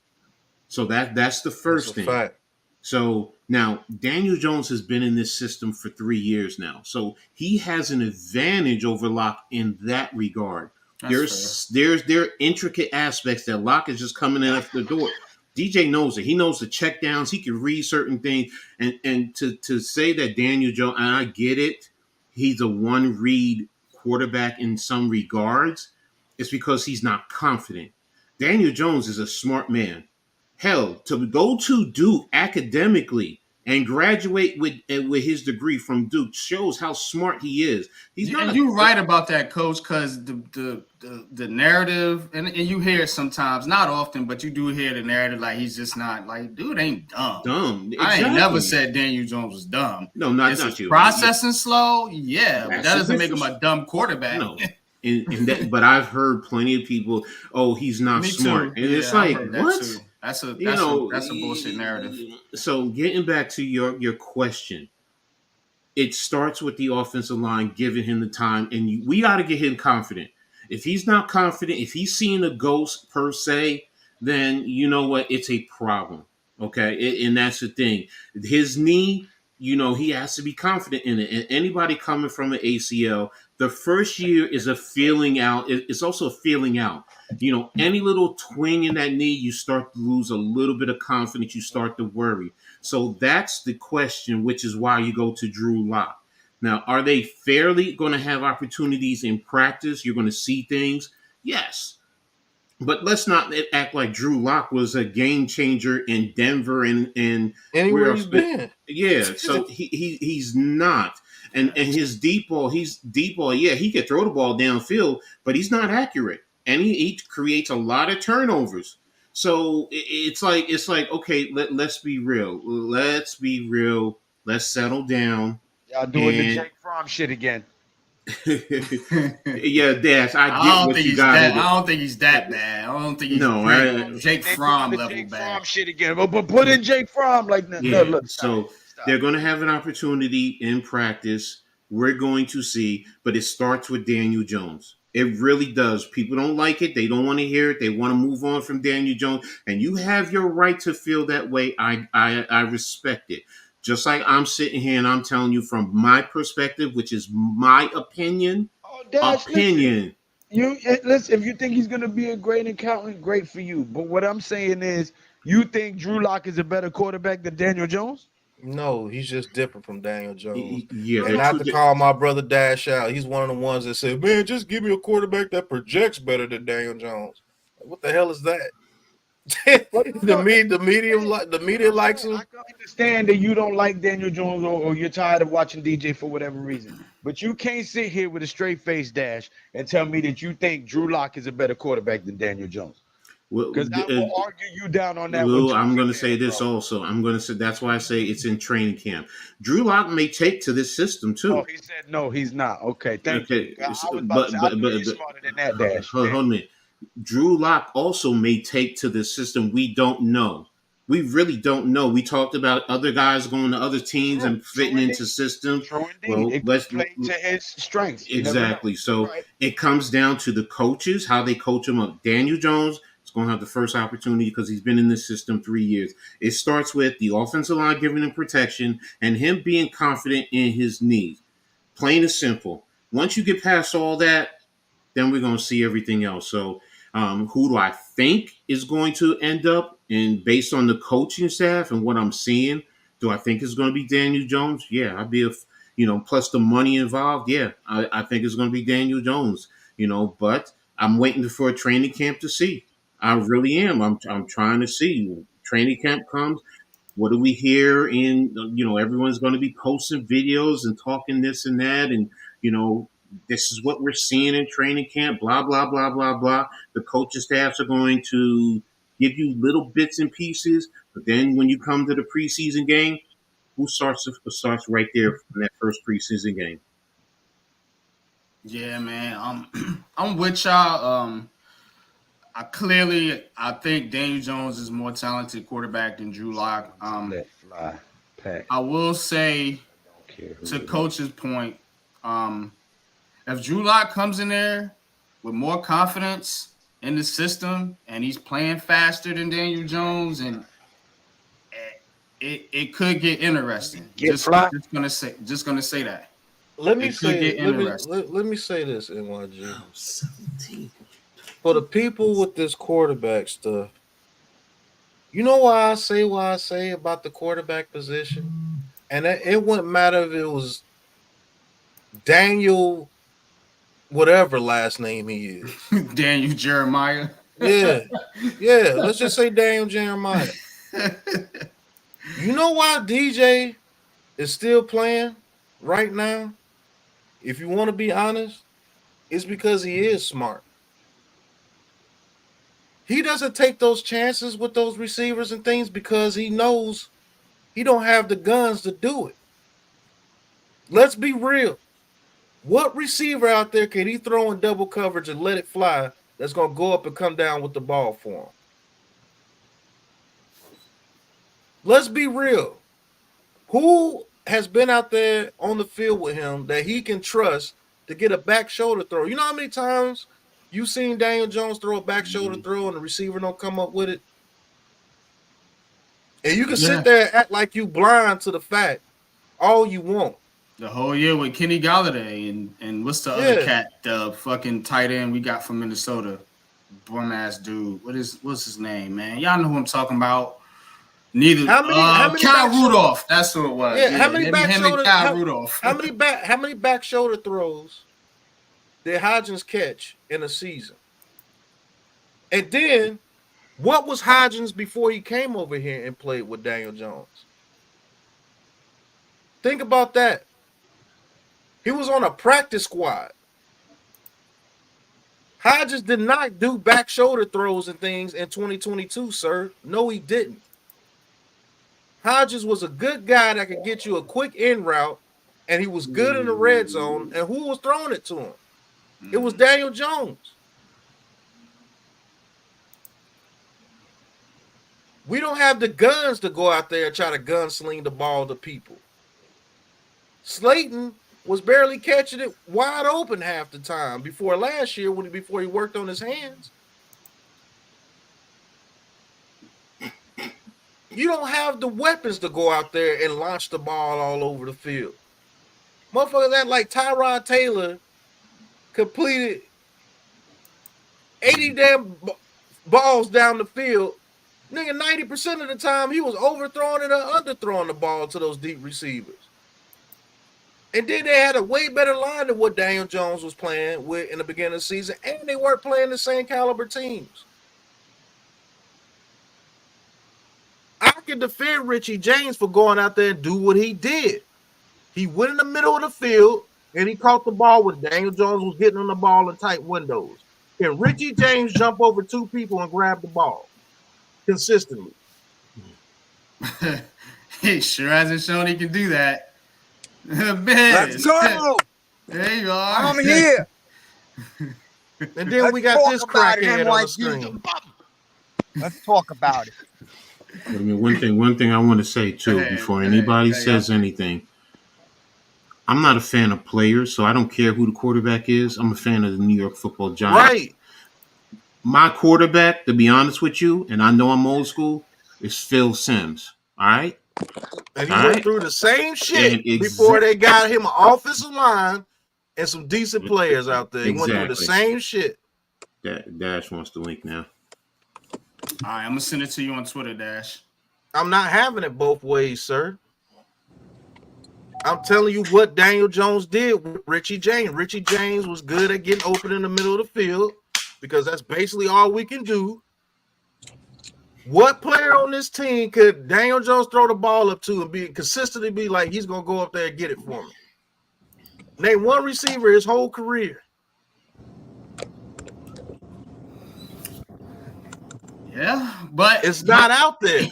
So that's the first thing. Fact. So now Daniel Jones has been in this system for 3 years now. So he has an advantage over Locke in that regard. There are intricate aspects that Locke is just coming in at the door. DJ knows it. He knows the check downs. He can read certain things. And to say that Daniel Jones, and I get it, he's a one read quarterback in some regards, it's because he's not confident. Daniel Jones is a smart man. Hell, to go to Duke academically and graduate with his degree from Duke shows how smart he is. He's not. And you're right about that, Coach, because the narrative, and you hear it sometimes, not often, but you do hear the narrative like he's just not like, dude ain't dumb. Dumb. I Exactly. ain't never said Daniel Jones was dumb. No, not you. Processing slow, yeah, but that doesn't make him Massive a dumb quarterback. No. But I've heard plenty of people, oh, he's not Me smart. too. And it's Yeah, I like, heard that what? too. That's a bullshit narrative. So getting back to your question, it starts with the offensive line giving him the time, and we got to get him confident. If he's not confident, if he's seeing a ghost per se, then you know what? It's a problem. Okay, and that's the thing. His knee, he has to be confident in it. And anybody coming from an ACL, the first year is a feeling out. It's also a feeling out. Any little twing in that knee, you start to lose a little bit of confidence. You start to worry. So that's the question, which is why you go to Drew Lock. Now, are they fairly going to have opportunities in practice? You're going to see things? Yes. But let's not act like Drew Lock was a game changer in Denver and Anywhere he's been. Yeah, so he's not. And his deep ball, yeah, he could throw the ball downfield, but he's not accurate. And he creates a lot of turnovers. So it's like okay, let's be real. Let's be real. Let's settle down. Y'all doing the Jake Fromm shit again. Yeah, Dash. I don't think he's that bad. I don't think he's Jake Fromm level Jake bad. Fromm shit again. But put in Jake Fromm like that. Yeah. Look, Stop. They're going to have an opportunity in practice. We're going to see, but it starts with Daniel Jones. It really does. People don't like it. They don't want to hear it. They want to move on from Daniel Jones, and you have your right to feel that way. I respect it. Just like I'm sitting here and I'm telling you from my perspective, which is my opinion. Listen, if you think he's going to be a great accountant, great for you. But what I'm saying is, you think Drew Lock is a better quarterback than Daniel Jones? No, he's just different from Daniel Jones. Yeah, and not to call my brother Dash out. He's one of the ones that said, man, just give me a quarterback that projects better than Daniel Jones. What the hell is that? the media likes him. I can understand that you don't like Daniel Jones or you're tired of watching DJ for whatever reason. But you can't sit here with a straight face, Dash, and tell me that you think Drew Lock is a better quarterback than Daniel Jones. Because I will argue you down on that. Lou, I'm going to say this also. I'm going to say that's why I say it's in training camp. Drew Lock may take to this system too. Oh, he said no, he's not. Okay, thank you. I was but smarter than that, Dash. Hold on a minute. Drew Lock also may take to this system. We don't know. We really don't know. We talked about other guys going to other teams and fitting into systems. Well, let's play to his strengths. Exactly. So it comes down to the coaches, how they coach him up. Daniel Jones is is going to have the first opportunity because he's been in this system 3 years. It starts with the offensive line giving him protection and him being confident in his knees. Plain and simple. Once you get past all that, then we're going to see everything else. So who do I think is going to end up? And based on the coaching staff and what I'm seeing, do I think it's going to be Daniel Jones? Yeah, I'd be plus the money involved. Yeah, I think it's going to be Daniel Jones, but I'm waiting for a training camp to see. I really am. I'm trying to see. Training camp comes. What do we hear everyone's going to be posting videos and talking this and that. And, this is what we're seeing in training camp, blah, blah, blah, blah, blah. The coaching staffs are going to give you little bits and pieces. But then when you come to the preseason game, who starts right there in that first preseason game? Yeah, man. I'm with y'all. I think Daniel Jones is more talented quarterback than Drew Lock. Let fly, pack. I will say, Don't care who to it is. Coach's point, if Drew Lock comes in there with more confidence in the system and he's playing faster than Daniel Jones, and it could get interesting. Just gonna say that. Let me It could get interesting. let me say this, NYG. 17. For the people with this quarterback stuff, you know why I say about the quarterback position? And it wouldn't matter if it was Daniel, whatever last name he is. Daniel Jeremiah. Yeah. Let's just say Daniel Jeremiah. You know why DJ is still playing right now? If you want to be honest, it's because he is smart. He doesn't take those chances with those receivers and things because he knows he don't have the guns to do it. Let's be real. What receiver out there can he throw in double coverage and let it fly that's going to go up and come down with the ball for him? Let's be real. Who has been out there on the field with him that he can trust to get a back shoulder throw? You know how many times you've seen Daniel Jones throw a back shoulder throw and the receiver don't come up with it? And you can sit there and act like you blind to the fact all you want. The whole year with Kenny Galladay and what's the other cat, the fucking tight end we got from Minnesota, bum ass dude. What's his name, man? Y'all know who I'm talking about. Neither. How many Kyle Rudolph. That's who it was. Yeah. How many back shoulder? Rudolph. How many back shoulder throws did Hodgins catch in a season? And then, what was Hodgins before he came over here and played with Daniel Jones? Think about that. He was on a practice squad. Hodgins did not do back shoulder throws and things in 2022, sir. No, he didn't. Hodgins was a good guy that could get you a quick in route, and he was good in the red zone. And who was throwing it to him? It was Daniel Jones. We don't have the guns to go out there and try to gunsling the ball to people. Slayton was barely catching it wide open half the time before last year before he worked on his hands. You don't have the weapons to go out there and launch the ball all over the field. Motherfucker that like Tyrod Taylor completed 80 damn balls down the field. Nigga, 90% of the time he was overthrowing and underthrowing the ball to those deep receivers. And then they had a way better line than what Daniel Jones was playing with in the beginning of the season, and they weren't playing the same caliber teams. I can defend Richie James for going out there and do what he did. He went in the middle of the field, and he caught the ball when Daniel Jones was getting on the ball in tight windows. Can Richie James jump over two people and grab the ball consistently? He sure hasn't shown he can do that. Let's go. There you are. I'm here. And then we got this crackhead on the screen. Let's talk about it. I mean, one thing I want to say too before anybody says anything. I'm not a fan of players, so I don't care who the quarterback is. I'm a fan of the New York Football Giants. Right. My quarterback, to be honest with you, and I know I'm old school, is Phil Simms. All right. And he All went right. through the same shit And before they got him an offensive line and some decent players out there. He went through the same shit. Dash wants the link now. All right, I'm gonna send it to you on Twitter, Dash. I'm not having it both ways, sir. I'm telling you what Daniel Jones did with Richie James. Richie James was good at getting open in the middle of the field because that's basically all we can do. What player on this team could Daniel Jones throw the ball up to and be consistently be like he's gonna go up there and get it for me? Name one receiver his whole career. Yeah, but it's not out there.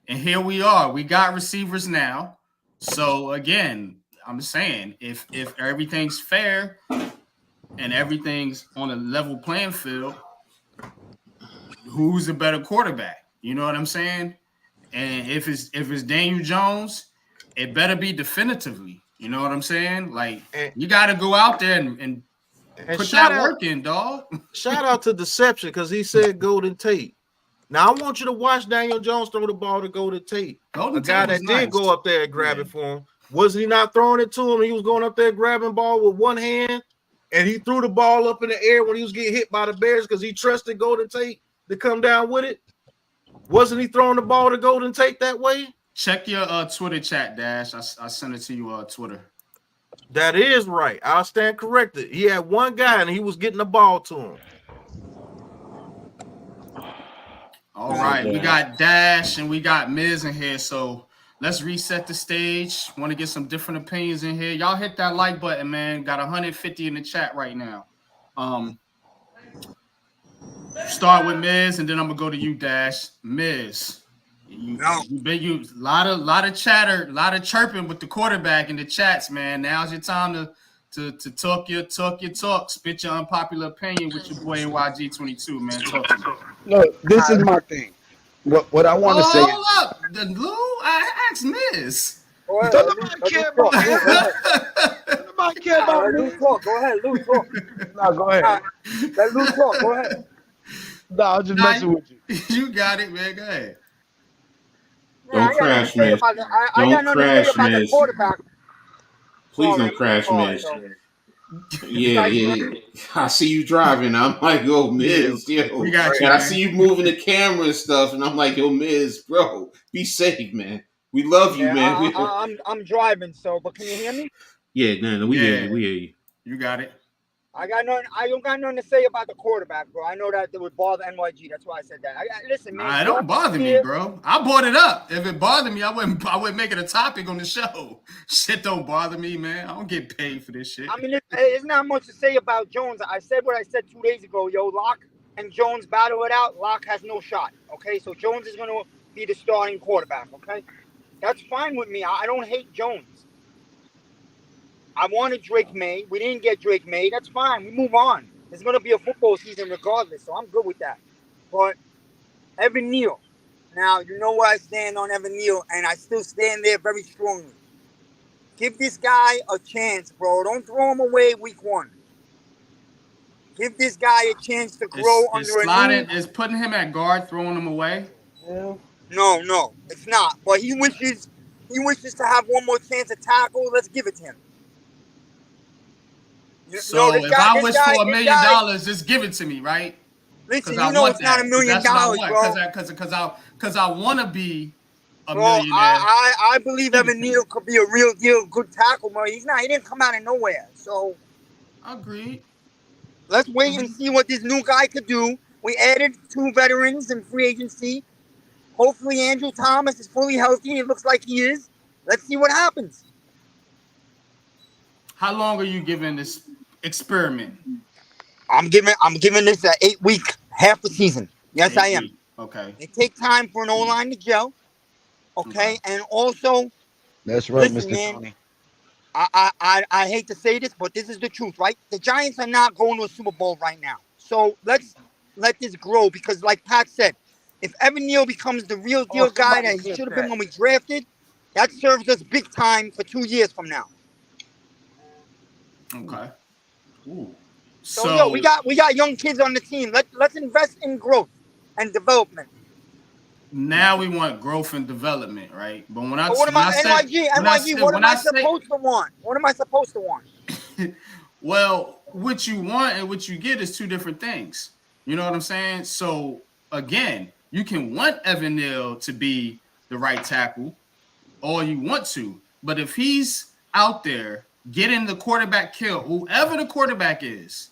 And here we are. We got receivers now. So again, I'm saying if everything's fair and everything's on a level playing field, who's a better quarterback? You know what I'm saying? And if it's Daniel Jones, it better be definitively. You know what I'm saying? Like you got to go out there and put that work in, dog. Shout out to Deception because he said Golden Tate. Now I want you to watch Daniel Jones throw the ball to Golden Tate. A guy that did go up there and grab it for him. Was he not throwing it to him? He was going up there grabbing ball with one hand, and he threw the ball up in the air when he was getting hit by the Bears because he trusted Golden Tate to come down with it. Wasn't he throwing the ball to Golden Tate that way? Check your Twitter chat, Dash. I sent it to you Twitter. That is right. I'll stand corrected. He had one guy, and he was getting the ball to him. All right, we got Dash and we got Miz in here, so let's reset the stage. Want to get some different opinions in here. Y'all hit that like button, man. Got 150 in the chat right now. Start with Miz, and then I'm gonna go to you, Dash. Miz, you lot of chatter, a lot of chirping with the quarterback in the chats, man. Now's your time to talk your talk, spit your unpopular opinion with your boy NYG22, man. Talk to me. Look, this is my thing. What I want to say. Hold up, Lou. I asked Miz. Don't nobody care about that. Nobody care about Lou talk. Go ahead, Lou talk. No, go ahead. Let Lou talk. Go ahead. No, I'm just messing with you. You got it, man. Go ahead. Don't crash, Miz. Don't crash, Miz. Please don't crash, Miz. Yeah. I see you driving. I'm like, yo, Miz, yo. We got you, and I man. see you moving the camera and stuff, and I'm like, yo, Miz, bro, be safe, man. We love you, man. I'm driving, but can you hear me? Yeah, no, we hear you. We hear you. You got it. I don't got nothing to say about the quarterback, bro. I know that it would bother NYG. That's why I said that. Listen, man. It don't bother me, bro. I brought it up. If it bothered me, I wouldn't make it a topic on the show. Shit don't bother me, man. I don't get paid for this shit. I mean, it's not much to say about Jones. I said what I said 2 days ago. Yo, Locke and Jones battle it out. Locke has no shot. Okay, so Jones is going to be the starting quarterback. Okay, that's fine with me. I don't hate Jones. I wanted Drake May. We didn't get Drake May. That's fine. We move on. There's going to be a football season regardless, so I'm good with that. But Evan Neal. Now, you know where I stand on Evan Neal, and I still stand there very strongly. Give this guy a chance, bro. Don't throw him away week one. Give this guy a chance to grow under a new... Is putting him at guard throwing him away? No, it's not. But he wishes to have one more chance to tackle. Let's give it to him. So if I wish for $1 million, just give it to me, right? Listen, you know it's not $1 million, bro. Because I want to be a bro, millionaire. I believe Evan Neal could be a real deal good tackle, man. He didn't come out of nowhere. So agreed. Let's wait and see what this new guy could do. We added 2 veterans in free agency. Hopefully Andrew Thomas is fully healthy. It looks like he is. Let's see what happens. How long are you giving this experiment? I'm giving this an 8-week, half a season. Yes, I am. Okay. It takes time for an O-line to gel. Okay, and also, that's right, listen, Mr. man, Tony. I hate to say this, but this is the truth, right? The Giants are not going to a Super Bowl right now. So let's let this grow because, like Pat said, if Evan Neal becomes the real deal guy that he should have been when we drafted, that serves us big time for 2 years from now. Okay. Ooh. So we got young kids on the team. Let's invest in growth and development. Now we want growth and development, right? But when I What am I supposed to want? What am I supposed to want? Well, what you want and what you get is two different things. You know what I'm saying? So again, you can want Evan Neal to be the right tackle all you want to, but if he's out there getting the quarterback kill, whoever the quarterback is,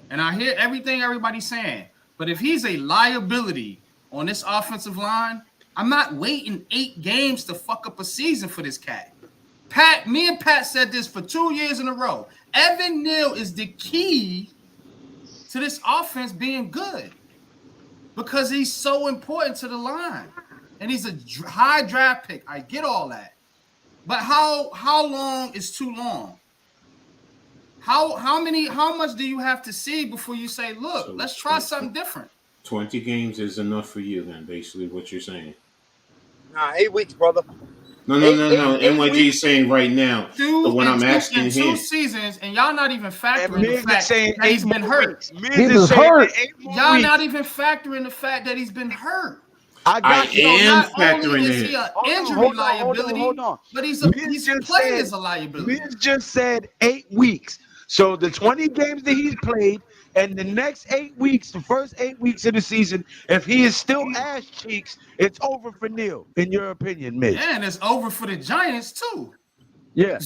and I hear everything everybody's saying, but if he's a liability on this offensive line, I'm not waiting 8 games to fuck up a season for this cat. Me and Pat said this for 2 years in a row. Evan Neal is the key to this offense being good because he's so important to the line. And he's a high draft pick. I get all that. But how long is too long? How much do you have to see before you say, look, let's try something different? 20 games is enough for you, then, basically, what you're saying. Nah, 8 weeks, brother. No. NYG is saying right now. When I'm asking him, 2 seasons, and y'all not even factoring the fact that he's been hurt. He was hurt. Y'all not even factoring the fact that he's been hurt. I am factoring in. He an injury liability, hold on. But he's playing as a liability. Miz just said 8 weeks. So the 20 games that he's played, and the next 8 weeks, the first 8 weeks of the season, if he is still ass cheeks, it's over for Neal, in your opinion, Miz. Yeah, and it's over for the Giants too. Yeah.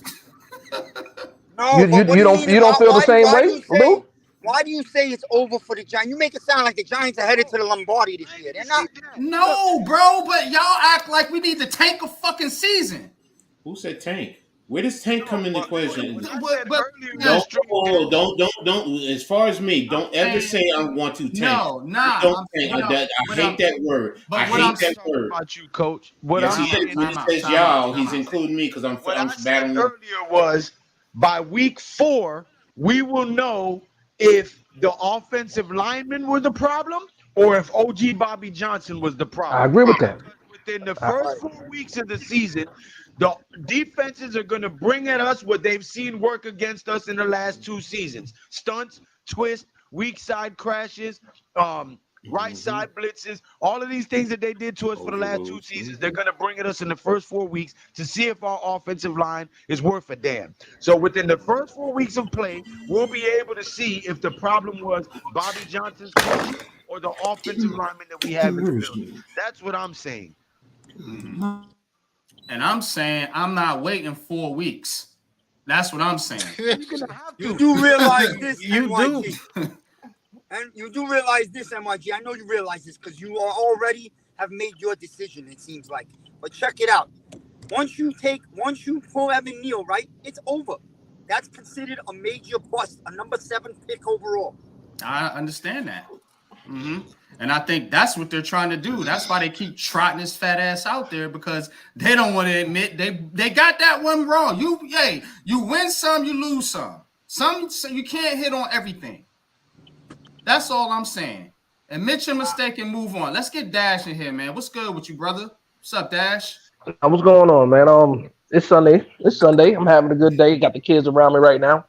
No, you don't feel the same way, Lou? Why do you say it's over for the Giants? You make it sound like the Giants are headed to the Lombardi this year. They're not. No, bro, but y'all act like we need to tank a fucking season. Who said tank? Where does tank come into question? Don't. As far as me, don't ever say I want to tank. No, nah. Don't tank. I hate that word. I hate that word. About you, Coach. When he says y'all, he's including me because I'm battling. Earlier was by week 4, we will know if the offensive lineman was the problem or if OG Bobby Johnson was the problem. I agree with that. Within the first 4 weeks of the season, the defenses are going to bring at us what they've seen work against us in the last 2 seasons. Stunts, twists, weak side crashes, right side blitzes, all of these things that they did to us for the last 2 seasons, they're going to bring at us in the first 4 weeks to see if our offensive line is worth a damn. So within the first 4 weeks of play, we'll be able to see if the problem was Bobby Johnson's coach or the offensive lineman that we have in the building. That's what I'm saying. And I'm saying I'm not waiting 4 weeks. That's what I'm saying. You do realize this, You NYG. And you do realize this, NYG. I know you realize this because you are already have made your decision, it seems like. But check it out. Once you pull Evan Neal, right, it's over. That's considered a major bust, a number 7 pick overall. I understand that. Mm-hmm. And I think that's what they're trying to do. That's why they keep trotting this fat ass out there because they don't want to admit they got that one wrong. You win some, you lose some. So you can't hit on everything. That's all I'm saying. Admit your mistake and move on. Let's get Dash in here, man. What's good with you, brother? What's up, Dash? What's going on, man? It's Sunday. I'm having a good day. Got the kids around me right now.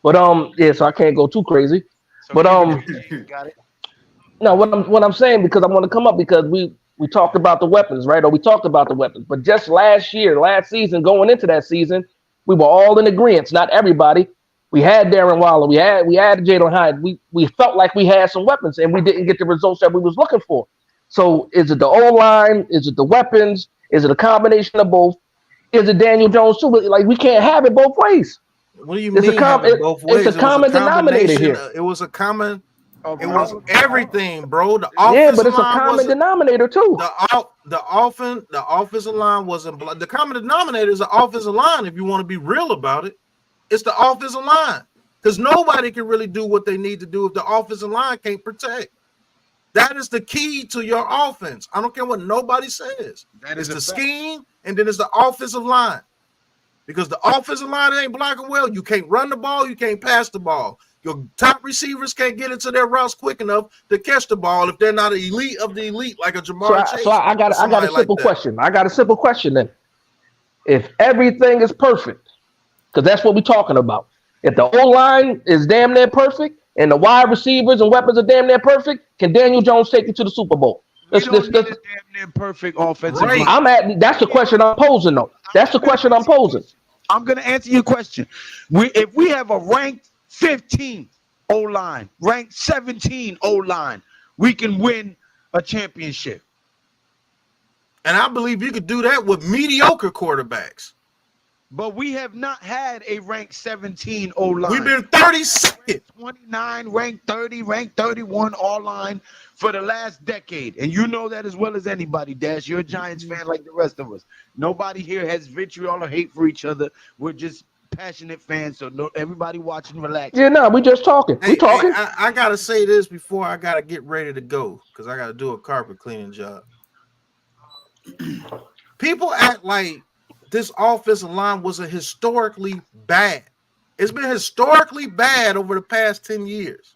But so I can't go too crazy. But got it. No, what I'm saying, because I want to come up because we talked about the weapons, right? Or we talked about the weapons. But just last season, going into that season, we were all in agreement. Not everybody. We had Darren Waller. We had Jalen Hyde. We felt like we had some weapons, and we didn't get the results that we was looking for. So is it the O-line? Is it the weapons? Is it a combination of both? Is it Daniel Jones too? Like, we can't have it both ways. What do you mean? Both ways? It's a common denominator here. It was a common. It was everything, bro. But it's a common denominator too. The offensive line wasn't. The common denominator is the offensive line. If you want to be real about it, it's the offensive line because nobody can really do what they need to do if the offensive line can't protect. That is the key to your offense. I don't care what nobody says. That is the scheme, and then it's the offensive line. Because the offensive line ain't blocking well, you can't run the ball, you can't pass the ball. Your top receivers can't get into their routes quick enough to catch the ball if they're not an elite of the elite like a Jamar Chase. So I got a simple question. I got a simple question then. If everything is perfect, because that's what we're talking about. If the O-line is damn near perfect and the wide receivers and weapons are damn near perfect, can Daniel Jones take you to the Super Bowl? We don't need a damn near perfect offensive Right. line. That's the question I'm posing, though. That's the question I'm posing. I'm going to answer your question. If we have a ranked 15 O-line, ranked 17 O-line, we can win a championship. And I believe you could do that with mediocre quarterbacks. But we have not had a ranked 17 O-line. We've been 32nd. 29, ranked 30, ranked 31 all-line for the last decade. And you know that as well as anybody, Dash. You're a Giants fan like the rest of us. Nobody here has vitriol or hate for each other. We're just passionate fans, so everybody watching, relax. Yeah, no, we just talking. We talking. Hey, I got to say this before I got to get ready to go because I got to do a carpet cleaning job. People act like this offensive line was a historically bad. It's been historically bad over the past 10 years.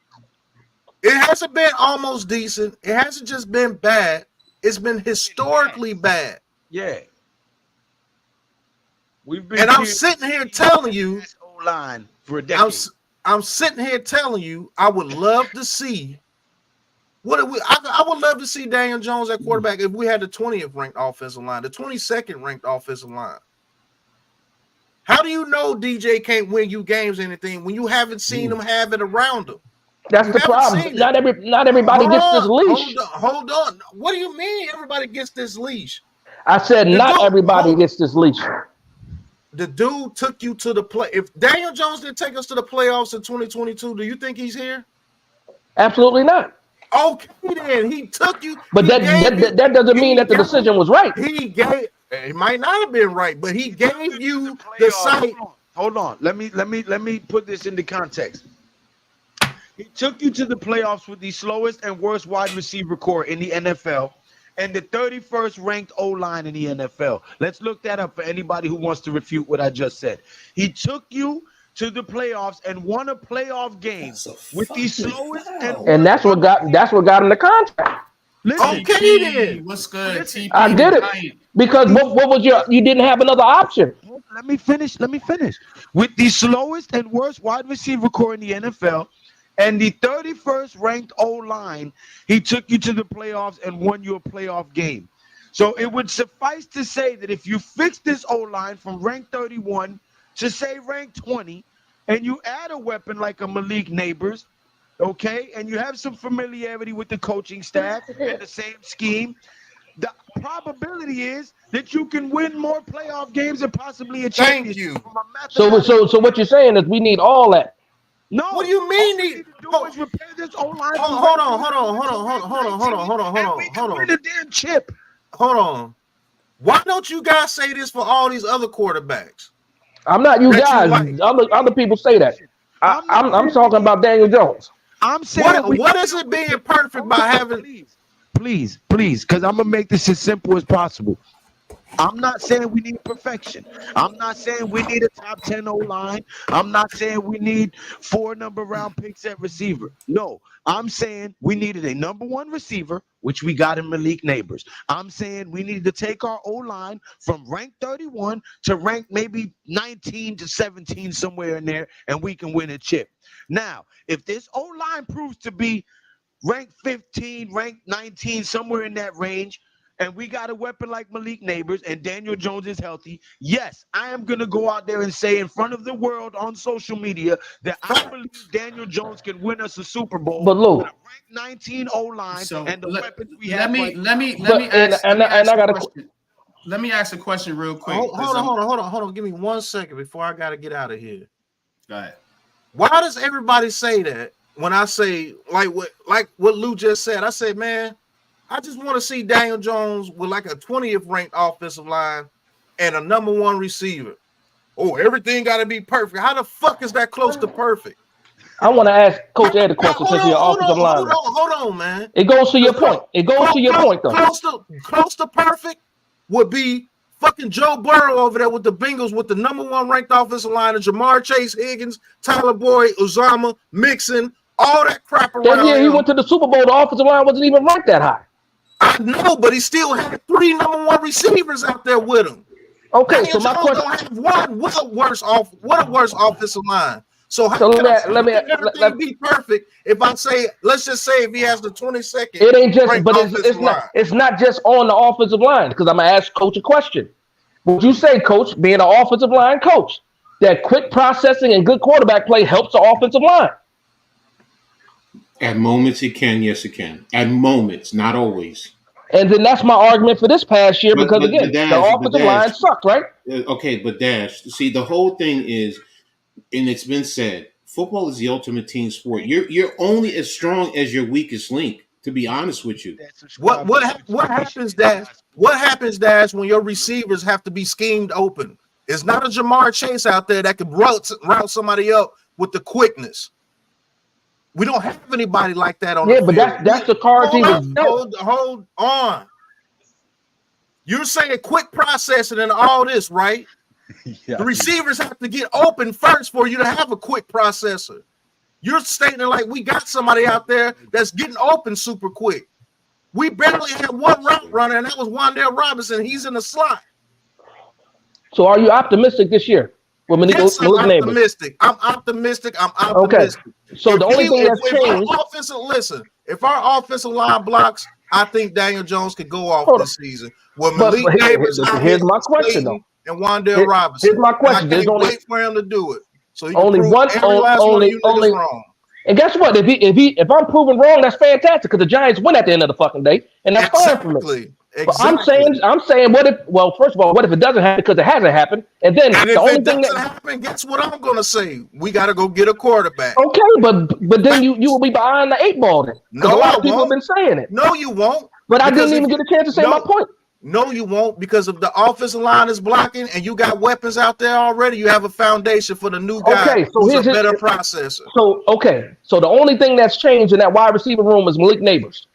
It hasn't been almost decent. It hasn't just been bad. It's been historically bad. Yeah. And I'm sitting here telling you, O-line for a decade. I'm sitting here telling you, I would love to see I would love to see Daniel Jones at quarterback if we had the 20th ranked offensive line, the 22nd ranked offensive line. How do you know DJ can't win you games or anything when you haven't seen him have it around him? That's the problem. Not everybody gets this leash. Hold on. What do you mean everybody gets this leash? I said not everybody gets this leash. The dude took you to the play. If Daniel Jones didn't take us to the playoffs in 2022, do you think he's here? Absolutely not. Okay, then he took you. But that doesn't mean that the decision was right. It might not have been right, but he gave you the site. Hold on. Let me put this into context. He took you to the playoffs with the slowest and worst wide receiver core in the NFL and the 31st ranked O-line in the NFL. Let's look that up for anybody who wants to refute what I just said. He took you to the playoffs and won a playoff game with the slowest and that's what got him the contract. Listen, okay, then. What's good? TP, I get it. Because what was you didn't have another option. Let me finish. With the slowest and worst wide receiver core in the NFL and the 31st ranked O-line, he took you to the playoffs and won you a playoff game. So it would suffice to say that if you fix this O-line from rank 31 to say rank 20, and you add a weapon like a Malik Neighbors, okay, and you have some familiarity with the coaching staff and the same scheme, the probability is that you can win more playoff games and possibly a championship. So what you're saying is we need all that. No. What do you mean? All we need to do is repair this O-line. Hold on. Win a damn chip. Hold on. Why don't you guys say this for all these other quarterbacks? I'm not you guys. Other people say that. I'm talking about Daniel Jones. I'm saying what is it being perfect by having? Please, because I'm gonna make this as simple as possible. I'm not saying we need perfection. I'm not saying we need a top 10 O-line. I'm not saying we need 4 number round picks at receiver. No, I'm saying we needed a number 1 receiver, which we got in Malik Neighbors. I'm saying we needed to take our O-line from rank 31 to rank maybe 19 to 17, somewhere in there, and we can win a chip. Now, if this O-line proves to be rank 15, rank 19, somewhere in that range, and we got a weapon like Malik Neighbors and Daniel Jones is healthy, yes, I am going to go out there and say in front of the world on social media that I believe Daniel Jones can win us a Super Bowl but Lou, with a ranked 19 O-line and the weapons we have. Let me ask a question real quick. Hold on. Give me 1 second before I got to get out of here. Go ahead. Why does everybody say that when I say like what Lou just said? I said, man, I just want to see Daniel Jones with like a 20th ranked offensive line and a number 1 receiver. Oh, everything got to be perfect. How the fuck is that close to perfect? I want to ask Coach Ed a question since you're offensive line. Hold on, man. It goes to your point. Though. Close to perfect would be fucking Joe Burrow over there with the Bengals with the number 1 ranked offensive line of Jamar Chase, Higgins, Tyler Boyd, Uzama, Mixon, all that crap around. That year he went to the Super Bowl, the offensive line wasn't even ranked that high. I know, but he still had 3 number 1 receivers out there with him. Okay, Daniel so my Jones question: don't have one. What a worse offensive line So how can everything be perfect if I say, let's just say if he has the 22nd? It ain't just, but it's not just on the offensive line, because I'm gonna ask Coach a question. Would you say, Coach, being an offensive line coach, that quick processing and good quarterback play helps the offensive line? At moments it can, yes it can. At moments, not always. And then that's my argument for this past year, because again, the offensive line sucked, right? Okay, but Dash, see, the whole thing is, and it's been said, football is the ultimate team sport. You're only as strong as your weakest link, to be honest with you. What happens, Dash? What happens, Dash, when your receivers have to be schemed open? It's not a Jamar Chase out there that can route somebody up with the quickness. We don't have anybody like that on the field. Yeah, but that's the card he was dealt. Hold on. You're saying quick processing and all this, right? The receivers have to get open first for you to have a quick processor. You're stating like we got somebody out there that's getting open super quick. We barely had one route runner, and that was Wan'Dale Robinson. He's in the slot. So are you optimistic this year? Yes, I'm optimistic. I'm optimistic. Okay. So the only thing that's changed. If our offensive line blocks, I think Daniel Jones could go off this season. Well, Malik Neighbors, here's my question though. And Wan'Dale Robinson. Here's my question. I can't wait for him to do it. So only one. Wrong. And guess what? If I'm proven wrong, that's fantastic, because the Giants win at the end of the fucking day, and that's fine for me. Exactly. I'm saying, what if? Well, first of all, what if it doesn't happen, because it hasn't happened? And then the only thing that happen, guess what I'm gonna say? We got to go get a quarterback. Okay, but then you will be behind the 8 ball then. No, a lot of people have been saying it. No, you won't. But I didn't even get a chance to say my point. No, you won't, because if the offensive line is blocking and you got weapons out there already, you have a foundation for the new guy who's a better processor. So the only thing that's changed in that wide receiver room is Malik Neighbors.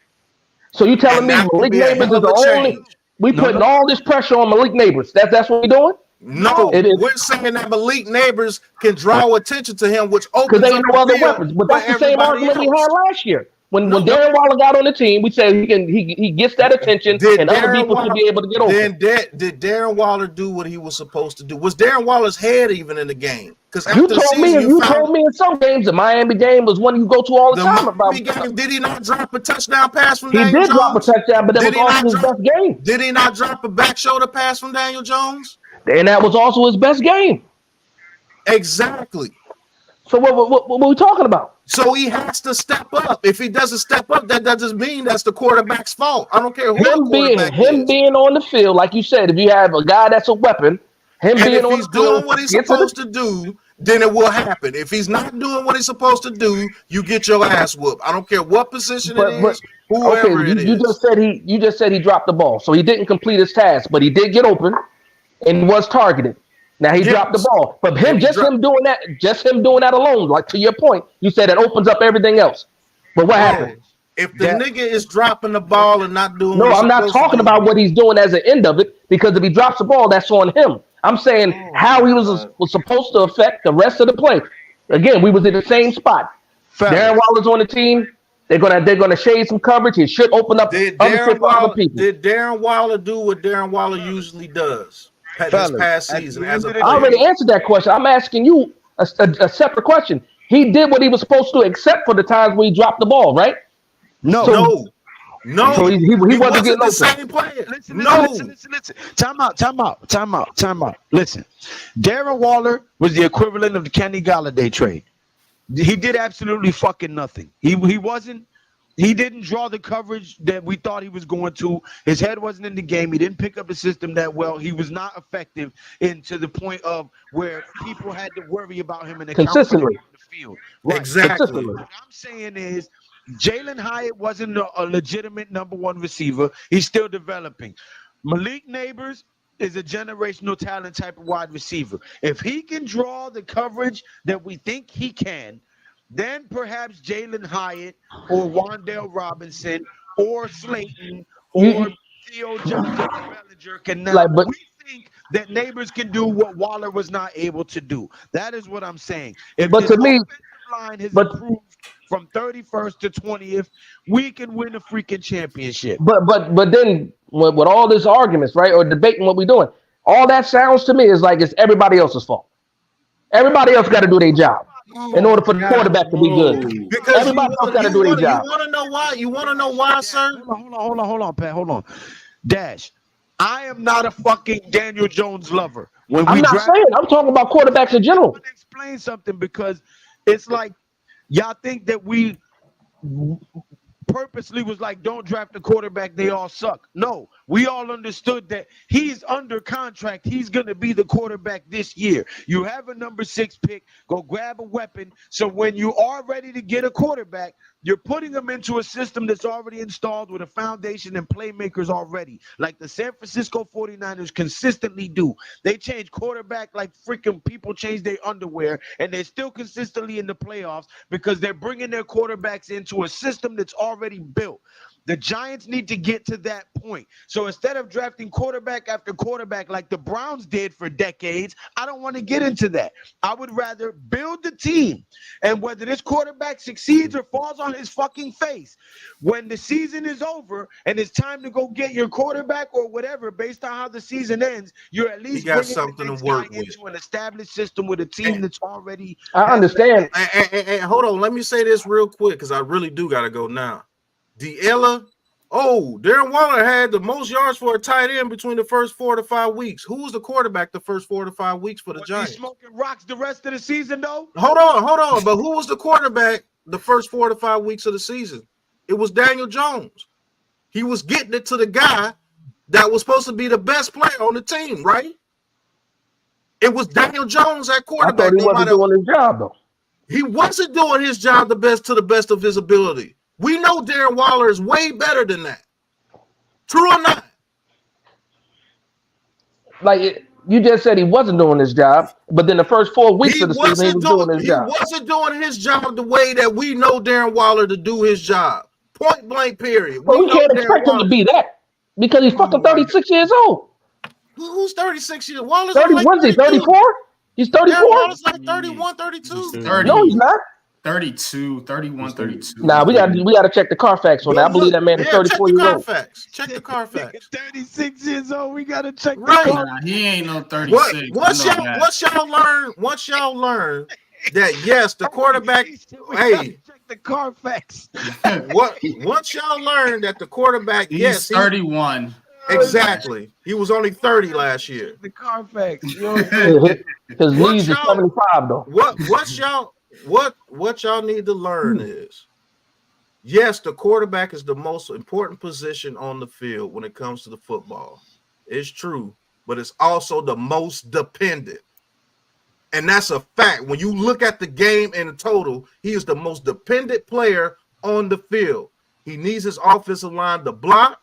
So you telling me Malik Neighbors is the only? We putting all this pressure on Malik Neighbors. That's what we're doing? No, we're saying that Malik Neighbors can draw attention to him, which opens because they ain't no other weapons. But that's the same argument we had last year. When Darren Waller got on the team, we said he gets that attention, and other people should be able to get over. Then did Darren Waller do what he was supposed to do? Was Darren Waller's head even in the game? Because you told me in some games the Miami game was one you go to all the time about. Game, did he not drop a touchdown pass from Daniel Jones? He did drop a touchdown, but that was also his best game. Did he not drop a back shoulder pass from Daniel Jones? And that was also his best game. Exactly. So what are we talking about? So he has to step up. If he doesn't step up, that doesn't mean that's the quarterback's fault. I don't care who him being on the field, like you said, if you have a guy that's a weapon, if he's doing what he's supposed to do, then it will happen. If he's not doing what he's supposed to do, you get your ass whooped. I don't care what position it is, whoever it is. You just said he dropped the ball, so he didn't complete his task, but he did get open and was targeted. Now he dropped the ball, but him doing that alone, like to your point, you said it opens up everything else. But what happened? If the nigga is dropping the ball and not doing, I'm not talking about what he's doing as an end of it, because if he drops the ball, that's on him. I'm saying how he was supposed to affect the rest of the play. Again, we was in the same spot. Darren Waller's on the team. They're gonna shade some coverage. He should open up other people. Did Darren Waller do what Darren Waller usually does? This past season, I already answered that question. I'm asking you a separate question. He did what he was supposed to, except for the times when he dropped the ball, right? No. So he wasn't getting the same player. Listen. Time out. Listen, Darren Waller was the equivalent of the Kenny Galladay trade. He did absolutely fucking nothing. He didn't draw the coverage that we thought he was going to. His head wasn't in the game. He didn't pick up the system that well. He was not effective to the point of where people had to worry about him in the consistently on the field. Right. Exactly. What I'm saying is Jalen Hyatt wasn't a legitimate number one receiver. He's still developing. Malik Neighbors is a generational talent type of wide receiver. If he can draw the coverage that we think he can, then perhaps Jalen Hyatt or Wan'Dale Robinson or Slayton or Theo Johnson Bellinger can now. We think that Neighbors can do what Waller was not able to do. That is what I'm saying. If but to me, line has improved from 31st to 20th, we can win a freaking championship. But then with all these arguments, right, or debating what we're doing, all that sounds to me is like it's everybody else's fault. Everybody else got to do their job. in order for the quarterback to be good. Because Everybody else got to do their job. You want to know why? You want to know why, sir? Hold on, Pat. Hold on. Dash, I am not a fucking Daniel Jones lover. When I'm not saying. I'm talking about quarterbacks in general. I want to explain something because it's like y'all think that we purposely was like, don't draft the quarterback, they all suck. No, we all understood that he's under contract. He's going to be the quarterback this year. You have a number 6 pick, go grab a weapon. So when you are ready to get a quarterback, you're putting them into a system that's already installed with a foundation and playmakers already, like the San Francisco 49ers consistently do. They change quarterback like freaking people change their underwear, and they're still consistently in the playoffs because they're bringing their quarterbacks into a system that's already built. The Giants need to get to that point. So instead of drafting quarterback after quarterback like the Browns did for decades, I don't want to get into that. I would rather build the team, and whether this quarterback succeeds or falls on his fucking face, when the season is over and it's time to go get your quarterback or whatever, based on how the season ends, you're at least got bringing something the next to work guy with. into an established system with a team that's already. I understand. And hold on, let me say this real quick because I really do got to go now. D'Ella, Darren Waller had the most yards for a tight end between the first 4 to 5 weeks. Who was the quarterback the first 4 to 5 weeks for the Giants? He smoking rocks the rest of the season, though? Hold on. But who was the quarterback the first 4 to 5 weeks of the season? It was Daniel Jones. He was getting it to the guy that was supposed to be the best player on the team, right? It was Daniel Jones at quarterback. I thought he wasn't doing his job, though. He wasn't doing his job to the best of his ability. We know Darren Waller is way better than that. True or not? Like you just said, he wasn't doing his job, but then the first 4 weeks of the season, he was doing his job. He wasn't doing his job the way that we know Darren Waller to do his job. Point blank, period. But we can't expect him to be that because he's fucking 36 years old. Who's 36 years? Waller's 30, like what's he, 34? He's 34? Yeah, Waller's like 31, 32. 30. No, he's not. 32, 31, 32. Nah, we gotta check the Carfax on that. I believe that man is 34 years old. Check the Carfax. 36 years old. We gotta check the Right. Carfax. Nah, he ain't no 36. Once y'all learn that yes, the quarterback. Hey, check the Carfax. Once y'all learn that the quarterback, He's 31. Exactly. He was only 30 last year. The Carfax. You know what I'm saying? His knees is 75 though. What y'all need to learn is, yes, the quarterback is the most important position on the field when it comes to the football. It's true, but it's also the most dependent. And that's a fact. When you look at the game in total, he is the most dependent player on the field. He needs his offensive line to block.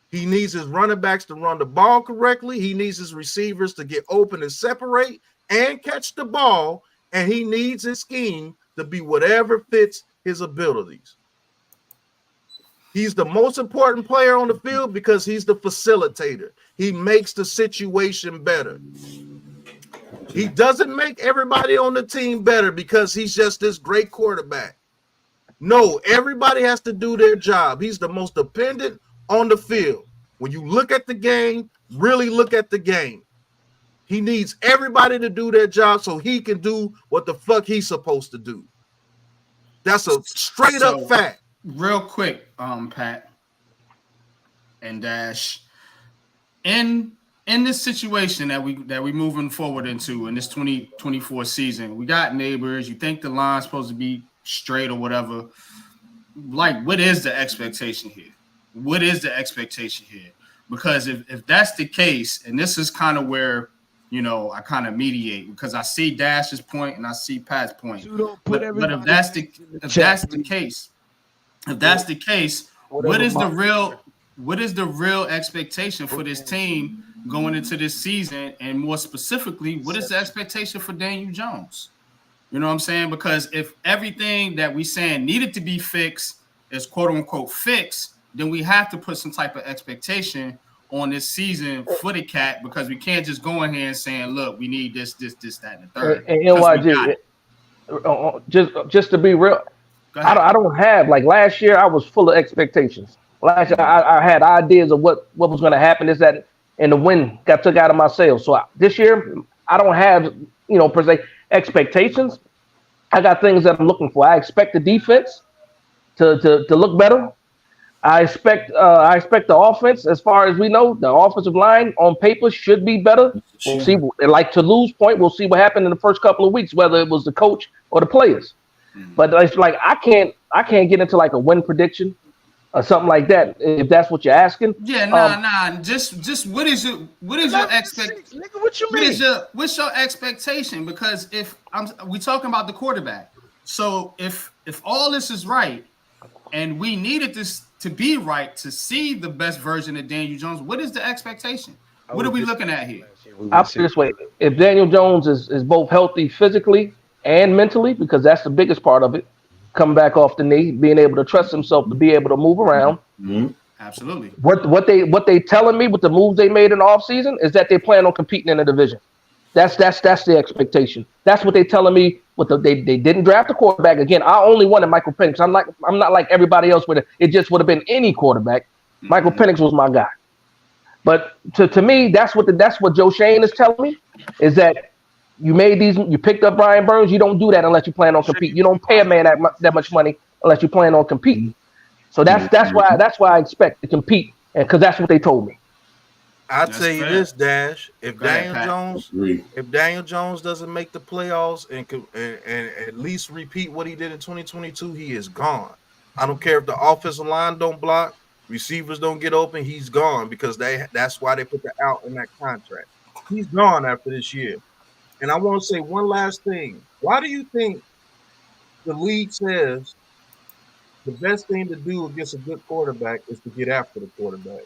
He needs his running backs to run the ball correctly. He needs his receivers to get open and separate and catch the ball. And he needs his scheme to be whatever fits his abilities. He's the most important player on the field because he's the facilitator. He makes the situation better. He doesn't make everybody on the team better because he's just this great quarterback. No, everybody has to do their job. He's the most dependent on the field. When you look at the game, really look at the game. He needs everybody to do their job so he can do what the fuck he's supposed to do. That's a straight up fact. Real quick, Pat and Dash. In this situation that we moving forward into in this 2024 season, we got neighbors. You think the line's supposed to be straight or whatever. Like, what is the expectation here? What is the expectation here? Because if that's the case, and this is kind of where, you know, I kind of mediate because I see Dash's point and I see Pat's point. But if that's the case, what is the real expectation for this team going into this season? And more specifically, what is the expectation for Daniel Jones? You know what I'm saying? Because if everything that we saying needed to be fixed is quote unquote fixed, then we have to put some type of expectation on this season for the cat, because we can't just go in here and saying, look, we need this, that, and the third. And NYG, just to be real, I don't have, like last year, I was full of expectations. Last year, I had ideas of what was going to happen, and the wind got took out of my sails. So this year, I don't have, per se, expectations. I got things that I'm looking for. I expect the defense to look better. I expect the offense, as far as we know, the offensive line on paper should be better. We'll see. Like to lose point, we'll see what happened in the first couple of weeks, whether it was the coach or the players. But it's like I can't get into like a win prediction or something like that. If that's what you're asking. Yeah, nah. Just what is your expectation? Nigga, what you mean? What's your expectation? Because if we talking about the quarterback, so if all this is right, and we needed this to be right to see the best version of Daniel Jones, what is the expectation? What are we looking at here? I'll put it this way: if Daniel Jones is both healthy physically and mentally, because that's the biggest part of it, coming back off the knee, being able to trust himself to be able to move around. Mm-hmm. Absolutely. What they telling me with the moves they made in the offseason is that they plan on competing in the division. That's the expectation. That's what they telling me. They didn't draft a quarterback again. I only wanted Michael Penix. I'm not like everybody else where it just would have been any quarterback. Michael Penix was my guy. But to me, that's what Joe Shane is telling me, is that you picked up Brian Burns. You don't do that unless you plan on competing. You don't pay a man that much money unless you plan on competing. So that's why I expect to compete, and because that's what they told me. I'll tell you this, Dash. If ahead, Daniel Jones doesn't make the playoffs and at least repeat what he did in 2022, he is gone. I don't care if the offensive line don't block, receivers don't get open, he's gone, because that's why they put the out in that contract. He's gone after this year. And I want to say one last thing. Why do you think the league says the best thing to do against a good quarterback is to get after the quarterback?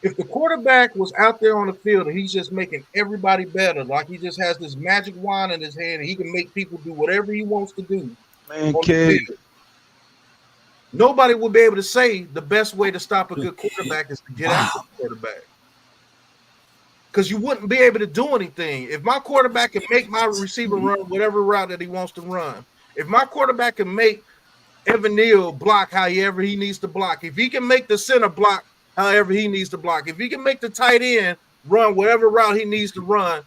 If the quarterback was out there on the field and he's just making everybody better, like he just has this magic wand in his hand and he can make people do whatever he wants to do, nobody will be able to say the best way to stop a good quarterback is to get after the quarterback. Because you wouldn't be able to do anything. If my quarterback can make my receiver run whatever route that he wants to run, if my quarterback can make Evan Neal block however he needs to block, if he can make the center block however he needs to block, if he can make the tight end run whatever route he needs to run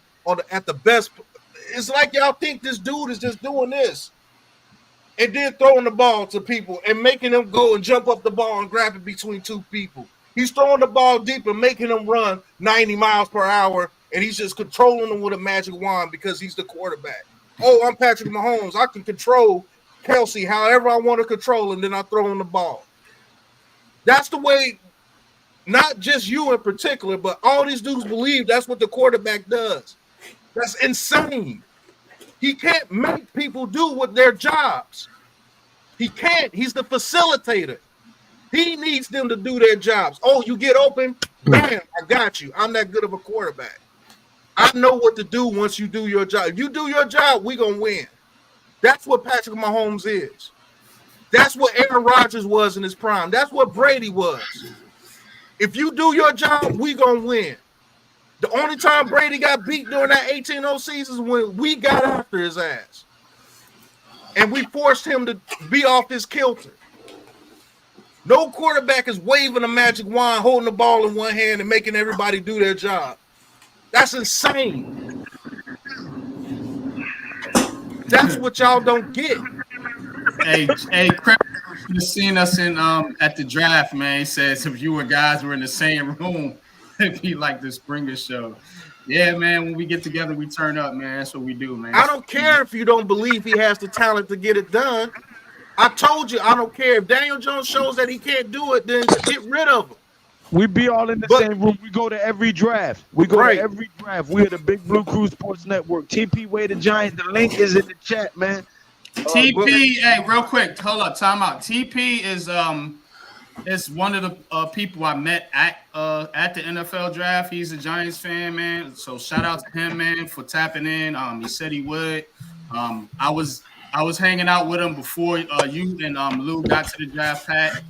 at the best, it's like y'all think this dude is just doing this and then throwing the ball to people and making them go and jump up the ball and grab it between two people. He's throwing the ball deep and making them run 90 miles per hour, and he's just controlling them with a magic wand because he's the quarterback. Oh, I'm Patrick Mahomes. I can control Kelsey however I want to control, and then I throw him the ball. That's the way, not just you in particular, but all these dudes believe that's what the quarterback does. That's insane. He can't make people do what their jobs. He can't. He's the facilitator. He needs them to do their jobs. Oh, you get open? Bam, I got you. I'm that good of a quarterback. I know what to do once you do your job. If you do your job, we're going to win. That's what Patrick Mahomes is. That's what Aaron Rodgers was in his prime. That's what Brady was. If you do your job, we're going to win. The only time Brady got beat during that 18-0 season is when we got after his ass. And we forced him to be off his kilter. No quarterback is waving a magic wand, holding the ball in one hand and making everybody do their job. That's insane. That's what y'all don't get. Hey, Chris has seen us in at the draft, man. He says if you guys were in the same room, it'd be like the Springer show. Yeah, man, when we get together, we turn up, man. That's what we do, man. I don't care if you don't believe he has the talent to get it done. I told you, I don't care. If Daniel Jones shows that he can't do it, then get rid of him. We be all in the same room. We go to every draft. We are the Big Blue Crew Sports Network. TP Way the Giant. The link is in the chat, man. TP, hey, real quick, hold up, time out. TP is one of the people I met at the NFL draft. He's a Giants fan, man. So shout out to him, man, for tapping in. He said he would. I was hanging out with him before you and Lou got to the draft, Pat.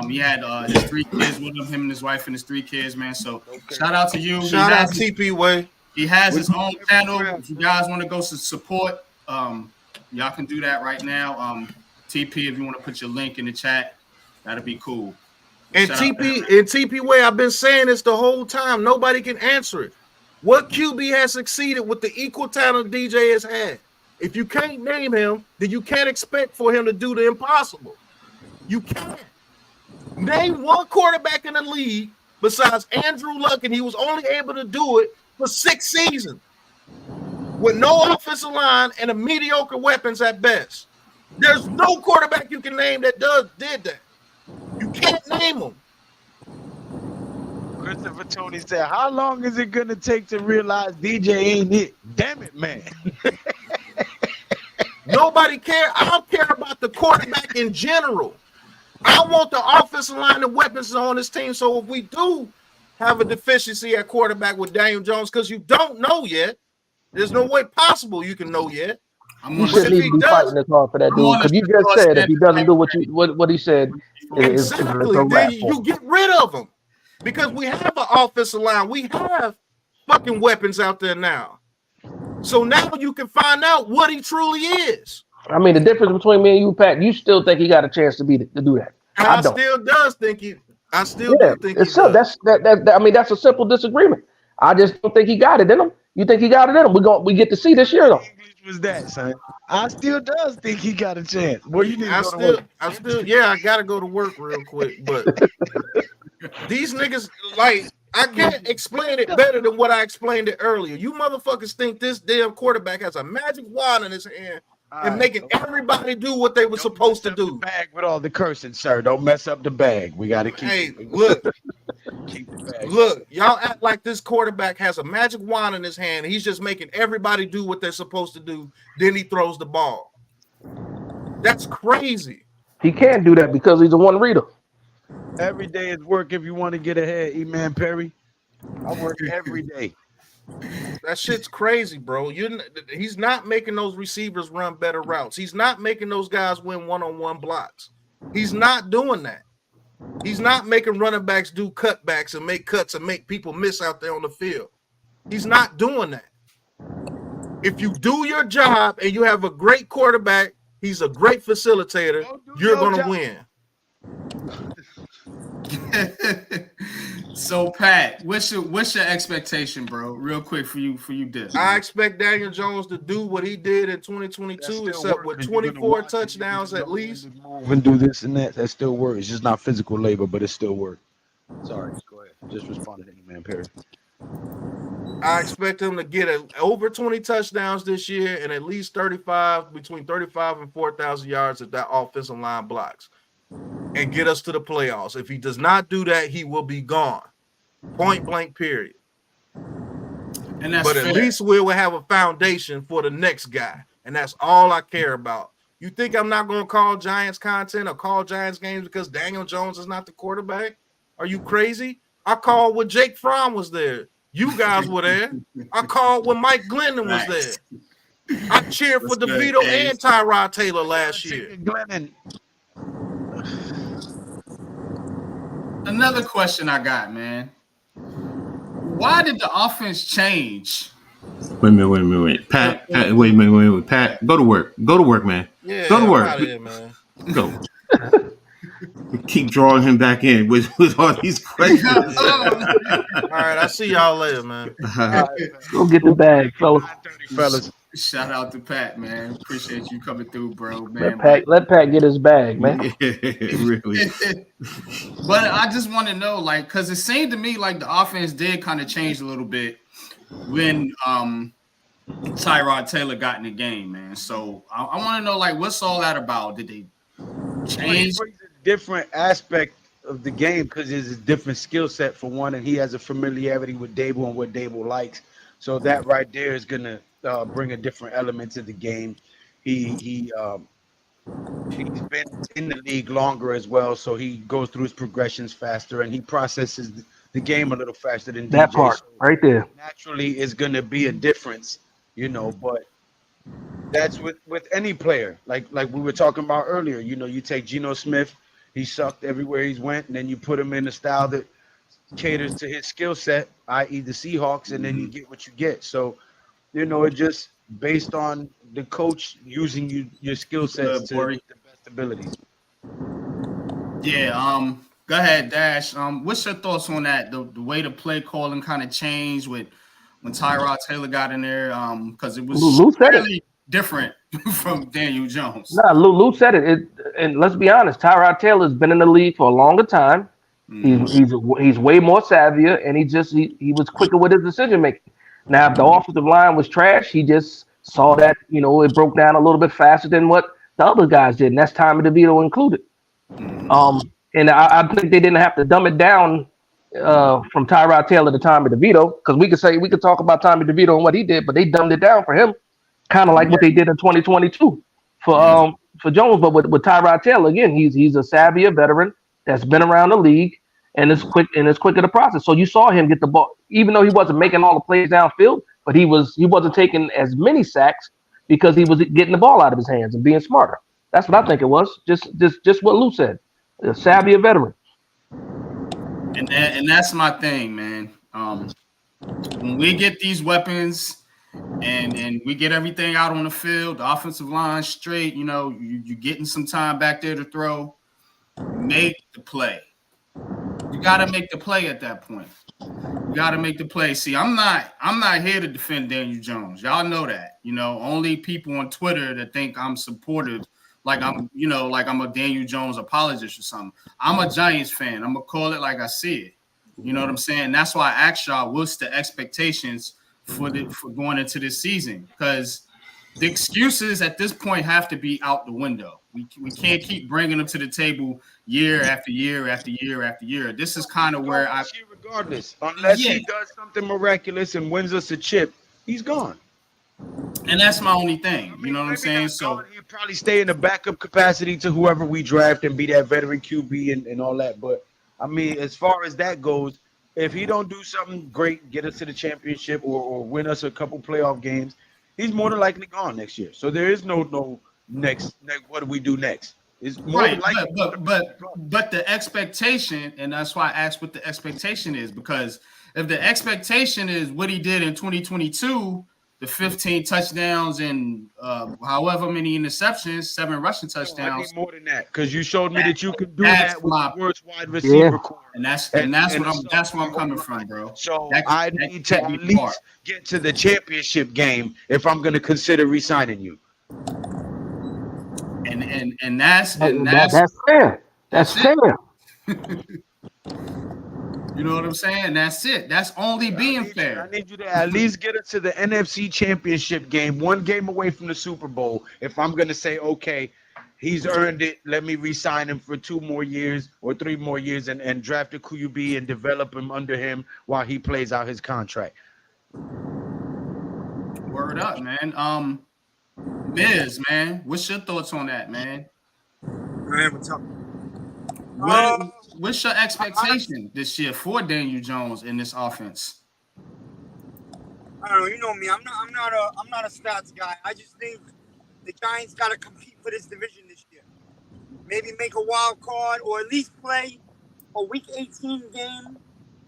He had his 3 kids with him and his wife and his 3 kids, man. So shout out to you. Shout out TP Way. He has his own channel. If you guys want to go to support, y'all can do that right now. TP, if you want to put your link in the chat, that'd be cool. And TP Way, I've been saying this the whole time. Nobody can answer it. What QB has succeeded with the equal talent DJ has had? If you can't name him, then you can't expect for him to do the impossible. You can't. Name one quarterback in the league besides Andrew Luck, and he was only able to do it for 6 seasons with no offensive line and a mediocre weapons at best. There's no quarterback you can name that did that. You can't name him. Christopher Tony said, how long is it going to take to realize DJ ain't it? Damn it, man. Nobody care. I don't care about the quarterback in general. I want the offensive line and weapons on this team. So if we do have a deficiency at quarterback with Daniel Jones, because you don't know yet, there's no way possible you can know yet. You shouldn't even be fighting this hard for that dude, because you just said if he doesn't do what he said, exactly, then you get rid of him, because we have an offensive line, we have fucking weapons out there now. So now you can find out what he truly is. I mean, the difference between me and you, Pat, you still think he got a chance to do that. I still do think he does. I mean, that's a simple disagreement. I just don't think he got it in him. You think he got it in him? We get to see this year though. English was that, son? I still does think he got a chance. Well, you need to go to work. I gotta go to work real quick, but these niggas, like, I can't explain it better than what I explained it earlier. You motherfuckers think this damn quarterback has a magic wand in his hand and making everybody do what they were supposed to do. The bag with all the cursing, sir. Don't mess up the bag. We got to keep. Hey, look, y'all act like this quarterback has a magic wand in his hand. And he's just making everybody do what they're supposed to do. Then he throws the ball. That's crazy. He can't do that because he's a one reader. Every day is work if you want to get ahead, E-Man Perry. I work every day. That shit's crazy, bro. He's not making those receivers run better routes. He's not making those guys win one-on-one blocks. He's not doing that. He's not making running backs do cutbacks and make cuts and make people miss out there on the field. He's not doing that. If you do your job and you have a great quarterback, he's a great facilitator, you're going to win. So Pat, what's your expectation, bro? Real quick for you, Dick. I expect Daniel Jones to do what he did in 2022, except with 24 touchdowns at least. Move and do this and that. That still works. It's just not physical labor, but it still works. Sorry, go ahead. Just responded to E-Man Perry. I expect him to get over 20 touchdowns this year and at least between 35 and 4,000 yards if that offensive line blocks, and get us to the playoffs. If he does not do that, he will be gone. Point blank, period. But at least we will have a foundation for the next guy, and that's all I care about. You think I'm not going to call Giants content or call Giants games because Daniel Jones is not the quarterback? Are you crazy? I called when Jake Fromm was there. You guys were there. I called when Mike Glennon was there. I cheered for DeVito and Tyrod Taylor last year. Glennon. Another question I got, man. Why did the offense change? Wait a minute. Pat, wait a minute. Pat, go to work. Go to work, man. Yeah, go to work. Out of here, man. Go. Keep drawing him back in with all these questions. All right, I'll see y'all later, man. Go get the bag, fellas. Shout out to Pat, man. Appreciate you coming through, bro, man. Let Pat get his bag, man. Really. But I just want to know, like, because it seemed to me like the offense did kind of change a little bit when Tyrod Taylor got in the game, man. So I want to know, like, what's all that about? Did they change? A different aspect of the game because it's a different skill set for one, and he has a familiarity with Dable and what Dable likes. So that right there is gonna bring a different element to the game. He's been in the league longer as well, so he goes through his progressions faster and he processes the game a little faster than that DJ. part so right there. Naturally, is going to be a difference, you know. But that's with any player, like we were talking about earlier. You know, you take Geno Smith, he sucked everywhere he's went, and then you put him in a style that caters to his skill set, i.e. the Seahawks, and then you get what you get. So, you know, it just based on the coach using your skill sets to the best abilities. Yeah, go ahead, Dash. What's your thoughts on that? The way the play calling kind of changed with when Tyrod Taylor got in there, because it was different from Daniel Jones. Nah, Lou said it. And let's be honest, Tyrod Taylor's been in the league for a longer time. He's way more savvier, and he was quicker with his decision making. Now, if the offensive line was trash, he just saw that it broke down a little bit faster than what the other guys did, and that's Tommy DeVito included. And I think they didn't have to dumb it down from Tyrod Taylor to Tommy DeVito, because we could talk about Tommy DeVito and what he did, but they dumbed it down for him, kind of like what they did in 2022 for Jones. But with Tyrod Taylor, again, he's a savvier veteran that's been around the league, and it's quicker to process. So you saw him get the ball, even though he wasn't making all the plays downfield, but he wasn't taking as many sacks because he was getting the ball out of his hands and being smarter. That's what I think it was. Just what Lou said. A savvy veteran. And that's my thing, man. When we get these weapons and we get everything out on the field, the offensive line straight, you're getting some time back there to throw. Make the play. You got to make the play at that point. You got to make the play. See, I'm not here to defend Daniel Jones. Y'all know that. Only people on Twitter that think I'm supportive, like I'm a Daniel Jones apologist or something. I'm a Giants fan. I'm gonna call it like I see it. You know what I'm saying? That's why I asked y'all what's the expectations for going into this season, because the excuses at this point have to be out the window. We can't keep bringing them to the table year after year after year after year. This is kind of where regardless, unless he does something miraculous and wins us a chip, he's gone. And that's my only thing. You know what I'm saying? So he'll probably stay in the backup capacity to whoever we draft and be that veteran QB and all that. But I mean, as far as that goes, if he don't do something great, get us to the championship or win us a couple playoff games, he's more than likely gone next year. So there is no next. What do we do next? It's more right, likely. But the expectation, and that's why I asked what the expectation is, because if the expectation is what he did in 2022. The 15 touchdowns and however many interceptions, 7 rushing touchdowns. I need more than that, because you showed me that you could do that with the worst wide receiver core. And that's where I'm coming from, bro. So I need to at least get to the championship game if I'm going to consider re-signing you. And that's fair. That's fair. You know what I'm saying? That's it. That's only being fair. I need you to at least get us to the NFC Championship game, one game away from the Super Bowl. If I'm going to say, okay, he's earned it, let me re-sign him for 2 more years or 3 more years and draft a QB and develop him under him while he plays out his contract. Word up, man. Miz, man, what's your thoughts on that, man? What's your expectation this year for Daniel Jones in this offense? I don't know. You know me. I'm not a stats guy. I just think the Giants got to compete for this division this year. Maybe make a wild card or at least play a Week 18 game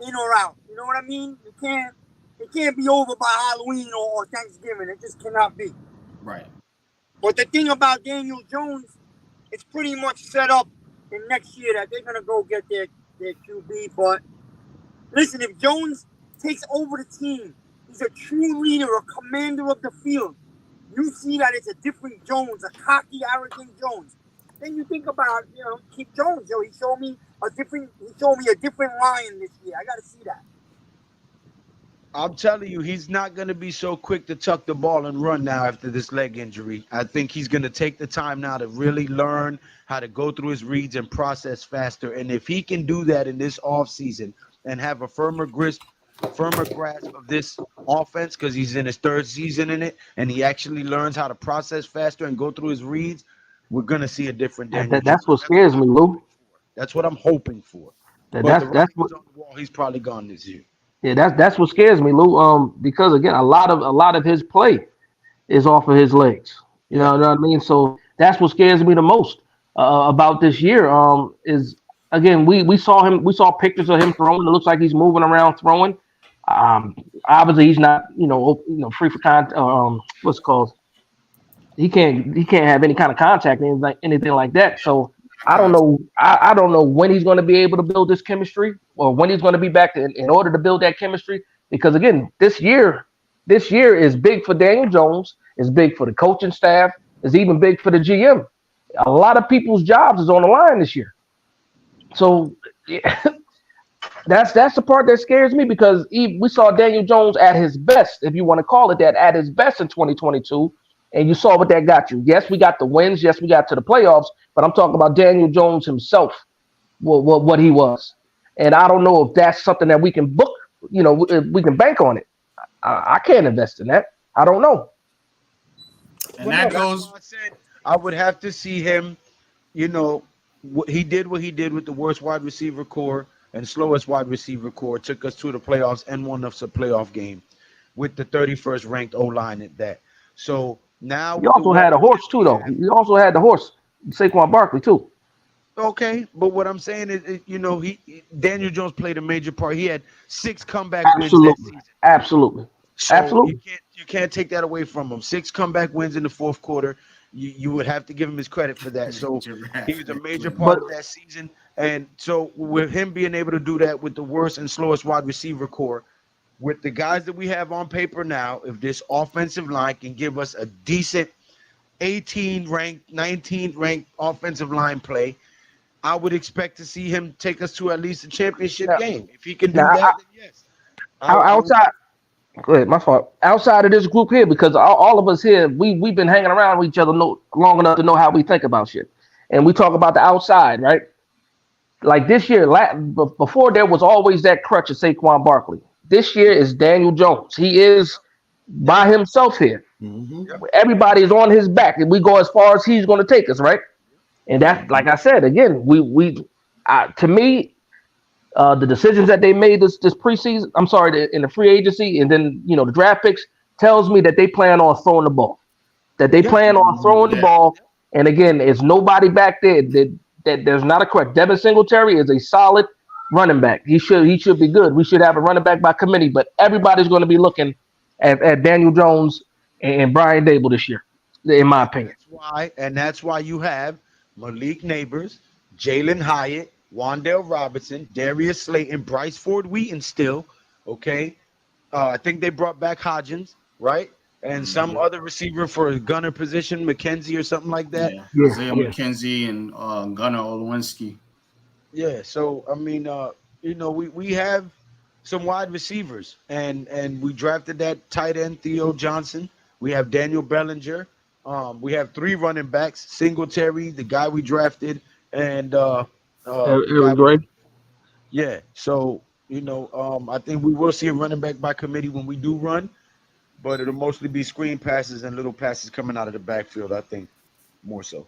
in or out. You know what I mean? It can't be over by Halloween or Thanksgiving. It just cannot be. Right. But the thing about Daniel Jones, it's pretty much set up in next year that they're going to go get their QB. But listen, if Jones takes over the team, he's a true leader, a commander of the field. You see that it's a different Jones, a cocky, arrogant Jones. Then you think about, keep Jones. He showed me a different lion this year. I got to see that. I'm telling you, he's not going to be so quick to tuck the ball and run now after this leg injury. I think he's going to take the time now to really learn how to go through his reads and process faster. And if he can do that in this offseason and have a firmer grasp of this offense, because he's in his 3rd season in it, and he actually learns how to process faster and go through his reads, we're going to see a different Daniel. That's what scares me, Lou. That's what I'm hoping for. That's what on the wall. He's probably gone this year. Yeah, that's what scares me, Lou. Because again, a lot of his play is off of his legs. You know what I mean? So that's what scares me the most about this year. Is again, we saw pictures of him throwing. It looks like he's moving around throwing. Obviously he's not, free for contact. What's it called? He can't have any kind of contact, anything like that. So I don't know. I don't know when he's going to be able to build this chemistry, or when he's going to be back in order to build that chemistry. Because again, this year is big for Daniel Jones, It's big for the coaching staff. It's even big for the GM. A lot of people's jobs is on the line this year. So yeah, that's the part that scares me because we saw Daniel Jones at his best, if you want to call it that, at his best in 2022, and you saw what that got you. Yes, we got the wins. Yes, we got to the playoffs, but I'm talking about Daniel Jones himself, what he was. And I don't know if that's something that we can book, we can bank on it. I can't invest in that. I don't know. And that goes. I said I would have to see him. He did what he did with the worst wide receiver core and slowest wide receiver core. Took us to the playoffs and won us a playoff game with the 31st ranked O line at that. So now you also had a horse too, though. You also had the horse, Saquon Barkley too. Okay, but what I'm saying is, Daniel Jones played a major part. He had 6 comeback wins that season. Absolutely. So Absolutely. You can't take that away from him. 6 comeback wins in the fourth quarter. You would have to give him his credit for that. So he was a major part of that season. And so with him being able to do that with the worst and slowest wide receiver core, with the guys that we have on paper now, if this offensive line can give us a decent 18 ranked, 19th ranked offensive line play, I would expect to see him take us to at least a championship game. If he can do that, then yes. Outside, go ahead, my fault. Outside of this group here, because all of us here, we've been hanging around with each other long enough to know how we think about shit. And we talk about the outside, right? Like this year, before there was always that crutch of Saquon Barkley. This year is Daniel Jones. He is by himself here. Mm-hmm. Everybody is on his back, and we go as far as he's going to take us, right? And that, like I said, again, to me, the decisions that they made this preseason, I'm sorry, in the free agency, and then the draft picks tells me that they plan on throwing the ball. That they plan on throwing the ball, and again, there's nobody back there that there's not a correct. Devin Singletary is a solid running back. He should be good. We should have a running back by committee, but everybody's going to be looking at Daniel Jones and Brian Dable this year, in my opinion. That's why you have Malik Neighbors, Jalen Hyatt, Wan'Dale Robinson, Darius Slayton, Bryce Ford Wheaton still, okay? I think they brought back Hodgins, right? And some other receiver for a gunner position, McKenzie or something like that. Isaiah McKenzie and Gunnar Olszewski. Yeah, so, I mean, we have some wide receivers, and we drafted that tight end, Theo Johnson. We have Daniel Bellinger. We have 3 running backs, Singletary, the guy we drafted, and Eric Gray. Yeah, so I think we will see a running back by committee when we do run, but it'll mostly be screen passes and little passes coming out of the backfield. I think more so.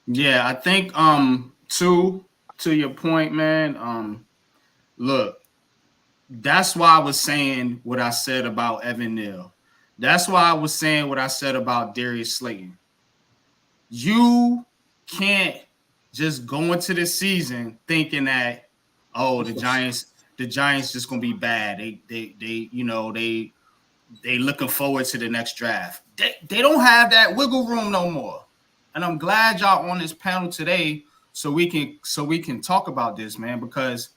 Yeah, I think to your point, man. Look, that's why I was saying what I said about Evan Neal. That's why I was saying what I said about Darius Slayton. You can't just go into the season thinking that, the Giants just gonna be bad. They looking forward to the next draft. They don't have that wiggle room no more. And I'm glad y'all on this panel today so we can talk about this, man, because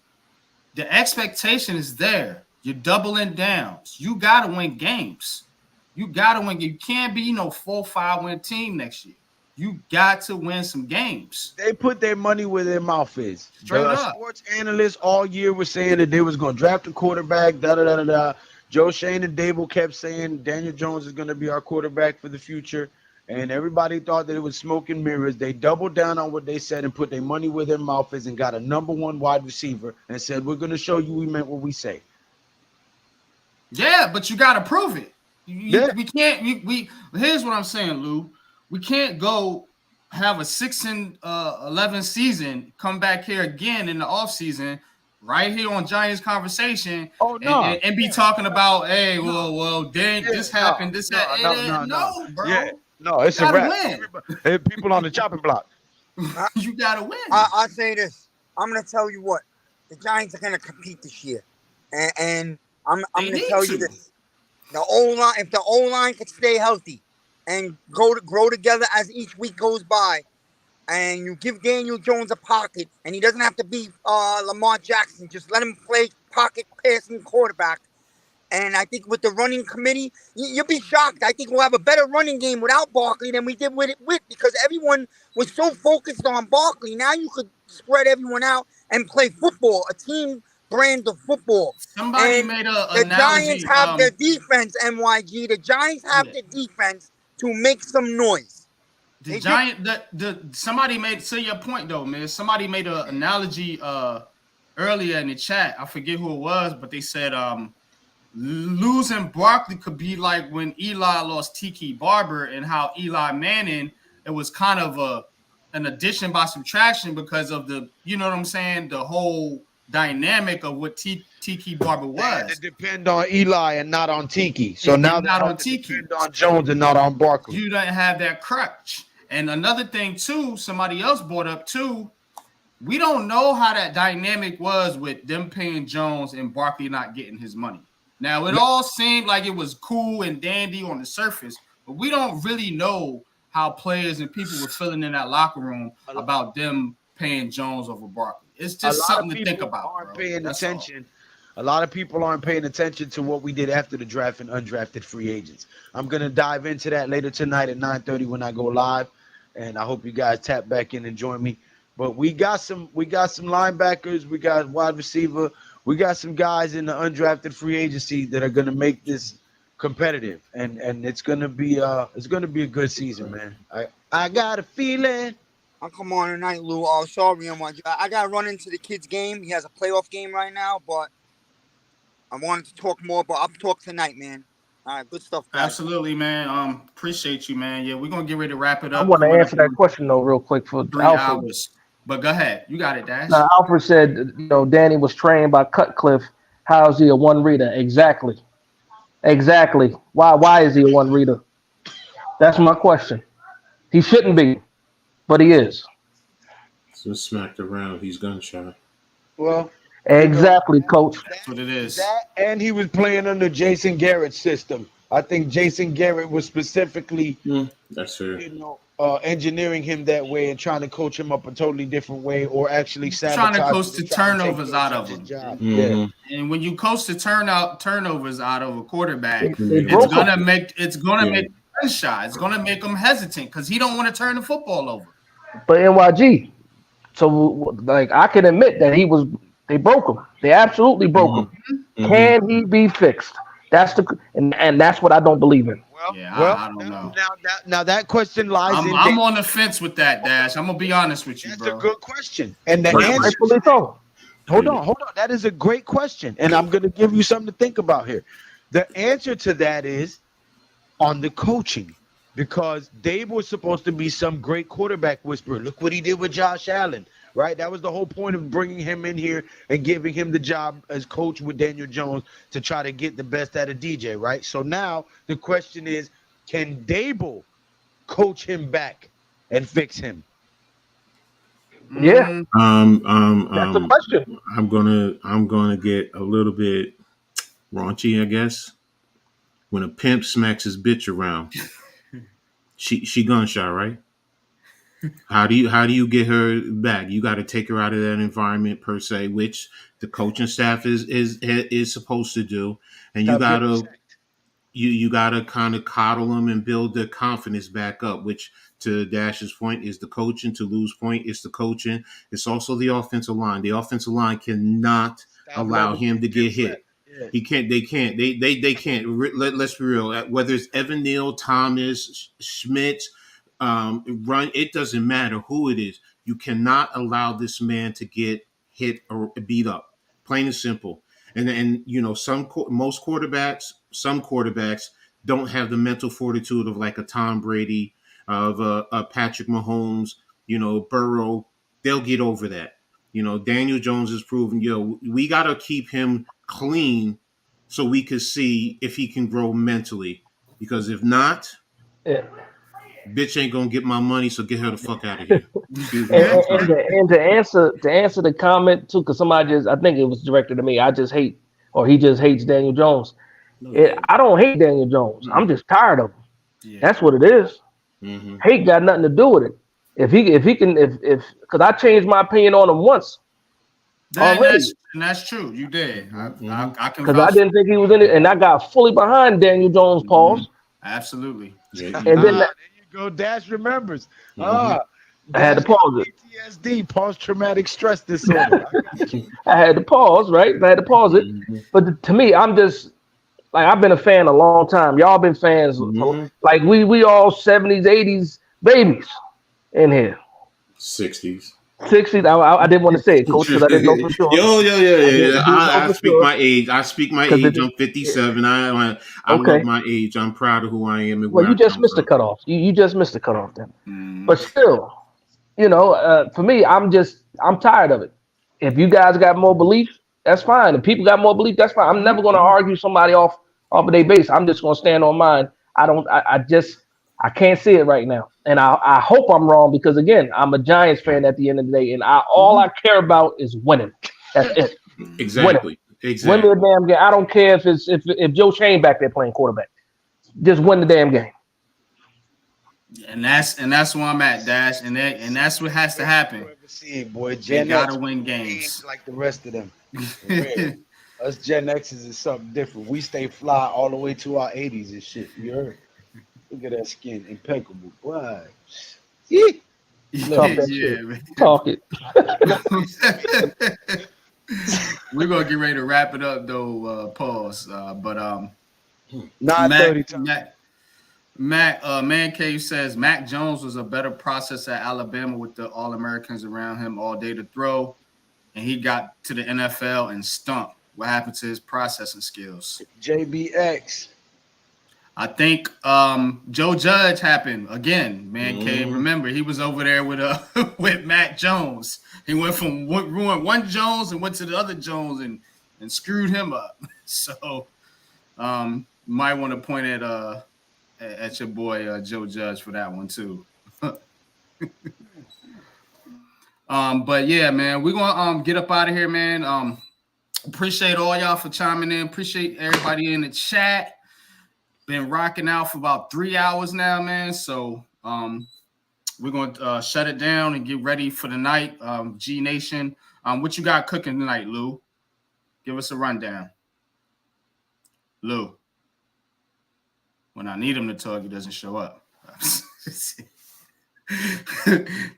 the expectation is there. You're doubling down. You gotta win games. You got to win. You can't be 4-5 win team next year. You got to win some games. They put their money where their mouth is. Straight up. Sports analysts all year were saying that they was going to draft a quarterback, da-da-da-da-da. Joe Shane and Dable kept saying Daniel Jones is going to be our quarterback for the future, and everybody thought that it was smoke and mirrors. They doubled down on what they said and put their money where their mouth is and got a number 1 wide receiver and said, we're going to show you we meant what we say. Yeah, but you got to prove it. We can't. We here's what I'm saying, Lou. We can't go have a 6-11 season, come back here again in the offseason, right here on Giants Conversation, and be talking about, hey, this happened, this happened. No, bro. Yeah, no, it's a wrap. People on the chopping block. You gotta win. I'll say this. I'm gonna tell you what. The Giants are gonna compete this year, and I'm gonna tell you this. The O-line, if the O-line could stay healthy and grow together as each week goes by, and you give Daniel Jones a pocket, and he doesn't have to be Lamar Jackson, just let him play pocket passing quarterback, And I think with the running committee, you'll be shocked. I think we'll have a better running game without Barkley than we did with it because everyone was so focused on Barkley. Now you could spread everyone out and play football, a team brand of football. Somebody And made an the analogy. Giants have the defense, MYG. The Giants have the defense to make some noise. The Giant, somebody made, to your point though, man. Somebody made an analogy earlier in the chat. I forget who it was, but they said losing Barkley could be like when Eli lost Tiki Barber, and how Eli Manning, it was kind of an addition by subtraction because of the, you know what I'm saying, the whole dynamic of what Tiki Barber was. It depend on Eli and not on Tiki. So now not on Tiki, depend on Jones and not on Barkley. You don't have that crutch. And another thing too, somebody else brought up too, we don't know how that dynamic was with them paying Jones and Barkley not getting his money. Now, it all seemed like it was cool and dandy on the surface, but we don't really know how players and people were feeling in that locker room about them paying Jones over Barkley. It's just something to think about. A lot of people aren't paying attention to what we did after the draft and undrafted free agents. I'm going to dive into that later tonight at 9:30 when I go live, and I hope you guys tap back in and join me. But we got some linebackers, we got wide receiver, we got some guys in the undrafted free agency that are going to make this competitive, and it's going to be a good season, man. I got a feeling. I'll come on tonight, Lou. Oh, sorry, I got to run into the kid's game. He has a playoff game right now, but I wanted to talk more, but I'll talk tonight, man. All right, good stuff, guys. Absolutely, man. Appreciate you, man. Yeah, we're going to get ready to wrap it up. I want to answer that question, though, real quick for 3 Alfred. hours. But go ahead. You got it, Dash. Now, Alfred said, Danny was trained by Cutcliffe. How is he a one reader? Exactly. Why is he a one reader? That's my question. He shouldn't be, but he is. So smacked around. He's gunshot. Well, exactly, Coach. That's what it is. And he was playing under Jason Garrett's system. I think Jason Garrett was specifically, that's fair. Engineering him that way and trying to coach him up a totally different way, or actually trying to coach the turnovers out of him. Mm-hmm. Yeah. And when you coach the turnovers out of a quarterback, it's gonna make a shot. It's gonna make him hesitant because he don't want to turn the football over. But NYG, so like I can admit that they broke him. They absolutely broke him. Mm-hmm. Can he be fixed? That's and that's what I don't believe in. I don't know. Now that question lies in. I'm on the fence with that, Dash. I'm gonna be honest with you, bro. That's a good question. And the answer. Hold on. That is a great question, and I'm gonna give you something to think about here. The answer to that is on the coaching, because Dave was supposed to be some great quarterback whisperer. Look what he did with Josh Allen. Right, that was the whole point of bringing him in here and giving him the job as coach with Daniel Jones to try to get the best out of DJ. Right. So now the question is, can Dable coach him back and fix him? Yeah. That's the question. I'm gonna get a little bit raunchy, I guess. When a pimp smacks his bitch around, she gunshot, right? How do you get her back? You got to take her out of that environment per se, which the coaching staff is supposed to do, and you gotta kind of coddle them and build their confidence back up. Which, to Dash's point, is the coaching. To Lou's point, it's the coaching. It's also the offensive line. The offensive line cannot allow him to get hit. Yeah. He can't. They can't. They can't. Let's be real. Whether it's Evan Neal, Thomas, Schmitz. Run, it doesn't matter who it is. You cannot allow this man to get hit or beat up. Plain and simple. And most quarterbacks, some quarterbacks don't have the mental fortitude of like a Tom Brady, of a Patrick Mahomes, Burrow. They'll get over that. Daniel Jones has proven, we got to keep him clean so we can see if he can grow mentally. Because if not, bitch ain't gonna get my money, so get her the fuck out of here. and to answer the comment too, because I think it was directed to me. He just hates Daniel Jones. I don't hate Daniel Jones. I'm just tired of him. Yeah. That's what it is. Mm-hmm. Hate got nothing to do with it. If he can, because I changed my opinion on him once. That's true. You did. I can because I vouch. didn't think he was in it, and I got fully behind Daniel Jones. Pause. Absolutely. Yeah, And then there you go. Dash remembers. I had to pause it. PTSD, post-traumatic stress disorder. I had to pause, right? I had to pause it. But to me, I'm just like I've been a fan a long time. Y'all been fans. Like we all 70s, 80s babies in here. 60s. 60s. I didn't want to say it, Coach, because I didn't know for sure. Yeah. I speak my age. I speak my age. I'm 57. I love my age. I'm proud of who I am. And Well, you just missed the the cutoff. You just missed the cutoff then. But still, for me, I'm tired of it. If you guys got more belief, that's fine. If people got more belief, that's fine. I'm never going to argue somebody off of their base. I'm just going to stand on mine. I can't see it right now. And I hope I'm wrong because, again, I'm a Giants fan at the end of the day. And all I care about is winning. That's it. Exactly. Win the damn game. I don't care if Joe Shane back there playing quarterback. Just win the damn game. And that's where I'm at, Dash. And that's what has to happen. Boy, They gotta win games like the rest of them. Us Gen X's is something different. We stay fly all the way to our 80s and shit. You heard? Look at that skin, impeccable. Why? Talk it. We're gonna get ready to wrap it up though. Pause. But 9:30. Man Cave says Mac Jones was a better processor at Alabama with the All-Americans around him all day to throw, and he got to the NFL and stunk. What happened to his processing skills? JBX. I think Joe Judge happened again. Man Cave, remember he was over there with with Mac Jones. He went from ruined one Jones and went to the other Jones and screwed him up. So might want to point at your boy Joe Judge for that one too. But yeah, man, we're gonna get up out of here, man. Appreciate all y'all for chiming in. Appreciate everybody in the chat. Been rocking out for about 3 hours now, man. So we're gonna shut it down and get ready for the night. G Nation, what you got cooking tonight, Lou? Give us a rundown, Lou. When I need him to talk, he doesn't show up.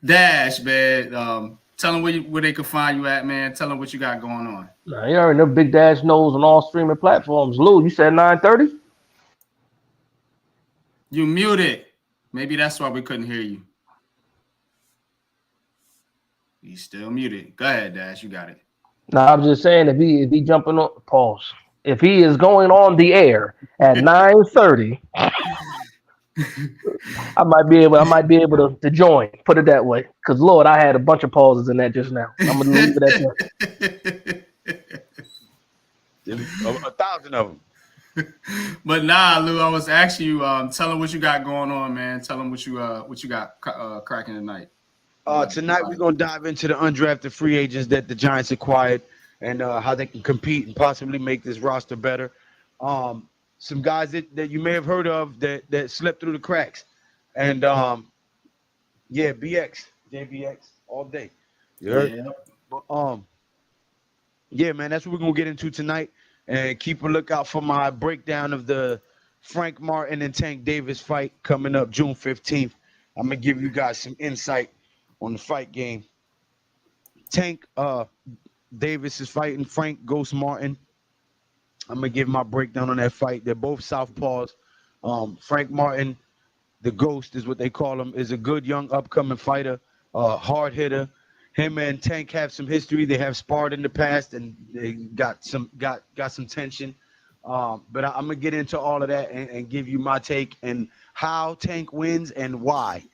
Dash, man. Tell them where they can find you at, man. Tell them what you got going on. Nah, you already know Big Dash knows on all streaming platforms. Lou, you said 9:30? You muted. Maybe that's why we couldn't hear you. He's still muted. Go ahead, Dash. You got it. Nah, I'm just saying if he jumping on pause. If he is going on the air at 9:30, I might be able to join. Put it that way, because Lord, I had a bunch of pauses in that just now. I'm gonna leave it at that. 1,000 of them. But nah, Lou, I was asking you. Tell them what you got going on, man. Tell them what you got cracking tonight. Tonight we're gonna dive into the undrafted free agents that the Giants acquired and how they can compete and possibly make this roster better. Some guys that you may have heard of that slipped through the cracks. And JBX all day. You heard? Yeah. But, yeah, man, that's what we're gonna get into tonight. And keep a lookout for my breakdown of the Frank Martin and Tank Davis fight coming up June 15th. I'm gonna give you guys some insight on the fight game. Tank Davis is fighting Frank Ghost Martin. I'm gonna give my breakdown on that fight. They're both southpaws. Frank Martin, the Ghost is what they call him, is a good young upcoming fighter, hard hitter. Him and Tank have some history. They have sparred in the past, and they got some tension. But I'm gonna get into all of that and give you my take and how Tank wins and why.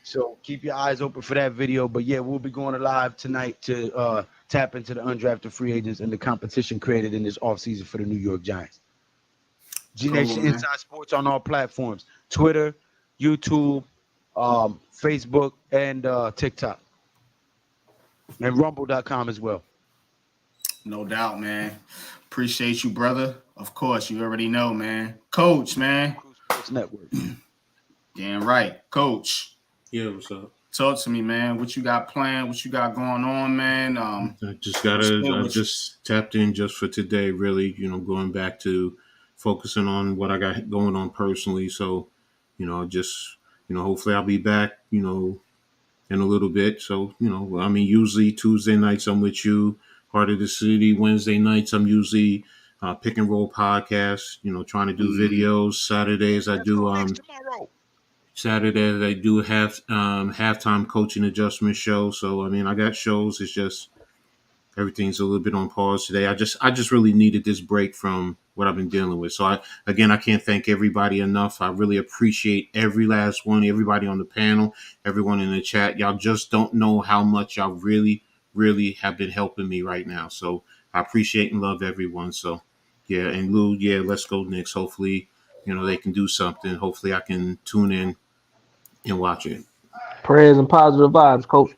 So keep your eyes open for that video. But yeah, we'll be going live tonight to tap into the undrafted free agents and the competition created in this offseason for the New York Giants. G Nation Cool, Inside Sports on all platforms: Twitter, YouTube, Facebook, and TikTok. And rumble.com as well. No doubt, man. Appreciate you, brother. Of course, you already know, man. Coach, man. Sports Network. Damn right. Coach. Yeah, what's up? Talk to me, man. What you got planned? What you got going on, man? I just tapped in just for today, really, going back to focusing on what I got going on personally. So, hopefully I'll be back, in a little bit. So, usually Tuesday nights I'm with you, Heart of the City. Wednesday nights I'm usually pick and roll podcast, trying to do videos. Saturdays I do halftime coaching adjustment show. So I got shows. It's just everything's a little bit on pause today. I just really needed this break from what I've been dealing with. So I can't thank everybody enough. I really appreciate every last one, everybody on the panel, everyone in the chat. Y'all just don't know how much y'all really, really have been helping me right now. So I appreciate and love everyone. So yeah, and Lou, yeah, let's go Knicks. Hopefully, they can do something. Hopefully I can tune in and watch it. Prayers and positive vibes, Coach.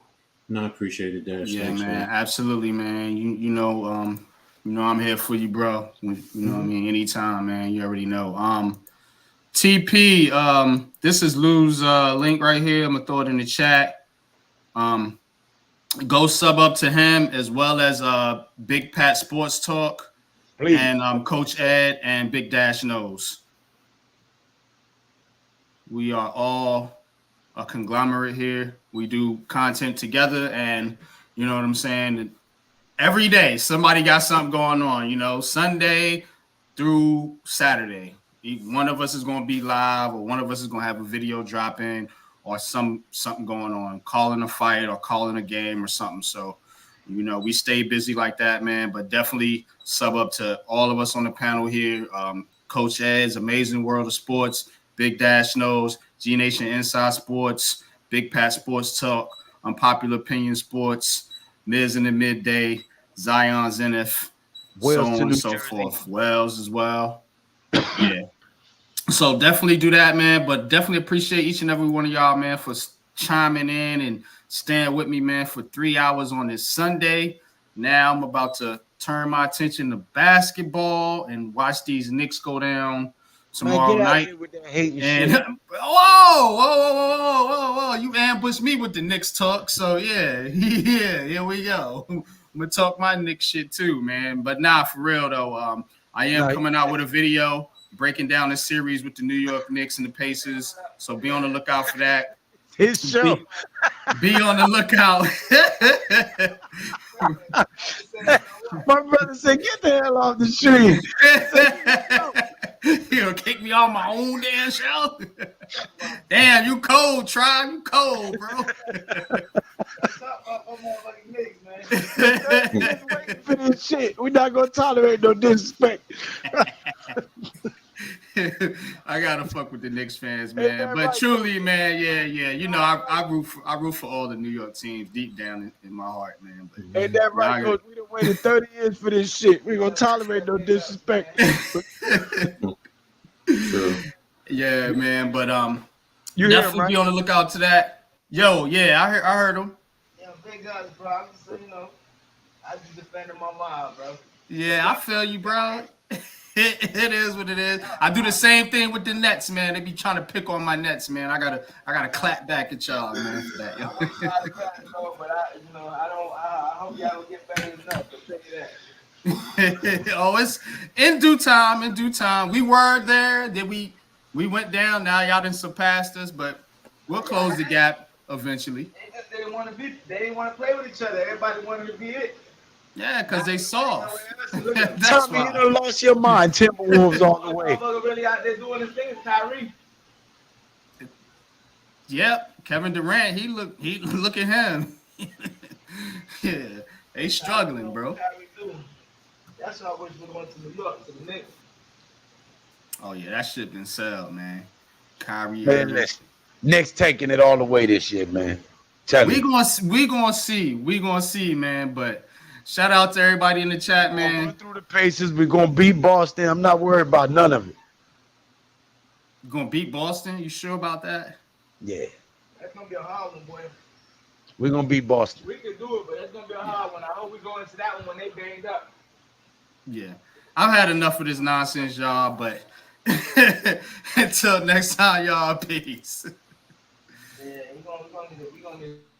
No, I appreciate it, Darius. Yeah, Thanks, man. Absolutely, man. You know, I'm here for you, bro. You know what I mean? Anytime, man. You already know. TP, this is Lou's link right here. I'm gonna throw it in the chat. Go sub up to him as well as Big Pat Sports Talk. Please. And Coach Ed and Big Dash Knows. We are all a conglomerate here. We do content together, and you know what I'm saying? Every day somebody got something going on, Sunday through Saturday. One of us is going to be live, or one of us is going to have a video drop in, or something going on, calling a fight or calling a game or something. So, we stay busy like that, man, but definitely sub up to all of us on the panel here. Coach Ed's Amazing World of Sports, Big Dash Knows, G Nation Inside Sports, Big Pat Sports Talk, Unpopular Opinion Sports, Miz in the Midday, Zion Zenith, so on and so forth. Wells as well. Yeah. So definitely do that, man. But definitely appreciate each and every one of y'all, man, for chiming in and staying with me, man, for 3 hours on this Sunday. Now I'm about to turn my attention to basketball and watch these Knicks go down tomorrow night. With that hating and shit. whoa, you ambushed me with the Knicks talk. So yeah, here we go. I'm gonna talk my Knicks shit too, man. But nah, for real though, I am coming out with a video breaking down the series with the New York Knicks and the Pacers. So be on the lookout for that. His show. Be on the lookout. My brother said, "Get the hell off the street." You kick me off my own damn show. Damn, you cold, Tribe. You cold, bro. For this shit, we're not gonna tolerate no disrespect. I gotta fuck with the Knicks fans, man. But truly, man, yeah. I root for all the New York teams deep down in my heart, man. But Ain't that right, Coach? We done waited 30 years for this shit. We gonna tolerate no disrespect. Yeah, man. But you definitely right? be on the lookout to that. Yo, yeah, I heard him. Yeah, big guys, bro. I'm just, I just defending my mom, bro. Yeah, I feel you, bro. It is what it is. I do the same thing with the Nets, man. They be trying to pick on my Nets, man. I gotta clap back at y'all, man, for that. Yo. I hope y'all don't get better enough. I'll tell you that. Oh, it's in due time. In due time, we were there. Then we went down. Now y'all done surpassed us, but we'll close the gap eventually. They didn't want to play with each other. Everybody wanted to be it. Yeah, because they soft. Tell me you done lost your mind. Timberwolves all the way. Really out there doing his thing, Kyrie. Yep, Kevin Durant. He look at him. Yeah, they struggling, bro. That's why I wish we went to New York to the Knicks. Oh yeah, that shit been sold, man. Kyrie. Man, listen, Knicks taking it all the way this year, man. We gonna see, man. But shout out to everybody in the chat, man. Going through the paces, we're gonna beat Boston. I'm not worried about none of it. You gonna beat Boston? You sure about that? Yeah. That's gonna be a hard one, boy. We're gonna beat Boston. We can do it, but that's gonna be a hard one. I hope we go into that one when they banged up. Yeah. I've had enough of this nonsense, y'all, but until next time, y'all, peace. Yeah, we gonna need